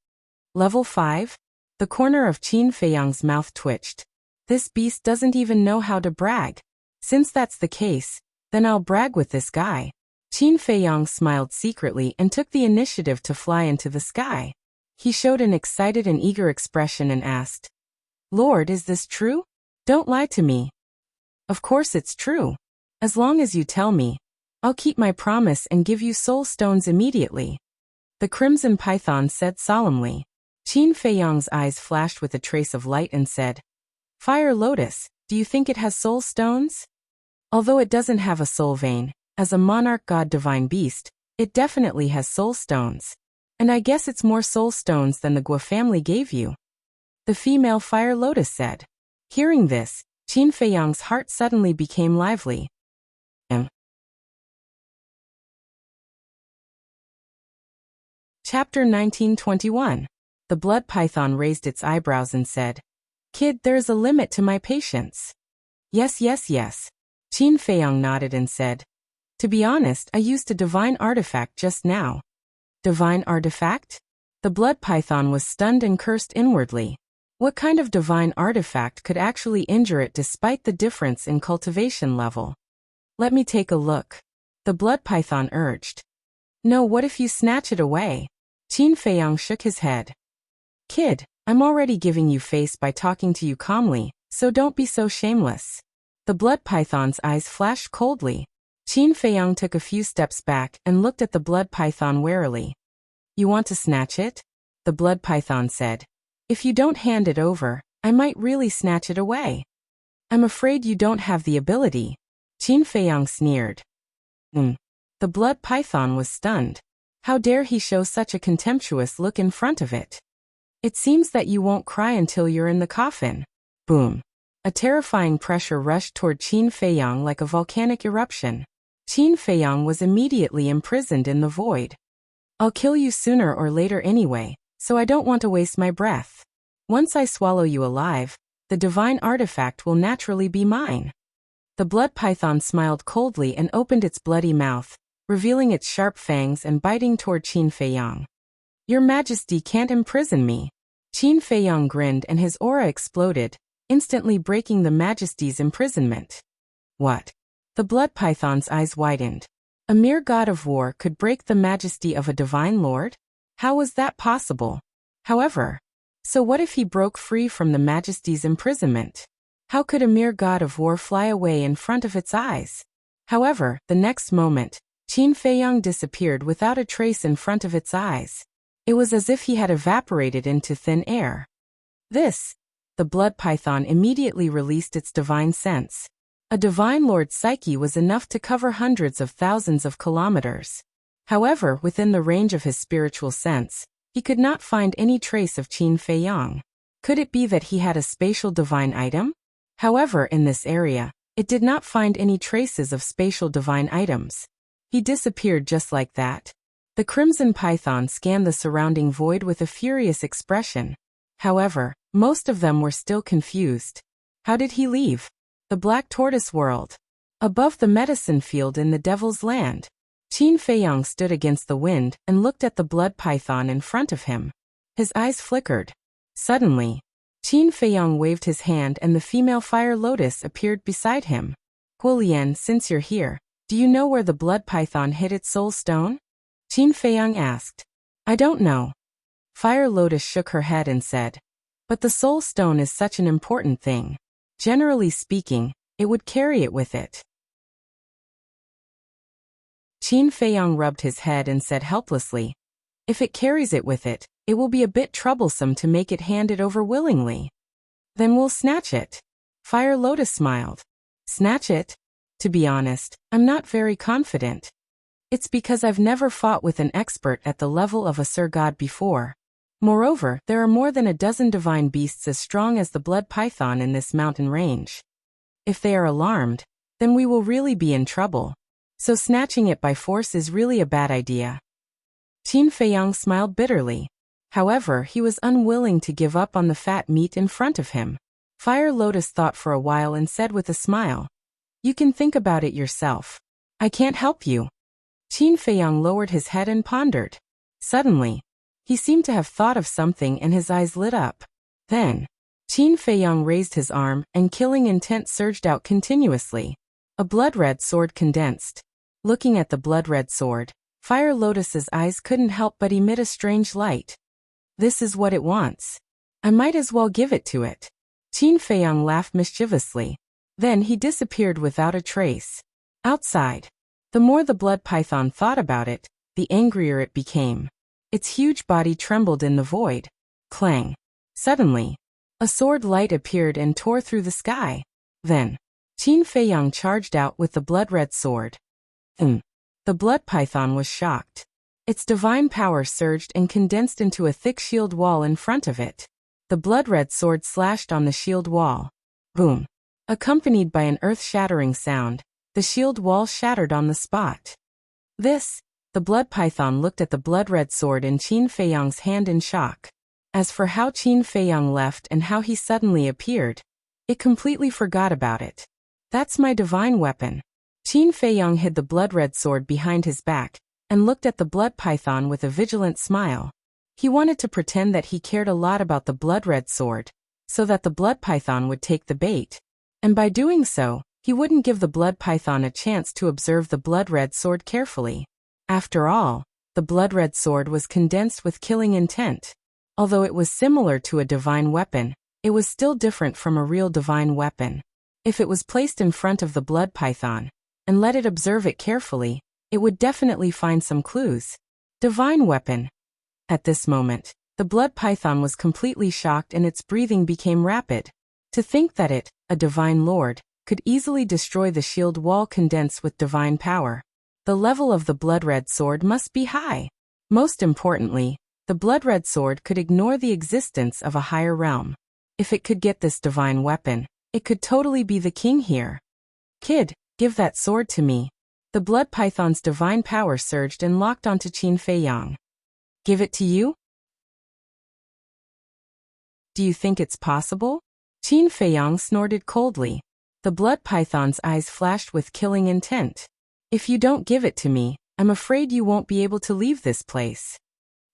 Level 5? The corner of Qin Feiyang's mouth twitched. This beast doesn't even know how to brag. Since that's the case, then I'll brag with this guy. Qin Feiyang smiled secretly and took the initiative to fly into the sky. He showed an excited and eager expression and asked, Lord, is this true? Don't lie to me. Of course it's true. As long as you tell me, I'll keep my promise and give you soul stones immediately. The crimson python said solemnly. Qin Feiyang's eyes flashed with a trace of light and said, Fire Lotus, do you think it has soul stones? Although it doesn't have a soul vein, as a monarch god divine beast, it definitely has soul stones. And I guess it's more soul stones than the Guo family gave you. The female fire lotus said. Hearing this, Qin Feiyang's heart suddenly became lively. Chapter 1921. The blood python raised its eyebrows and said, Kid, there's a limit to my patience. Yes. Qin Feiyang nodded and said, To be honest, I used a divine artifact just now. Divine artifact? The blood python was stunned and cursed inwardly. What kind of divine artifact could actually injure it despite the difference in cultivation level? Let me take a look. The blood python urged. No, what if you snatch it away? Qin Feiyang shook his head. Kid, I'm already giving you face by talking to you calmly, so don't be so shameless. The blood python's eyes flashed coldly. Qin Feiyang took a few steps back and looked at the blood python warily. You want to snatch it? The blood python said. If you don't hand it over, I might really snatch it away. I'm afraid you don't have the ability. Qin Feiyang sneered. The blood python was stunned. How dare he show such a contemptuous look in front of it? It seems that you won't cry until you're in the coffin. Boom. A terrifying pressure rushed toward Qin Feiyang like a volcanic eruption. Qin Feiyang was immediately imprisoned in the void. I'll kill you sooner or later anyway, so I don't want to waste my breath. Once I swallow you alive, the divine artifact will naturally be mine. The blood python smiled coldly and opened its bloody mouth, revealing its sharp fangs and biting toward Qin Feiyang. Your Majesty can't imprison me. Qin Feiyang grinned and his aura exploded, instantly breaking the Majesty's imprisonment. What? The blood python's eyes widened. A mere god of war could break the majesty of a divine lord? How was that possible? However, so what if he broke free from the Majesty's imprisonment? How could a mere god of war fly away in front of its eyes? However, the next moment, Qin Feiyang disappeared without a trace in front of its eyes. It was as if he had evaporated into thin air. The blood python immediately released its divine sense. A divine lord's psyche was enough to cover hundreds of thousands of kilometers. However, within the range of his spiritual sense, he could not find any trace of Qin Feiyang. Could it be that he had a spatial divine item? However, in this area, it did not find any traces of spatial divine items. He disappeared just like that. The crimson python scanned the surrounding void with a furious expression. However, most of them were still confused. How did he leave? The black tortoise world. Above the medicine field in the devil's land. Qin Feiyang stood against the wind and looked at the blood python in front of him. His eyes flickered. Suddenly, Qin Feiyang waved his hand and the female fire lotus appeared beside him. Huolian, since you're here, do you know where the blood python hid its soul stone? Qin Feiyang asked. I don't know. Fire lotus shook her head and said, but the soul stone is such an important thing. Generally speaking, it would carry it with it. Qin Feiyang rubbed his head and said helplessly, "If it carries it with it, it will be a bit troublesome to make it hand it over willingly." "Then we'll snatch it." Fire Lotus smiled. "Snatch it? To be honest, I'm not very confident. It's because I've never fought with an expert at the level of a Sir God before. Moreover, there are more than a dozen divine beasts as strong as the blood python in this mountain range. If they are alarmed, then we will really be in trouble. So snatching it by force is really a bad idea." Qin Feiyang smiled bitterly. However, he was unwilling to give up on the fat meat in front of him. Fire Lotus thought for a while and said with a smile, "You can think about it yourself. I can't help you." Qin Feiyang lowered his head and pondered. Suddenly, he seemed to have thought of something and his eyes lit up. Then, Qin Feiyang raised his arm and killing intent surged out continuously. A blood-red sword condensed. Looking at the blood-red sword, Fire Lotus's eyes couldn't help but emit a strange light. "This is what it wants. I might as well give it to it." Qin Feiyang laughed mischievously. Then he disappeared without a trace. Outside, the more the blood python thought about it, the angrier it became. Its huge body trembled in the void. Clang. Suddenly, a sword light appeared and tore through the sky. Then, Qin Feiyang charged out with the blood-red sword. The blood python was shocked. Its divine power surged and condensed into a thick shield wall in front of it. The blood-red sword slashed on the shield wall. Boom. Accompanied by an earth-shattering sound, the shield wall shattered on the spot. The blood python looked at the blood-red sword in Qin Feiyang's hand in shock. As for how Qin Feiyang left and how he suddenly appeared, it completely forgot about it. "That's my divine weapon." Qin Feiyang hid the blood-red sword behind his back and looked at the blood python with a vigilant smile. He wanted to pretend that he cared a lot about the blood-red sword, so that the blood python would take the bait. And by doing so, he wouldn't give the blood python a chance to observe the blood-red sword carefully. After all, the blood-red sword was condensed with killing intent. Although it was similar to a divine weapon, it was still different from a real divine weapon. If it was placed in front of the blood python, and let it observe it carefully, it would definitely find some clues. Divine weapon. At this moment, the blood python was completely shocked and its breathing became rapid. To think that it, a divine lord, could easily destroy the shield wall condensed with divine power. The level of the blood-red sword must be high. Most importantly, the blood-red sword could ignore the existence of a higher realm. If it could get this divine weapon, it could totally be the king here. "Kid, give that sword to me." The blood python's divine power surged and locked onto Qin Feiyang. "Give it to you? Do you think it's possible?" Qin Feiyang snorted coldly. The blood python's eyes flashed with killing intent. "If you don't give it to me, I'm afraid you won't be able to leave this place."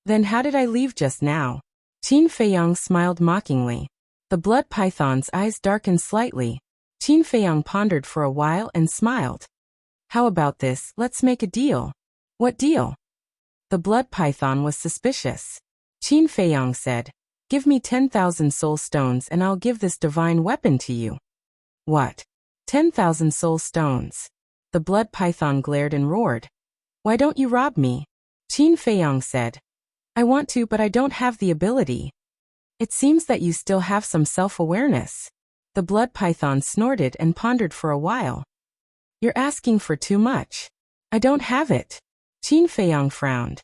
"Then how did I leave just now?" Qin Feiyang smiled mockingly. The blood python's eyes darkened slightly. Qin Feiyang pondered for a while and smiled. "How about this? Let's make a deal." "What deal?" The blood python was suspicious. Qin Feiyang said, "Give me 10,000 soul stones and I'll give this divine weapon to you." "What? 10,000 soul stones?" The blood python glared and roared. "Why don't you rob me?" Qin Feiyang said, "I want to, but I don't have the ability." "It seems that you still have some self-awareness." The blood python snorted and pondered for a while. "You're asking for too much. I don't have it." Qin Feiyang frowned.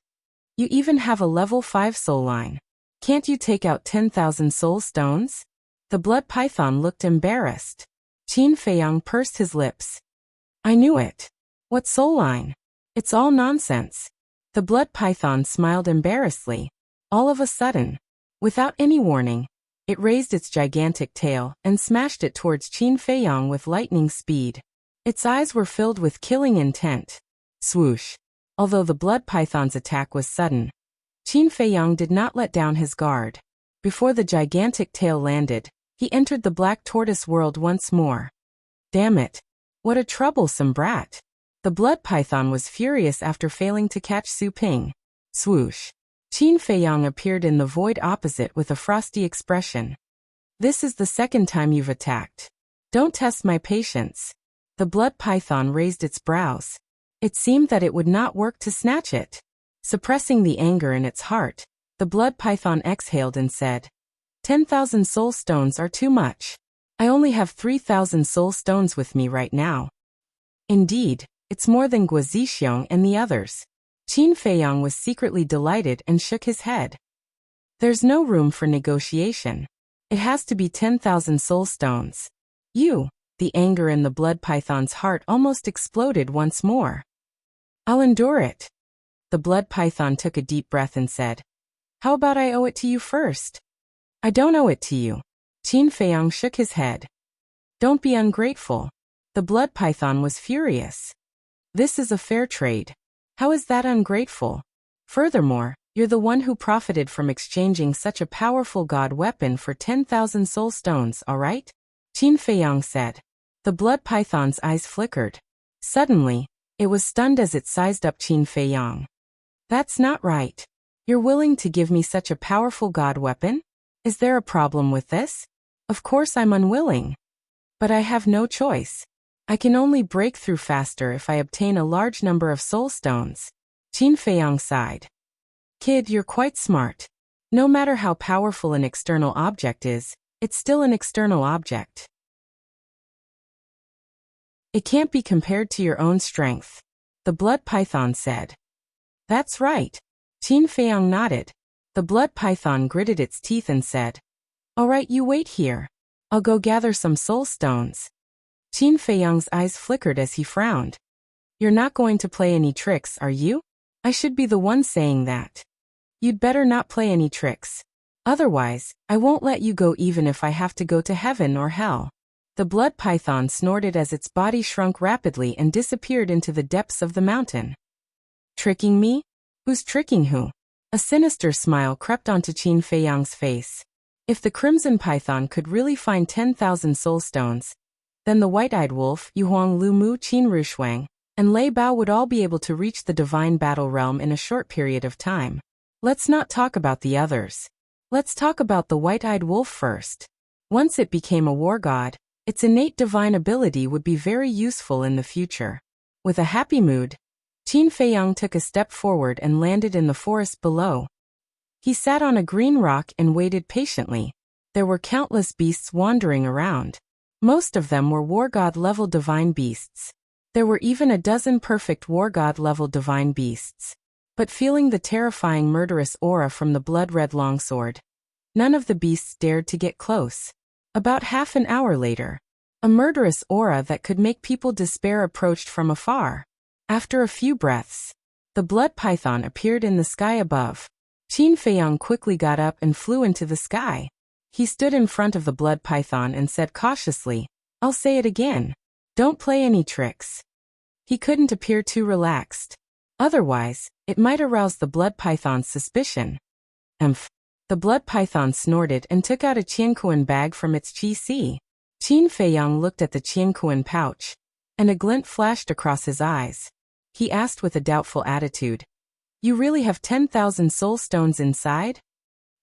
"You even have a level 5 soul line. Can't you take out 10,000 soul stones?" The blood python looked embarrassed. Qin Feiyang pursed his lips. "I knew it. What soul line? It's all nonsense." The blood python smiled embarrassedly. All of a sudden, without any warning, it raised its gigantic tail and smashed it towards Qin Feiyang with lightning speed. Its eyes were filled with killing intent. Swoosh. Although the blood python's attack was sudden, Qin Feiyang did not let down his guard. Before the gigantic tail landed, he entered the black tortoise world once more. Damn it. What a troublesome brat. The blood python was furious after failing to catch Su Ping. Swoosh. Qin Feiyang appeared in the void opposite with a frosty expression. "This is the second time you've attacked. Don't test my patience." The blood python raised its brows. It seemed that it would not work to snatch it. Suppressing the anger in its heart, the blood python exhaled and said, 10,000 soul stones are too much. I only have 3,000 soul stones with me right now. Indeed, it's more than Guo Zixiong and the others. Qin Feiyang was secretly delighted and shook his head. There's no room for negotiation. It has to be 10,000 soul stones. The anger in the blood python's heart almost exploded once more. I'll endure it. The blood python took a deep breath and said, how about I owe it to you first? I don't owe it to you. Qin Feiyang shook his head. Don't be ungrateful. The blood python was furious. This is a fair trade. How is that ungrateful? Furthermore, you're the one who profited from exchanging such a powerful god weapon for 10,000 soul stones, all right? Qin Feiyang said. The blood python's eyes flickered. Suddenly, it was stunned as it sized up Qin Feiyang. That's not right. You're willing to give me such a powerful god weapon? Is there a problem with this? Of course I'm unwilling. But I have no choice. I can only break through faster if I obtain a large number of soul stones. Qin Feiyang sighed. Kid, you're quite smart. No matter how powerful an external object is, it's still an external object. It can't be compared to your own strength. The blood python said. That's right. Qin Feiyang nodded. The blood python gritted its teeth and said, all right, you wait here. I'll go gather some soul stones. Qin Feiyang's eyes flickered as he frowned. You're not going to play any tricks, are you? I should be the one saying that. You'd better not play any tricks. Otherwise, I won't let you go even if I have to go to heaven or hell. The blood python snorted as its body shrunk rapidly and disappeared into the depths of the mountain. Tricking me? Who's tricking who? A sinister smile crept onto Qin Feiyang's face. If the crimson python could really find 10,000 soul stones, then the white-eyed wolf, Yuhuang Lu Mu Qin Rushuang, and Lei Bao would all be able to reach the divine battle realm in a short period of time. Let's not talk about the others. Let's talk about the white-eyed wolf first. Once it became a war god, its innate divine ability would be very useful in the future. With a happy mood, Qin Feiyang took a step forward and landed in the forest below. He sat on a green rock and waited patiently. There were countless beasts wandering around. Most of them were war god-level divine beasts. There were even a dozen perfect war god-level divine beasts. But feeling the terrifying murderous aura from the blood-red longsword, none of the beasts dared to get close. About half an hour later, a murderous aura that could make people despair approached from afar. After a few breaths, the blood python appeared in the sky above. Qin Feiyang quickly got up and flew into the sky. He stood in front of the blood python and said cautiously, I'll say it again. Don't play any tricks. He couldn't appear too relaxed. Otherwise, it might arouse the blood python's suspicion. Emph. The blood python snorted and took out a qiankuan bag from its qi. Qin Feiyang looked at the qiankuan pouch, and a glint flashed across his eyes. He asked with a doubtful attitude, You really have 10,000 soul stones inside?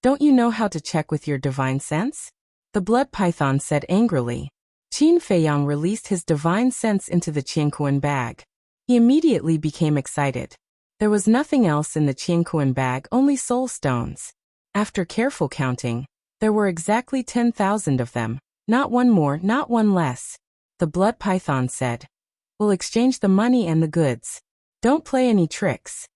Don't you know how to check with your divine sense? The blood python said angrily. Qin Feiyang released his divine sense into the qiankuan bag. He immediately became excited. There was nothing else in the qiankuan bag, only soul stones. After careful counting, there were exactly 10,000 of them. Not one more, not one less. The blood python said, We'll exchange the money and the goods. Don't play any tricks.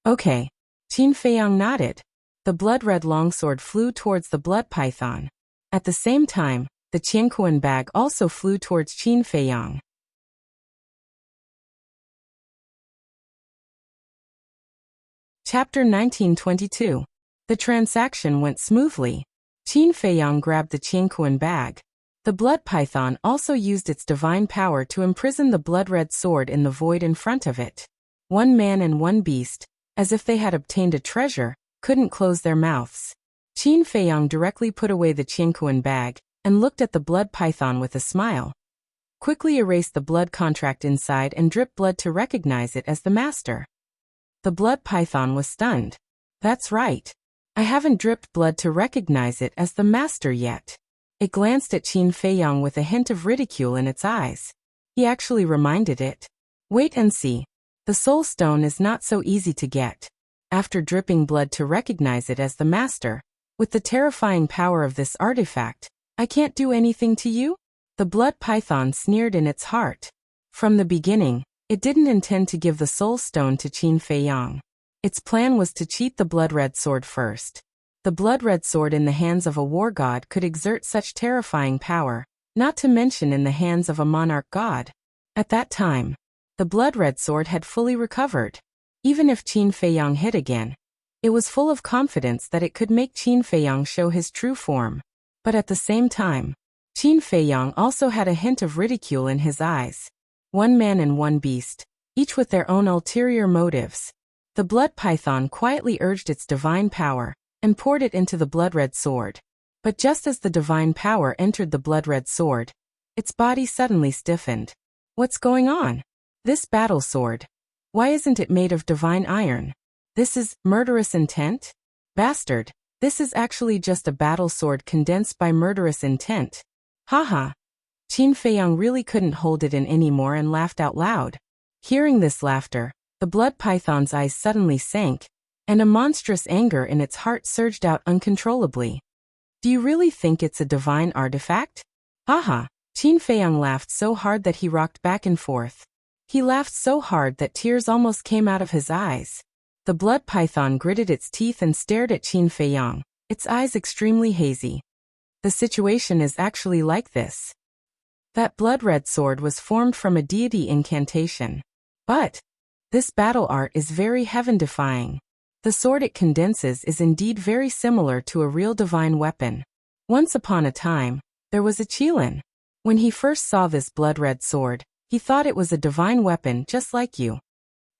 Okay. Qin Feiyang nodded. The blood-red longsword flew towards the blood python. At the same time, the qiankuan bag also flew towards Qin Feiyang. Chapter 1922. The transaction went smoothly. Qin Feiyang grabbed the qiankuan bag. The blood python also used its divine power to imprison the blood-red sword in the void in front of it. One man and one beast, as if they had obtained a treasure, couldn't close their mouths. Qin Feiyang directly put away the qiankuan bag and looked at the blood python with a smile. Quickly erased the blood contract inside and dripped blood to recognize it as the master. The blood python was stunned. That's right. I haven't dripped blood to recognize it as the master yet. It glanced at Qin Feiyang with a hint of ridicule in its eyes. He actually reminded it. Wait and see. The soul stone is not so easy to get. After dripping blood to recognize it as the master, with the terrifying power of this artifact, I can't do anything to you? The blood python sneered in its heart. From the beginning, it didn't intend to give the soul stone to Qin Feiyang. Its plan was to cheat the blood-red sword first. The blood-red sword in the hands of a war god could exert such terrifying power, not to mention in the hands of a monarch god. At that time, the blood-red sword had fully recovered. Even if Qin Feiyang hit again, it was full of confidence that it could make Qin Feiyang show his true form. But at the same time, Qin Feiyang also had a hint of ridicule in his eyes. One man and one beast, each with their own ulterior motives. The blood python quietly urged its divine power and poured it into the blood-red sword. But just as the divine power entered the blood-red sword, its body suddenly stiffened. What's going on? This battle sword. Why isn't it made of divine iron? This is murderous intent? Bastard, this is actually just a battle sword condensed by murderous intent. Haha. Qin Feiyang really couldn't hold it in anymore and laughed out loud. Hearing this laughter, the blood python's eyes suddenly sank, and a monstrous anger in its heart surged out uncontrollably. Do you really think it's a divine artifact? Haha. Qin Feiyang laughed so hard that he rocked back and forth. He laughed so hard that tears almost came out of his eyes. The blood python gritted its teeth and stared at Qin Feiyang, its eyes extremely hazy. The situation is actually like this. That blood-red sword was formed from a deity incantation. But this battle art is very heaven-defying. The sword it condenses is indeed very similar to a real divine weapon. Once upon a time, there was a Qilin. When he first saw this blood-red sword, he thought it was a divine weapon just like you.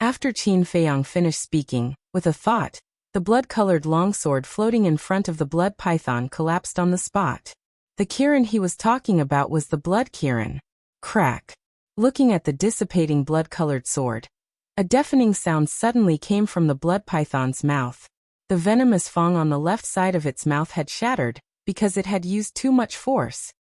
After Qin Feiyang finished speaking, with a thought, the blood-colored longsword floating in front of the blood python collapsed on the spot. The Kirin he was talking about was the blood Kirin. Crack. Looking at the dissipating blood-colored sword, a deafening sound suddenly came from the blood python's mouth. The venomous fang on the left side of its mouth had shattered, because it had used too much force.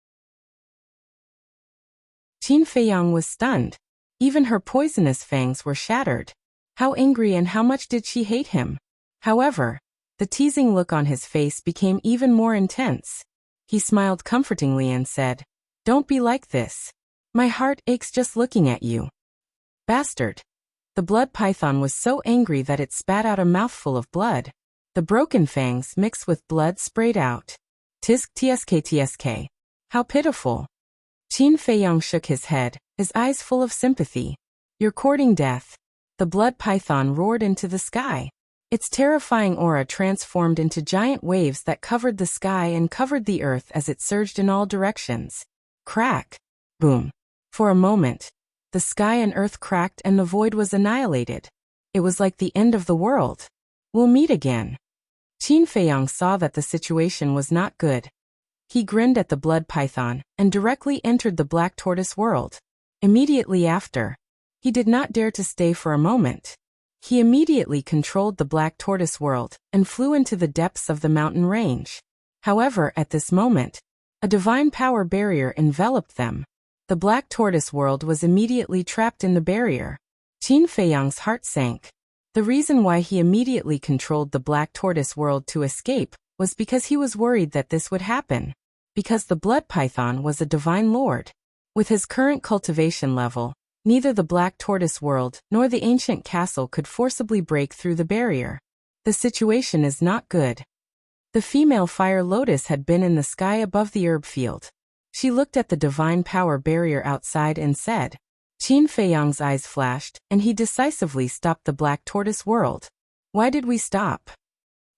Qin Feiyang was stunned. Even her poisonous fangs were shattered. How angry and how much did she hate him? However, the teasing look on his face became even more intense. He smiled comfortingly and said, "Don't be like this. My heart aches just looking at you." Bastard. The blood python was so angry that it spat out a mouthful of blood. The broken fangs mixed with blood sprayed out. Tisk tsk tsk. How pitiful. Qin Feiyang shook his head, his eyes full of sympathy. "You're courting death." The blood python roared into the sky. Its terrifying aura transformed into giant waves that covered the sky and covered the earth as it surged in all directions. Crack. Boom. For a moment, the sky and earth cracked and the void was annihilated. It was like the end of the world. "We'll meet again." Qin Feiyang saw that the situation was not good. He grinned at the blood python and directly entered the black tortoise world. Immediately after, he did not dare to stay for a moment. He immediately controlled the black tortoise world and flew into the depths of the mountain range. However, at this moment, a divine power barrier enveloped them. The black tortoise world was immediately trapped in the barrier. Qin Feiyang's heart sank. The reason why he immediately controlled the black tortoise world to escape was because he was worried that this would happen. Because the blood python was a divine lord. With his current cultivation level, neither the black tortoise world nor the ancient castle could forcibly break through the barrier. The situation is not good. The female fire lotus had been in the sky above the herb field. She looked at the divine power barrier outside and said. Qin Feiyang's eyes flashed, and he decisively stopped the black tortoise world. "Why did we stop?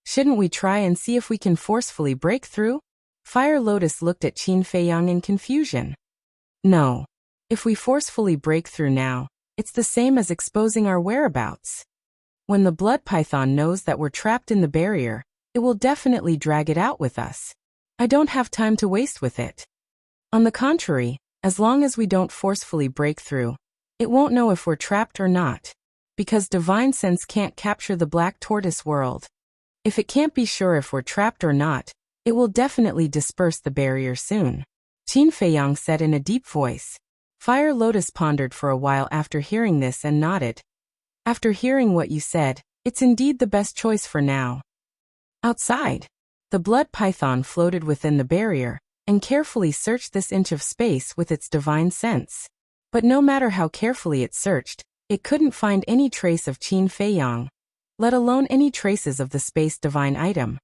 Shouldn't we try and see if we can forcefully break through?" Fire Lotus looked at Qin Feiyang in confusion. "No. If we forcefully break through now, it's the same as exposing our whereabouts. When the blood python knows that we're trapped in the barrier, it will definitely drag it out with us. I don't have time to waste with it. On the contrary, as long as we don't forcefully break through, it won't know if we're trapped or not. Because divine sense can't capture the black tortoise world. If it can't be sure if we're trapped or not, it will definitely disperse the barrier soon." Qin Feiyang said in a deep voice. Fire Lotus pondered for a while after hearing this and nodded. After hearing what you said, it's indeed the best choice for now. Outside, the blood python floated within the barrier and carefully searched this inch of space with its divine sense. But no matter how carefully it searched, it couldn't find any trace of Qin Feiyang, let alone any traces of the space divine item.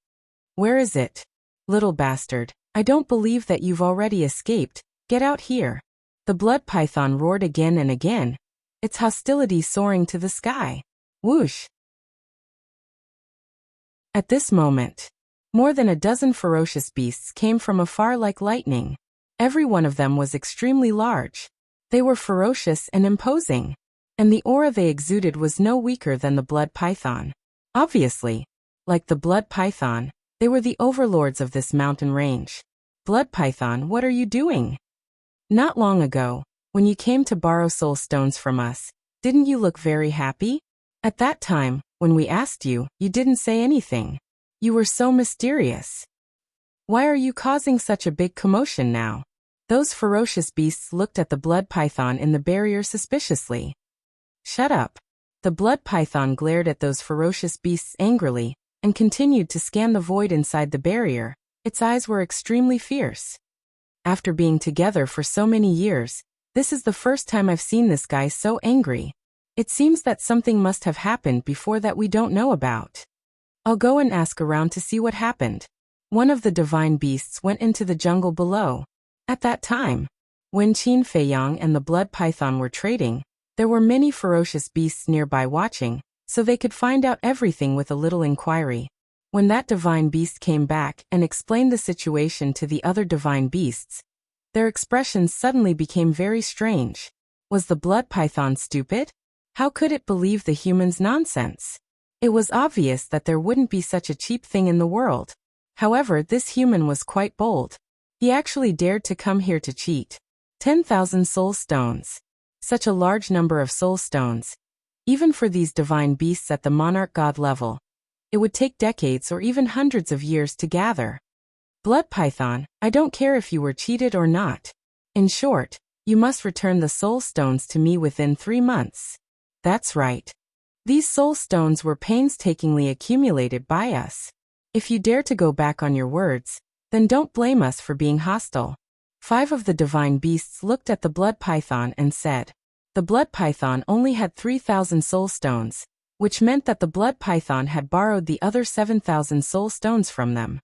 Where is it? Little bastard, I don't believe that you've already escaped. Get out here. The blood python roared again and again, its hostility soaring to the sky. Whoosh! At this moment, more than a dozen ferocious beasts came from afar like lightning. Every one of them was extremely large. They were ferocious and imposing, and the aura they exuded was no weaker than the blood python. Obviously, like the blood python, they were the overlords of this mountain range. Blood python, what are you doing? Not long ago, when you came to borrow soul stones from us, didn't you look very happy? At that time, when we asked you, you didn't say anything. You were so mysterious. Why are you causing such a big commotion now? Those ferocious beasts looked at the blood python in the barrier suspiciously. Shut up. The blood python glared at those ferocious beasts angrily and continued to scan the void inside the barrier. Its eyes were extremely fierce. After being together for so many years, this is the first time I've seen this guy so angry. It seems that something must have happened before that we don't know about. I'll go and ask around to see what happened. One of the divine beasts went into the jungle below. At that time, when Qin Feiyang and the blood python were trading, there were many ferocious beasts nearby watching, so they could find out everything with a little inquiry. When that divine beast came back and explained the situation to the other divine beasts, their expressions suddenly became very strange. Was the blood python stupid? How could it believe the humans' nonsense? It was obvious that there wouldn't be such a cheap thing in the world. However, this human was quite bold. He actually dared to come here to cheat. 10,000 soul stones. Such a large number of soul stones. Even for these divine beasts at the monarch god level, it would take decades or even hundreds of years to gather. Blood python, I don't care if you were cheated or not. In short, you must return the soul stones to me within 3 months. That's right. These soul stones were painstakingly accumulated by us. If you dare to go back on your words, then don't blame us for being hostile. 5 of the divine beasts looked at the blood python and said, the blood python only had 3,000 soul stones, which meant that the blood python had borrowed the other 7,000 soul stones from them.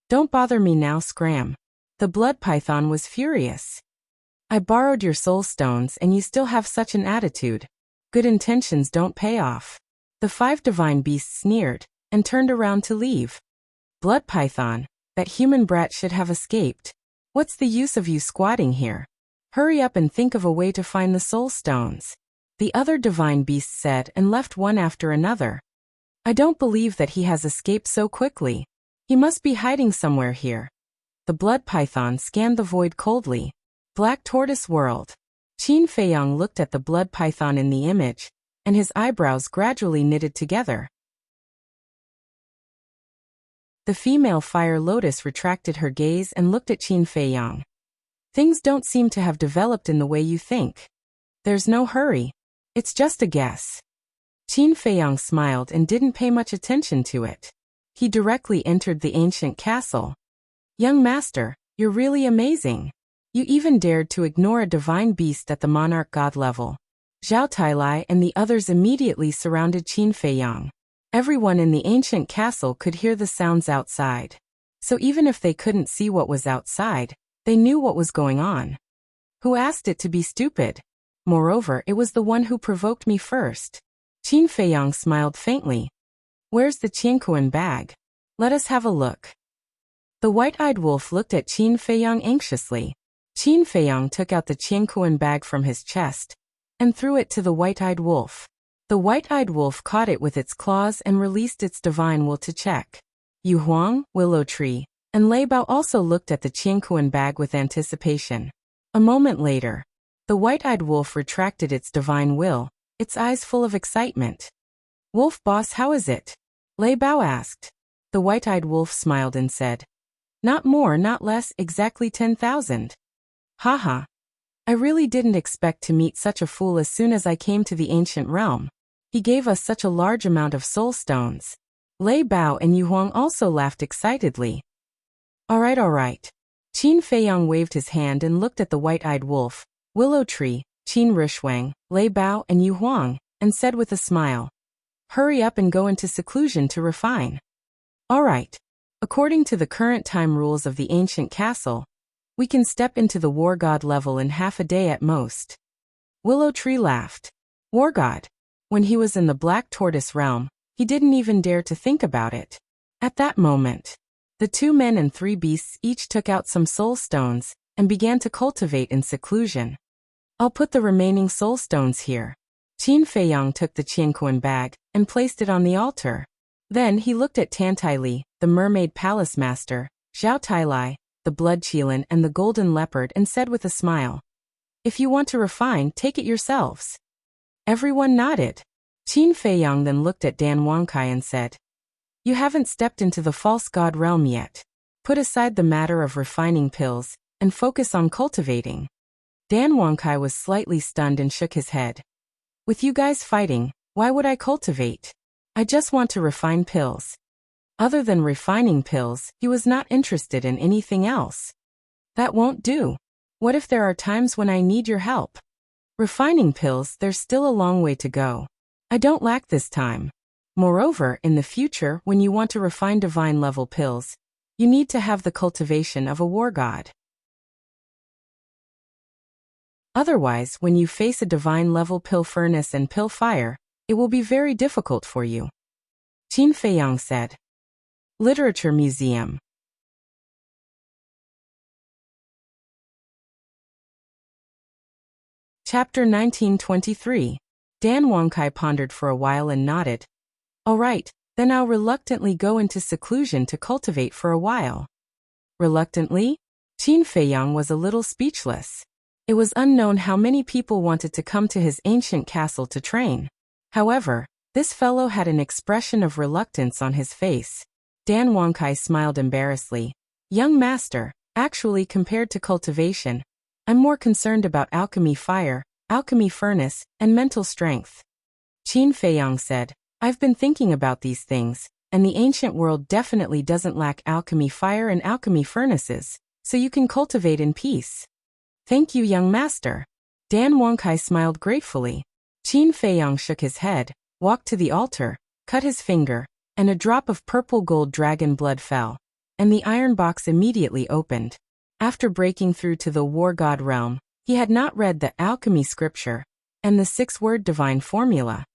Don't bother me now, Scram. The blood python was furious. I borrowed your soul stones and you still have such an attitude. Good intentions don't pay off. The 5 divine beasts sneered and turned around to leave. Blood python, that human brat should have escaped. What's the use of you squatting here? Hurry up and think of a way to find the soul stones. The other divine beasts said and left one after another. I don't believe that he has escaped so quickly. He must be hiding somewhere here. The blood python scanned the void coldly. Black tortoise world. Qin Feiyang looked at the blood python in the image, and his eyebrows gradually knitted together. The female fire lotus retracted her gaze and looked at Qin Feiyang. Things don't seem to have developed in the way you think. There's no hurry. It's just a guess. Qin Feiyang smiled and didn't pay much attention to it. He directly entered the ancient castle. Young master, you're really amazing. You even dared to ignore a divine beast at the monarch god level. Zhao Tailai and the others immediately surrounded Qin Feiyang. Everyone in the ancient castle could hear the sounds outside. So even if they couldn't see what was outside, they knew what was going on. Who asked it to be stupid? Moreover, it was the one who provoked me first. Qin Feiyang smiled faintly. Where's the Qiankuan bag? Let us have a look. The white-eyed wolf looked at Qin Feiyang anxiously. Qin Feiyang took out the Qiankuan bag from his chest and threw it to the white-eyed wolf. The white-eyed wolf caught it with its claws and released its divine will to check. Yu Huang, Willow Tree, and Lei Bao also looked at the Qiankuan bag with anticipation. A moment later, the white-eyed wolf retracted its divine will, its eyes full of excitement. Wolf boss, how is it? Lei Bao asked. The white-eyed wolf smiled and said, not more, not less, exactly 10,000. Haha. I really didn't expect to meet such a fool as soon as I came to the ancient realm. He gave us such a large amount of soul stones. Lei Bao and Yu Huang also laughed excitedly. All right. Qin Feiyang waved his hand and looked at the white-eyed wolf, Willow Tree, Qin Rishuang, Lei Bao and Yu Huang, and said with a smile, "Hurry up and go into seclusion to refine." All right. According to the current time rules of the ancient castle, we can step into the war god level in half a day at most. Willow Tree laughed. War god? When he was in the Black Tortoise realm, he didn't even dare to think about it. At that moment, the 2 men and 3 beasts each took out some soul stones and began to cultivate in seclusion. I'll put the remaining soul stones here. Qin Feiyang took the Qianquan bag and placed it on the altar. Then he looked at Tantai Li, the mermaid palace master, Zhao Tailai, the blood Qilin and the golden leopard and said with a smile, "If you want to refine, take it yourselves." Everyone nodded. Qin Feiyang then looked at Dan Wangkai and said, "You haven't stepped into the false god realm yet. Put aside the matter of refining pills and focus on cultivating." Dan Wangkai was slightly stunned and shook his head. "With you guys fighting, why would I cultivate? I just want to refine pills." Other than refining pills, he was not interested in anything else. "That won't do. What if there are times when I need your help? Refining pills, there's still a long way to go. I don't lack this time. Moreover, in the future, when you want to refine divine level pills, you need to have the cultivation of a war god. Otherwise, when you face a divine level pill furnace and pill fire, it will be very difficult for you." Qin Feiyang said. Literature Museum. Chapter 1923. Dan Wangkai pondered for a while and nodded. "All right, then I'll reluctantly go into seclusion to cultivate for a while." Reluctantly? Qin Feiyang was a little speechless. It was unknown how many people wanted to come to his ancient castle to train. However, this fellow had an expression of reluctance on his face. Dan Wangkai smiled embarrassedly. "Young master, actually compared to cultivation, I'm more concerned about alchemy fire, alchemy furnace, and mental strength." Qin Feiyang said, "I've been thinking about these things, and the ancient world definitely doesn't lack alchemy fire and alchemy furnaces, so you can cultivate in peace." "Thank you, young master." Dan Wangkai smiled gratefully. Qin Feiyang shook his head, walked to the altar, cut his finger, and a drop of purple gold dragon blood fell, and the iron box immediately opened. After breaking through to the war god realm, he had not read the alchemy scripture and the 6-word divine formula.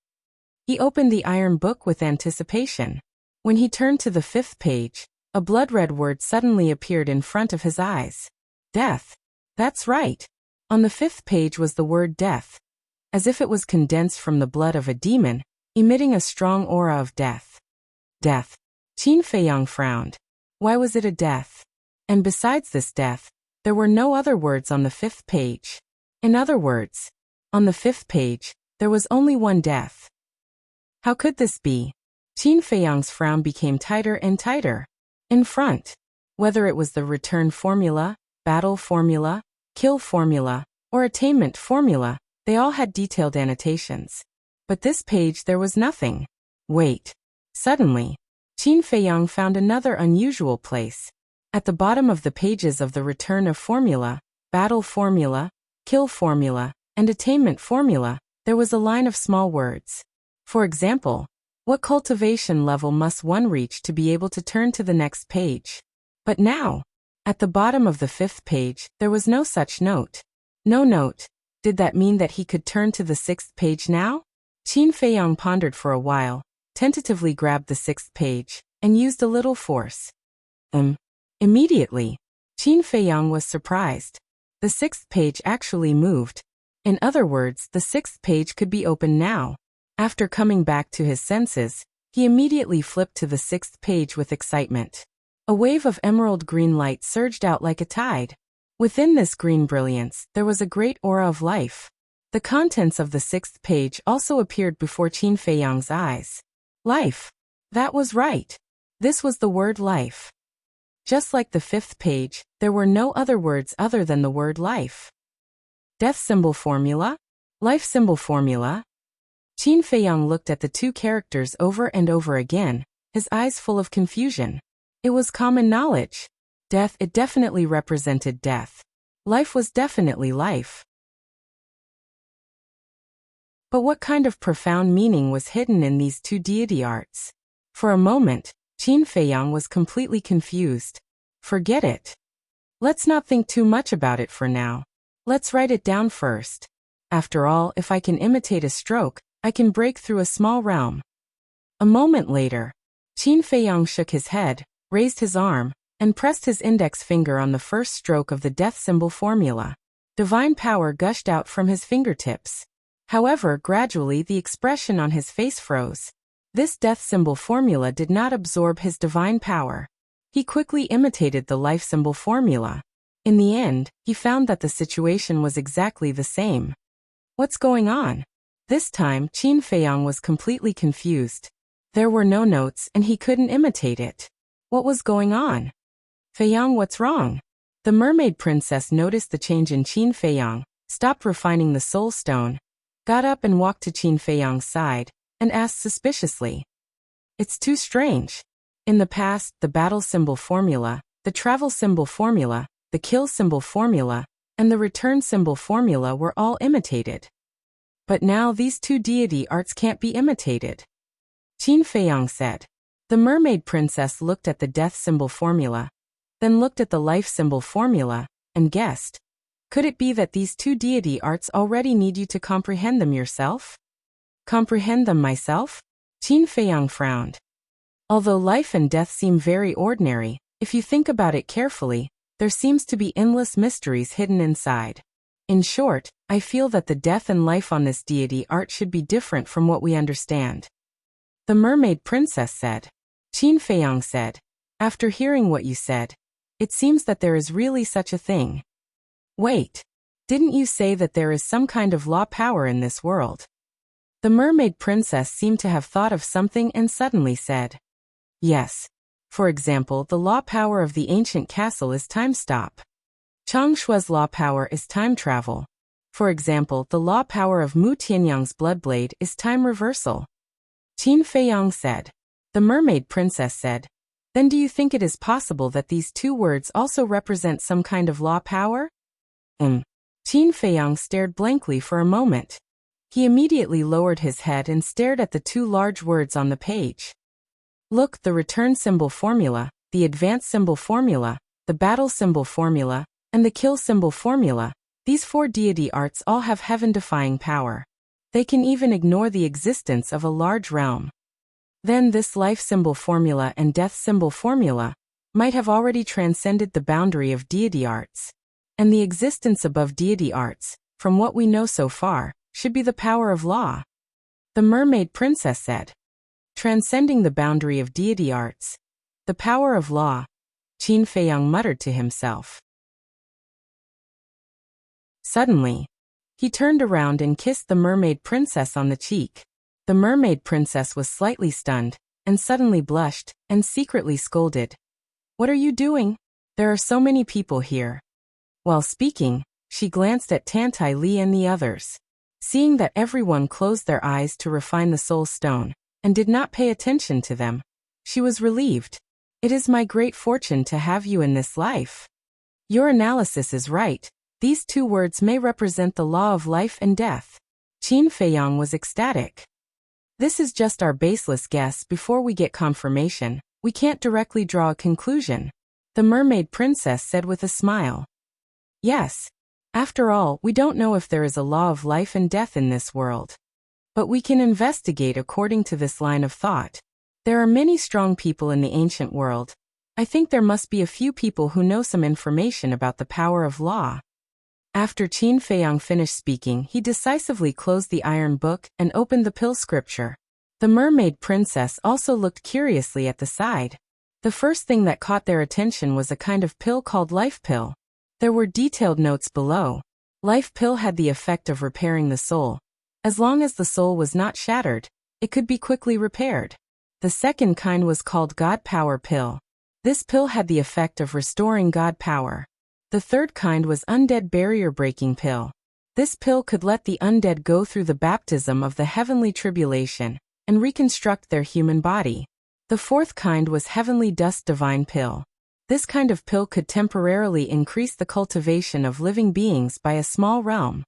He opened the iron book with anticipation. When he turned to the 5th page, a blood-red word suddenly appeared in front of his eyes. Death. That's right. On the 5th page was the word death, as if it was condensed from the blood of a demon, emitting a strong aura of death. Death. Qin Feiyang frowned. Why was it a death? And besides this death, there were no other words on the 5th page. In other words, on the 5th page, there was only one death. How could this be? Qin Feiyang's frown became tighter and tighter. In front, whether it was the return formula, battle formula, kill formula, or attainment formula, they all had detailed annotations. But this page there was nothing. Wait. Suddenly, Qin Feiyang found another unusual place. At the bottom of the pages of the return of formula, battle formula, kill formula, and attainment formula, there was a line of small words. For example, what cultivation level must one reach to be able to turn to the next page? But now, at the bottom of the 5th page, there was no such note. No note. Did that mean that he could turn to the 6th page now? Qin Feiyang pondered for a while, tentatively grabbed the 6th page, and used a little force. Immediately, Qin Feiyang was surprised. The 6th page actually moved. In other words, the 6th page could be opened now. After coming back to his senses, he immediately flipped to the 6th page with excitement. A wave of emerald green light surged out like a tide. Within this green brilliance, there was a great aura of life. The contents of the 6th page also appeared before Qin Feiyang's eyes. Life. That was right. This was the word life. Just like the 5th page, there were no other words other than the word life. Death symbol formula? Life symbol formula? Qin Feiyang looked at the two characters over and over again, his eyes full of confusion. It was common knowledge. Death, it definitely represented death. Life was definitely life. But what kind of profound meaning was hidden in these two deity arts? For a moment, Qin Feiyang was completely confused. Forget it. Let's not think too much about it for now. Let's write it down first. After all, if I can imitate a stroke, I can break through a small realm. A moment later, Qin Feiyang shook his head, raised his arm, and pressed his index finger on the first stroke of the death symbol formula. Divine power gushed out from his fingertips. However, gradually the expression on his face froze. This death symbol formula did not absorb his divine power. He quickly imitated the life symbol formula. In the end, he found that the situation was exactly the same. What's going on? This time, Qin Feiyang was completely confused. There were no notes and he couldn't imitate it. What was going on? Feiyang, what's wrong? The mermaid princess noticed the change in Qin Feiyang, stopped refining the soul stone, got up and walked to Qin Feiyang's side, and asked suspiciously. It's too strange. In the past, the battle symbol formula, the travel symbol formula, the kill symbol formula, and the return symbol formula were all imitated. But now these two deity arts can't be imitated. Qin Feiyang said. The mermaid princess looked at the death symbol formula, then looked at the life symbol formula, and guessed. Could it be that these two deity arts already need you to comprehend them yourself? Comprehend them myself? Qin Feiyang frowned. Although life and death seem very ordinary, if you think about it carefully, there seems to be endless mysteries hidden inside. In short, I feel that the death and life on this deity art should be different from what we understand. The mermaid princess said. Qin Feiyang said. After hearing what you said, it seems that there is really such a thing. Wait. Didn't you say that there is some kind of law power in this world? The mermaid princess seemed to have thought of something and suddenly said. Yes. For example, the law power of the ancient castle is time stop. Chang Shui's law power is time travel. For example, the law power of Mu Tianyang's bloodblade is time reversal. Qin Feiyang said. The mermaid princess said. Then do you think it is possible that these two words also represent some kind of law power? Qin Feiyang stared blankly for a moment. He immediately lowered his head and stared at the two large words on the page. Look, the return symbol formula, the advance symbol formula, the battle symbol formula, and the kill symbol formula. These four deity arts all have heaven-defying power. They can even ignore the existence of a large realm. Then this life symbol formula and death symbol formula might have already transcended the boundary of deity arts. And the existence above deity arts, from what we know so far, should be the power of law. The mermaid princess said. Transcending the boundary of deity arts. The power of law. Qin Feiyang muttered to himself. Suddenly, he turned around and kissed the mermaid princess on the cheek. The mermaid princess was slightly stunned, and suddenly blushed, and secretly scolded. What are you doing? There are so many people here. While speaking, she glanced at Tantai Li and the others. Seeing that everyone closed their eyes to refine the soul stone, and did not pay attention to them, she was relieved. It is my great fortune to have you in this life. Your analysis is right. These two words may represent the law of life and death. Qin Feiyang was ecstatic. This is just our baseless guess. Before we get confirmation, we can't directly draw a conclusion. The mermaid princess said with a smile. Yes. After all, we don't know if there is a law of life and death in this world. But we can investigate according to this line of thought. There are many strong people in the ancient world. I think there must be a few people who know some information about the power of law. After Qin Feiyang finished speaking, he decisively closed the iron book and opened the pill scripture. The mermaid princess also looked curiously at the side. The first thing that caught their attention was a kind of pill called life pill. There were detailed notes below. Life pill had the effect of repairing the soul. As long as the soul was not shattered, it could be quickly repaired. The second kind was called God Power Pill. This pill had the effect of restoring God power. The third kind was Undead Barrier Breaking Pill. This pill could let the undead go through the baptism of the heavenly tribulation and reconstruct their human body. The fourth kind was heavenly dust divine pill. This kind of pill could temporarily increase the cultivation of living beings by a small realm.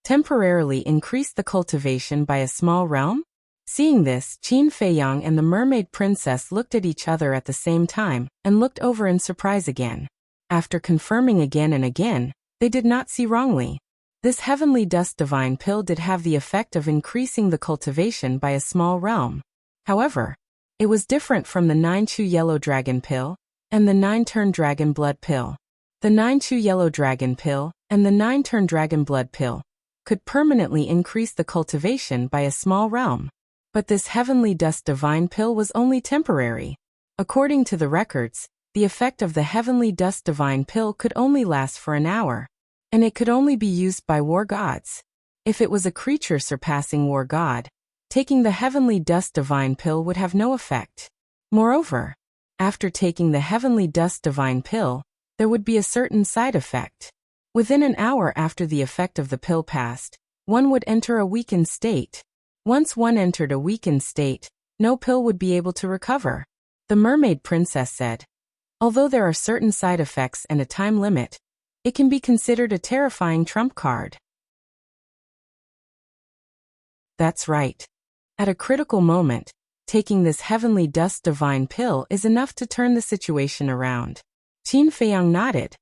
Temporarily increase the cultivation by a small realm? Seeing this, Qin Feiyang and the mermaid princess looked at each other at the same time and looked over in surprise again. After confirming again and again, they did not see wrongly. This heavenly dust divine pill did have the effect of increasing the cultivation by a small realm. However, it was different from the 9-chew yellow dragon pill and the 9-turn dragon blood pill. The 9-chew yellow dragon pill and the 9-turn dragon blood pill could permanently increase the cultivation by a small realm. But this heavenly dust divine pill was only temporary. According to the records, the effect of the heavenly dust divine pill could only last for an hour, and it could only be used by war gods. If it was a creature surpassing war god, taking the heavenly dust divine pill would have no effect. Moreover, after taking the heavenly dust divine pill, there would be a certain side effect. Within an hour after the effect of the pill passed, one would enter a weakened state. Once one entered a weakened state, no pill would be able to recover. The mermaid princess said, although there are certain side effects and a time limit, it can be considered a terrifying trump card. That's right. At a critical moment, taking this heavenly dust divine pill is enough to turn the situation around. Qin Feiyang nodded.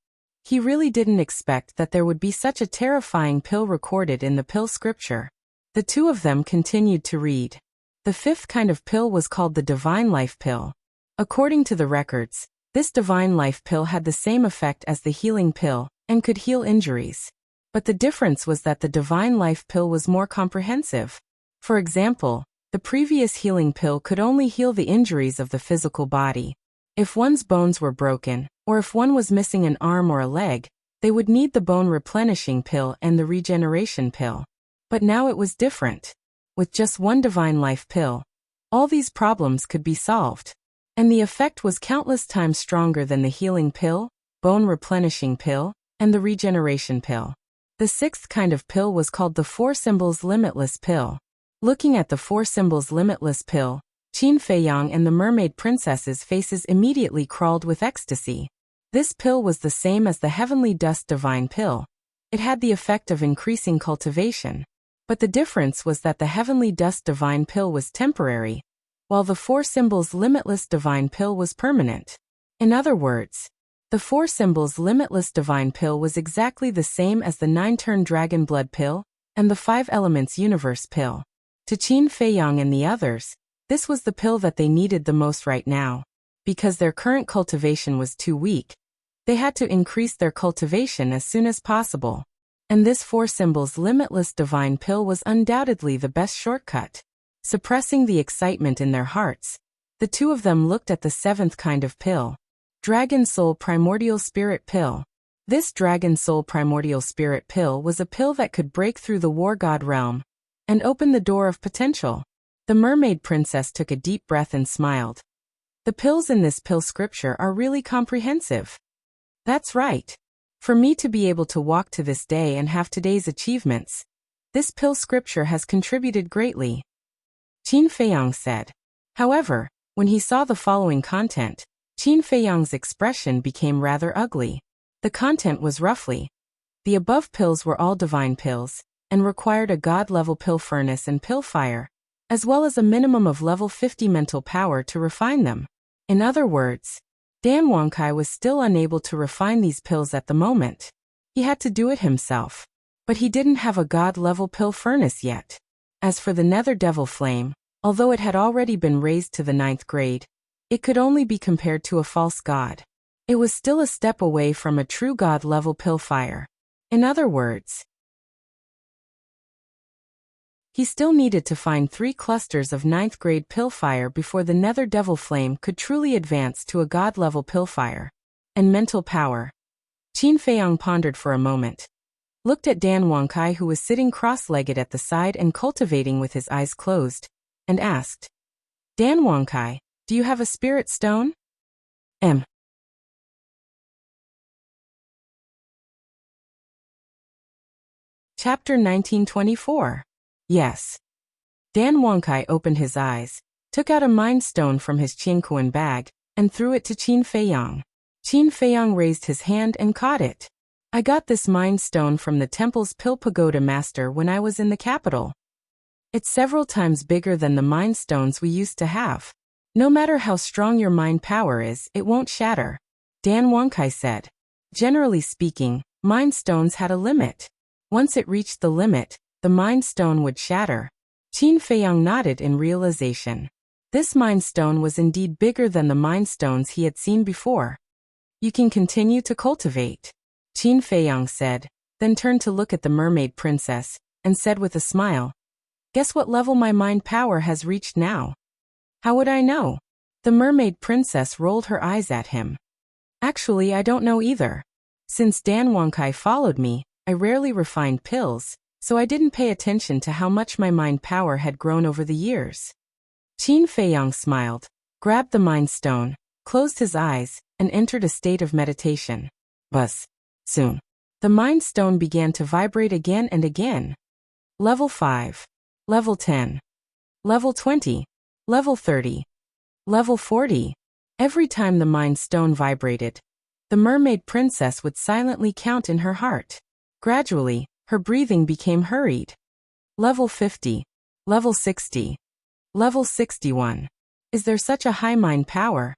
He really didn't expect that there would be such a terrifying pill recorded in the pill scripture. The two of them continued to read. The fifth kind of pill was called the divine life pill. According to the records, this divine life pill had the same effect as the healing pill and could heal injuries. But the difference was that the divine life pill was more comprehensive. For example, the previous healing pill could only heal the injuries of the physical body. If one's bones were broken, or if one was missing an arm or a leg, they would need the bone replenishing pill and the regeneration pill. But now it was different. With just one divine life pill, all these problems could be solved. And the effect was countless times stronger than the healing pill, bone replenishing pill, and the regeneration pill. The sixth kind of pill was called the Four Symbols Limitless Pill. Looking at the Four Symbols Limitless Pill, Qin Feiyang and the mermaid princess's faces immediately crawled with ecstasy. This pill was the same as the heavenly dust divine pill. It had the effect of increasing cultivation. But the difference was that the heavenly dust divine pill was temporary, while the Four Symbols Limitless divine pill was permanent. In other words, the Four Symbols Limitless divine pill was exactly the same as the 9-turn dragon blood pill and the 5 elements universe pill. To Qin Feiyang and the others, this was the pill that they needed the most right now. Because their current cultivation was too weak, they had to increase their cultivation as soon as possible. And this Four Symbols Limitless divine pill was undoubtedly the best shortcut. Suppressing the excitement in their hearts, the two of them looked at the seventh kind of pill. Dragon Soul Primordial Spirit Pill. This Dragon Soul Primordial Spirit Pill was a pill that could break through the war god realm and open the door of potential. The mermaid princess took a deep breath and smiled. The pills in this pill scripture are really comprehensive. That's right. For me to be able to walk to this day and have today's achievements, this pill scripture has contributed greatly. Qin Feiyang said. However, when he saw the following content, Qin Feiyang's expression became rather ugly. The content was roughly, the above pills were all divine pills, and required a god-level pill furnace and pill fire, as well as a minimum of level 50 mental power to refine them. In other words, Dan Wangkai was still unable to refine these pills at the moment. He had to do it himself. But he didn't have a god-level pill furnace yet. As for the Nether Devil Flame, although it had already been raised to the 9th grade, it could only be compared to a false god. It was still a step away from a true god-level pill fire. In other words, he still needed to find 3 clusters of 9th grade pill fire before the Nether Devil Flame could truly advance to a god-level pill fire. And mental power. Qin Feiyang pondered for a moment, looked at Dan Wangkai who was sitting cross-legged at the side and cultivating with his eyes closed, and asked, Dan Wangkai, do you have a spirit stone? Chapter 1924. Yes. Dan Wangkai opened his eyes, took out a mind stone from his Qingkuan bag, and threw it to Qin Feiyang. Qin Feiyang raised his hand and caught it. I got this mind stone from the temple's Pill Pagoda master when I was in the capital. It's several times bigger than the mind stones we used to have. No matter how strong your mind power is, it won't shatter, Dan Wangkai said. Generally speaking, mind stones had a limit. Once it reached the limit, the mind stone would shatter. Qin Feiyang nodded in realization. This mind stone was indeed bigger than the mind stones he had seen before. You can continue to cultivate, Qin Feiyang said, then turned to look at the mermaid princess, and said with a smile, guess what level my mind power has reached now? How would I know? The mermaid princess rolled her eyes at him. Actually, I don't know either. Since Dan Wangkai followed me, I rarely refined pills, so I didn't pay attention to how much my mind power had grown over the years. Qin Feiyang smiled, grabbed the mind stone, closed his eyes, and entered a state of meditation. Buzz. Soon. The mind stone began to vibrate again and again. Level 5. Level 10. Level 20. Level 30. Level 40. Every time the mind stone vibrated, the mermaid princess would silently count in her heart. Gradually, her breathing became hurried. Level 50. Level 60. Level 61. Is there such a high mind power?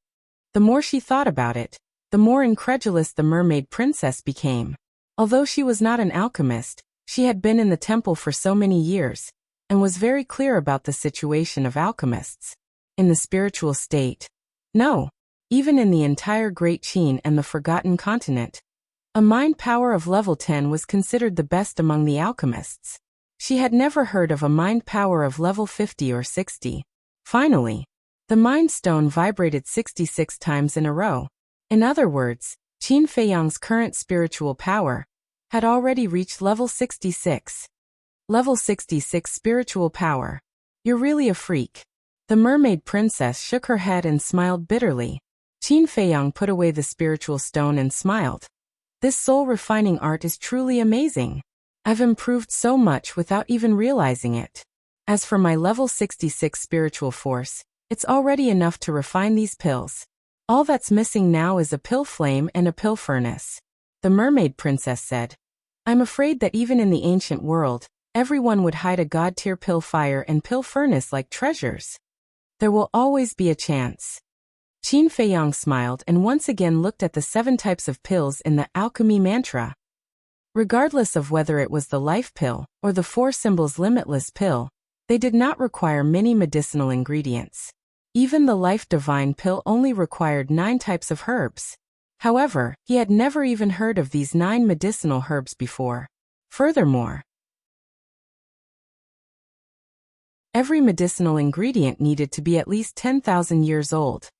The more she thought about it, the more incredulous the mermaid princess became. Although she was not an alchemist, she had been in the temple for so many years, and was very clear about the situation of alchemists. In the spiritual state. No. Even in the entire Great Qin and the Forgotten Continent. A mind power of level 10 was considered the best among the alchemists. She had never heard of a mind power of level 50 or 60. Finally, the mind stone vibrated 66 times in a row. In other words, Qin Feiyang's current spiritual power had already reached level 66. Level 66 spiritual power. You're really a freak. The mermaid princess shook her head and smiled bitterly. Qin Feiyang put away the spiritual stone and smiled. This soul-refining art is truly amazing. I've improved so much without even realizing it. As for my level 66 spiritual force, it's already enough to refine these pills. All that's missing now is a pill flame and a pill furnace. The mermaid princess said. I'm afraid that even in the ancient world, everyone would hide a god-tier pill fire and pill furnace like treasures. There will always be a chance. Qin Feiyang smiled and once again looked at the 7 types of pills in the alchemy mantra. Regardless of whether it was the life pill or the 4 symbols limitless pill, they did not require many medicinal ingredients. Even the life divine pill only required 9 types of herbs. However, he had never even heard of these 9 medicinal herbs before. Furthermore, every medicinal ingredient needed to be at least 10,000 years old.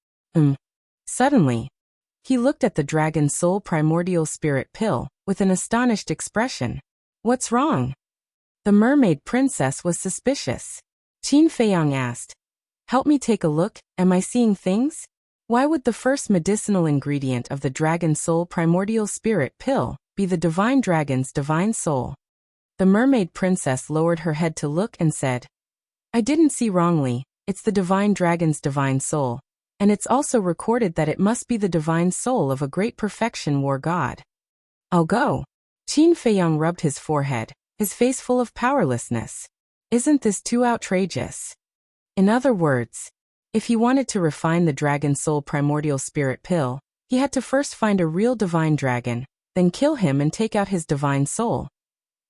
Suddenly, he looked at the Dragon Soul Primordial Spirit pill with an astonished expression. What's wrong? The mermaid princess was suspicious. Qin Feiyang asked, help me take a look, am I seeing things? Why would the first medicinal ingredient of the Dragon Soul Primordial Spirit pill be the Divine Dragon's Divine Soul? The mermaid princess lowered her head to look and said, I didn't see wrongly, it's the Divine Dragon's Divine Soul, and it's also recorded that it must be the divine soul of a great perfection war god. I'll go. Qin Feiyang rubbed his forehead, his face full of powerlessness. Isn't this too outrageous? In other words, if he wanted to refine the Dragon Soul Primordial Spirit pill, he had to first find a real divine dragon, then kill him and take out his divine soul.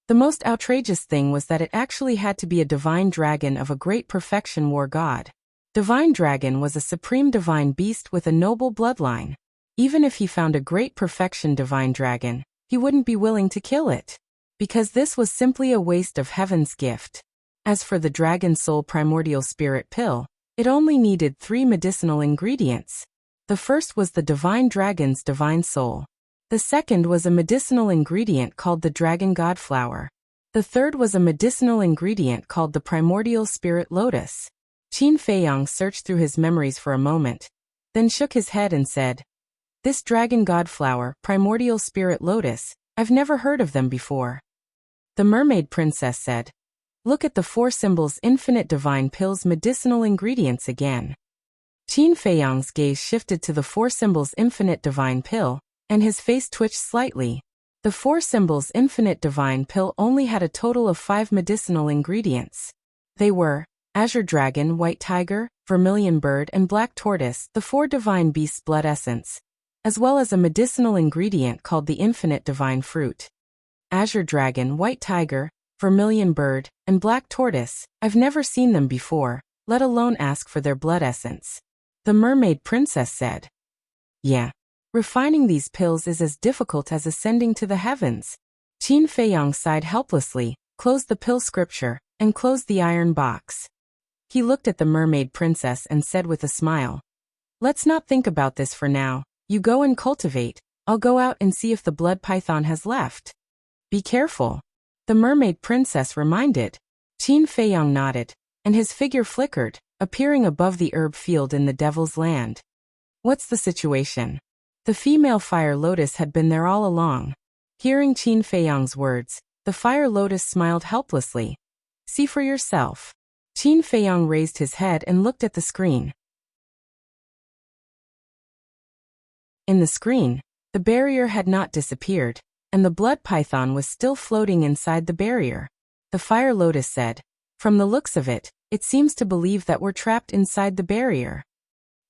The most outrageous thing was that it actually had to be a divine dragon of a great perfection war god. Divine dragon was a supreme divine beast with a noble bloodline. Even if he found a great perfection divine dragon, he wouldn't be willing to kill it, because this was simply a waste of heaven's gift. As for the Dragon Soul Primordial Spirit pill, it only needed 3 medicinal ingredients. The first was the Divine Dragon's Divine Soul. The second was a medicinal ingredient called the Dragon God Flower. The third was a medicinal ingredient called the Primordial Spirit Lotus. Qin Feiyang searched through his memories for a moment, then shook his head and said, this Dragon God Flower, Primordial Spirit Lotus, I've never heard of them before. The mermaid princess said. Look at the 4 symbols infinite divine pills medicinal ingredients again. Qin Feiyang's gaze shifted to the 4 symbols infinite divine pill, and his face twitched slightly. The 4 symbols infinite divine pill only had a total of 5 medicinal ingredients. They were azure dragon, white tiger, vermilion bird, and black tortoise, the 4 divine beasts' blood essence, as well as a medicinal ingredient called the infinite divine fruit. Azure dragon, white tiger, vermilion bird, and black tortoise, I've never seen them before, let alone ask for their blood essence. The mermaid princess said. Yeah. Refining these pills is as difficult as ascending to the heavens. Qin Feiyang sighed helplessly, closed the pill scripture, and closed the iron box. He looked at the mermaid princess and said with a smile, let's not think about this for now. You go and cultivate. I'll go out and see if the blood python has left. Be careful. The mermaid princess reminded. Qin Feiyang nodded, and his figure flickered, appearing above the herb field in the Devil's Land. What's the situation? The female fire lotus had been there all along. Hearing Qin Feiyang's words, the fire lotus smiled helplessly. See for yourself. Qin Feiyang raised his head and looked at the screen. In the screen, the barrier had not disappeared, and the blood python was still floating inside the barrier. The fire lotus said, from the looks of it, it seems to believe that we're trapped inside the barrier.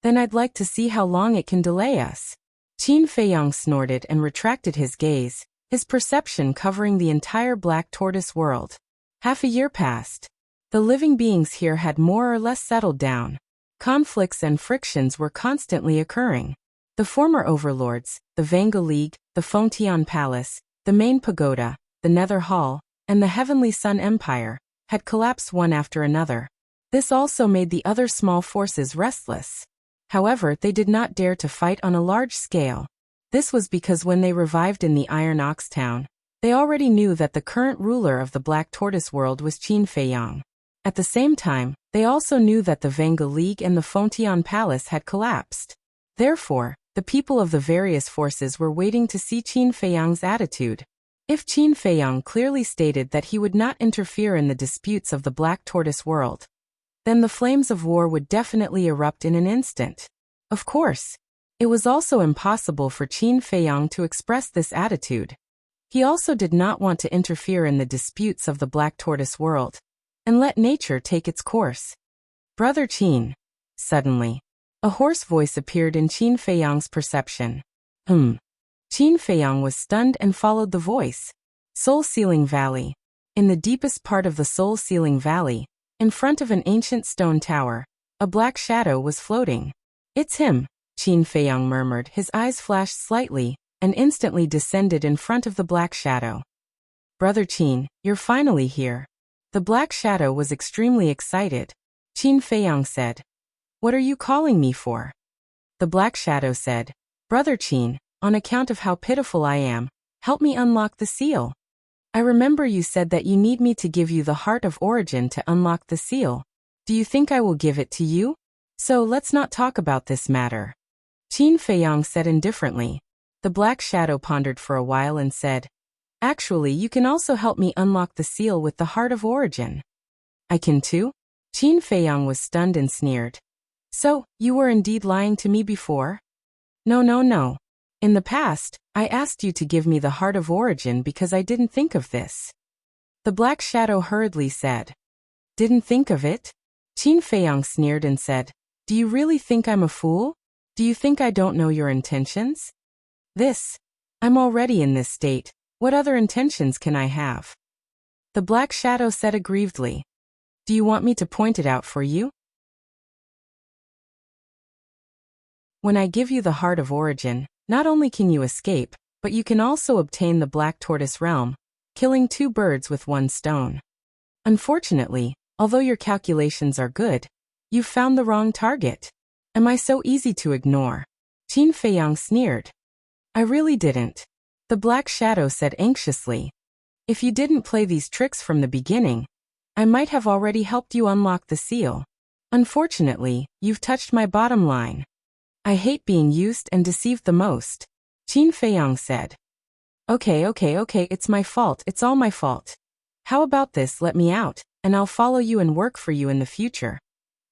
Then I'd like to see how long it can delay us. Qin Feiyang snorted and retracted his gaze, his perception covering the entire black tortoise world. Half a year passed. The living beings here had more or less settled down. Conflicts and frictions were constantly occurring. The former overlords, the Vanga League, the Fengtian Palace, the main pagoda, the Nether Hall, and the Heavenly Sun Empire, had collapsed one after another. This also made the other small forces restless. However, they did not dare to fight on a large scale. This was because when they revived in the Iron Ox Town, they already knew that the current ruler of the Black Tortoise world was Qin Feiyang. At the same time, they also knew that the Vanga League and the Fengtian Palace had collapsed. Therefore, the people of the various forces were waiting to see Qin Feiyang's attitude. If Qin Feiyang clearly stated that he would not interfere in the disputes of the Black Tortoise world, then the flames of war would definitely erupt in an instant. Of course, it was also impossible for Qin Feiyang to express this attitude. He also did not want to interfere in the disputes of the Black Tortoise world, and let nature take its course. Brother Qin. Suddenly, a hoarse voice appeared in Qin Feiyang's perception. Qin Feiyang was stunned and followed the voice. Soul Sealing Valley. In the deepest part of the Soul Sealing Valley, in front of an ancient stone tower, a black shadow was floating. It's him, Qin Feiyang murmured. His eyes flashed slightly, and instantly descended in front of the black shadow. Brother Qin, you're finally here. The black shadow was extremely excited. Qin Feiyang said, what are you calling me for? The black shadow said, Brother Qin, on account of how pitiful I am, help me unlock the seal. I remember you said that you need me to give you the Heart of Origin to unlock the seal. Do you think I will give it to you? So let's not talk about this matter. Qin Feiyang said indifferently. The black shadow pondered for a while and said, actually, you can also help me unlock the seal with the Heart of Origin. I can too? Qin Feiyang was stunned and sneered. So, you were indeed lying to me before? No. In the past, I asked you to give me the Heart of Origin because I didn't think of this. The black shadow hurriedly said. Didn't think of it? Qin Feiyang sneered and said, do you really think I'm a fool? Do you think I don't know your intentions? I'm already in this state. What other intentions can I have? The black shadow said aggrievedly. Do you want me to point it out for you? When I give you the Heart of Origin, not only can you escape, but you can also obtain the Black Tortoise realm, killing 2 birds with 1 stone. Unfortunately, although your calculations are good, you've found the wrong target. Am I so easy to ignore? Qin Feiyang sneered. I really didn't. The black shadow said anxiously. If you didn't play these tricks from the beginning, I might have already helped you unlock the seal. Unfortunately, you've touched my bottom line. I hate being used and deceived the most. Qin Feiyang said. Okay, it's my fault, it's all my fault. How about this? Let me out, and I'll follow you and work for you in the future.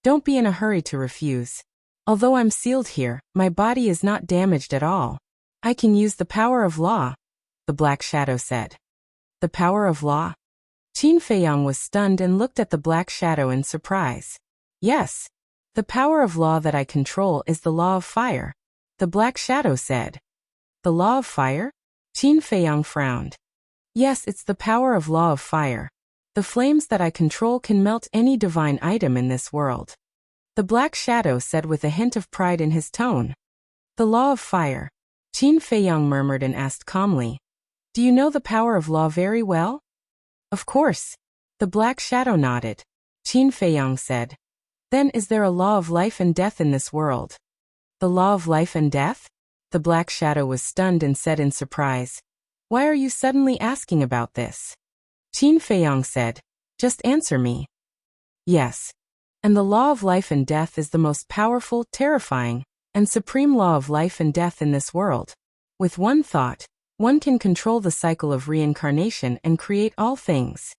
Don't be in a hurry to refuse. Although I'm sealed here, my body is not damaged at all. I can use the power of law, the Black Shadow said. The power of law? Qin Feiyang was stunned and looked at the Black Shadow in surprise. Yes. The power of law that I control is the law of fire, the Black Shadow said. The law of fire? Qin Feiyang frowned. Yes, it's the power of law of fire. The flames that I control can melt any divine item in this world. The Black Shadow said with a hint of pride in his tone. The law of fire. Qin Feiyang murmured and asked calmly. Do you know the power of law very well? Of course. The Black Shadow nodded. Qin Feiyang said. Then is there a law of life and death in this world? The law of life and death? The Black Shadow was stunned and said in surprise. Why are you suddenly asking about this? Qin Feiyang said. Just answer me. Yes. And the law of life and death is the most powerful, terrifying, and supreme law of life and death in this world. With one thought, one can control the cycle of reincarnation and create all things.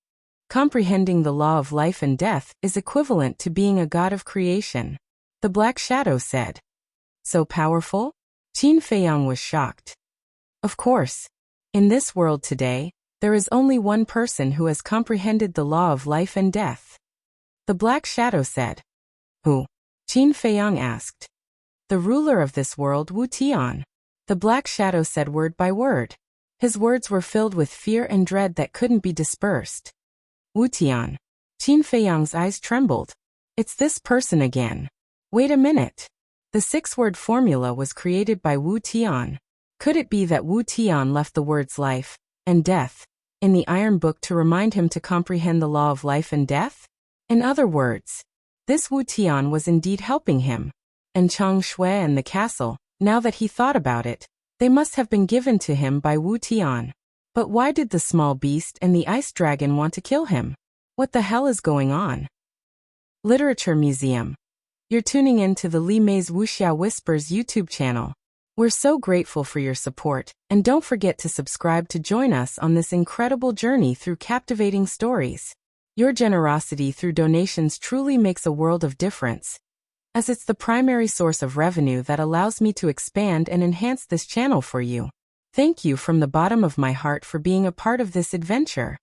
Comprehending the law of life and death is equivalent to being a god of creation, the Black Shadow said. So powerful? Qin Feiyang was shocked. Of course. In this world today, there is only one person who has comprehended the law of life and death. The Black Shadow said. Who? Qin Feiyang asked. The ruler of this world, Wuxia. The Black Shadow said word by word. His words were filled with fear and dread that couldn't be dispersed. Wuxia. Qin Feiyang's eyes trembled. It's this person again. Wait a minute. The 6-word formula was created by Wuxia. Could it be that Wuxia left the words life and death in the Iron Book to remind him to comprehend the law of life and death? In other words, this Wuxia was indeed helping him. And Chang Shui and the castle, now that he thought about it, they must have been given to him by Wuxia. But why did the small beast and the ice dragon want to kill him? What the hell is going on? Literature Museum. You're tuning in to the Li Mei's Wuxia Whispers YouTube channel. We're so grateful for your support, and don't forget to subscribe to join us on this incredible journey through captivating stories. Your generosity through donations truly makes a world of difference, as it's the primary source of revenue that allows me to expand and enhance this channel for you. Thank you from the bottom of my heart for being a part of this adventure.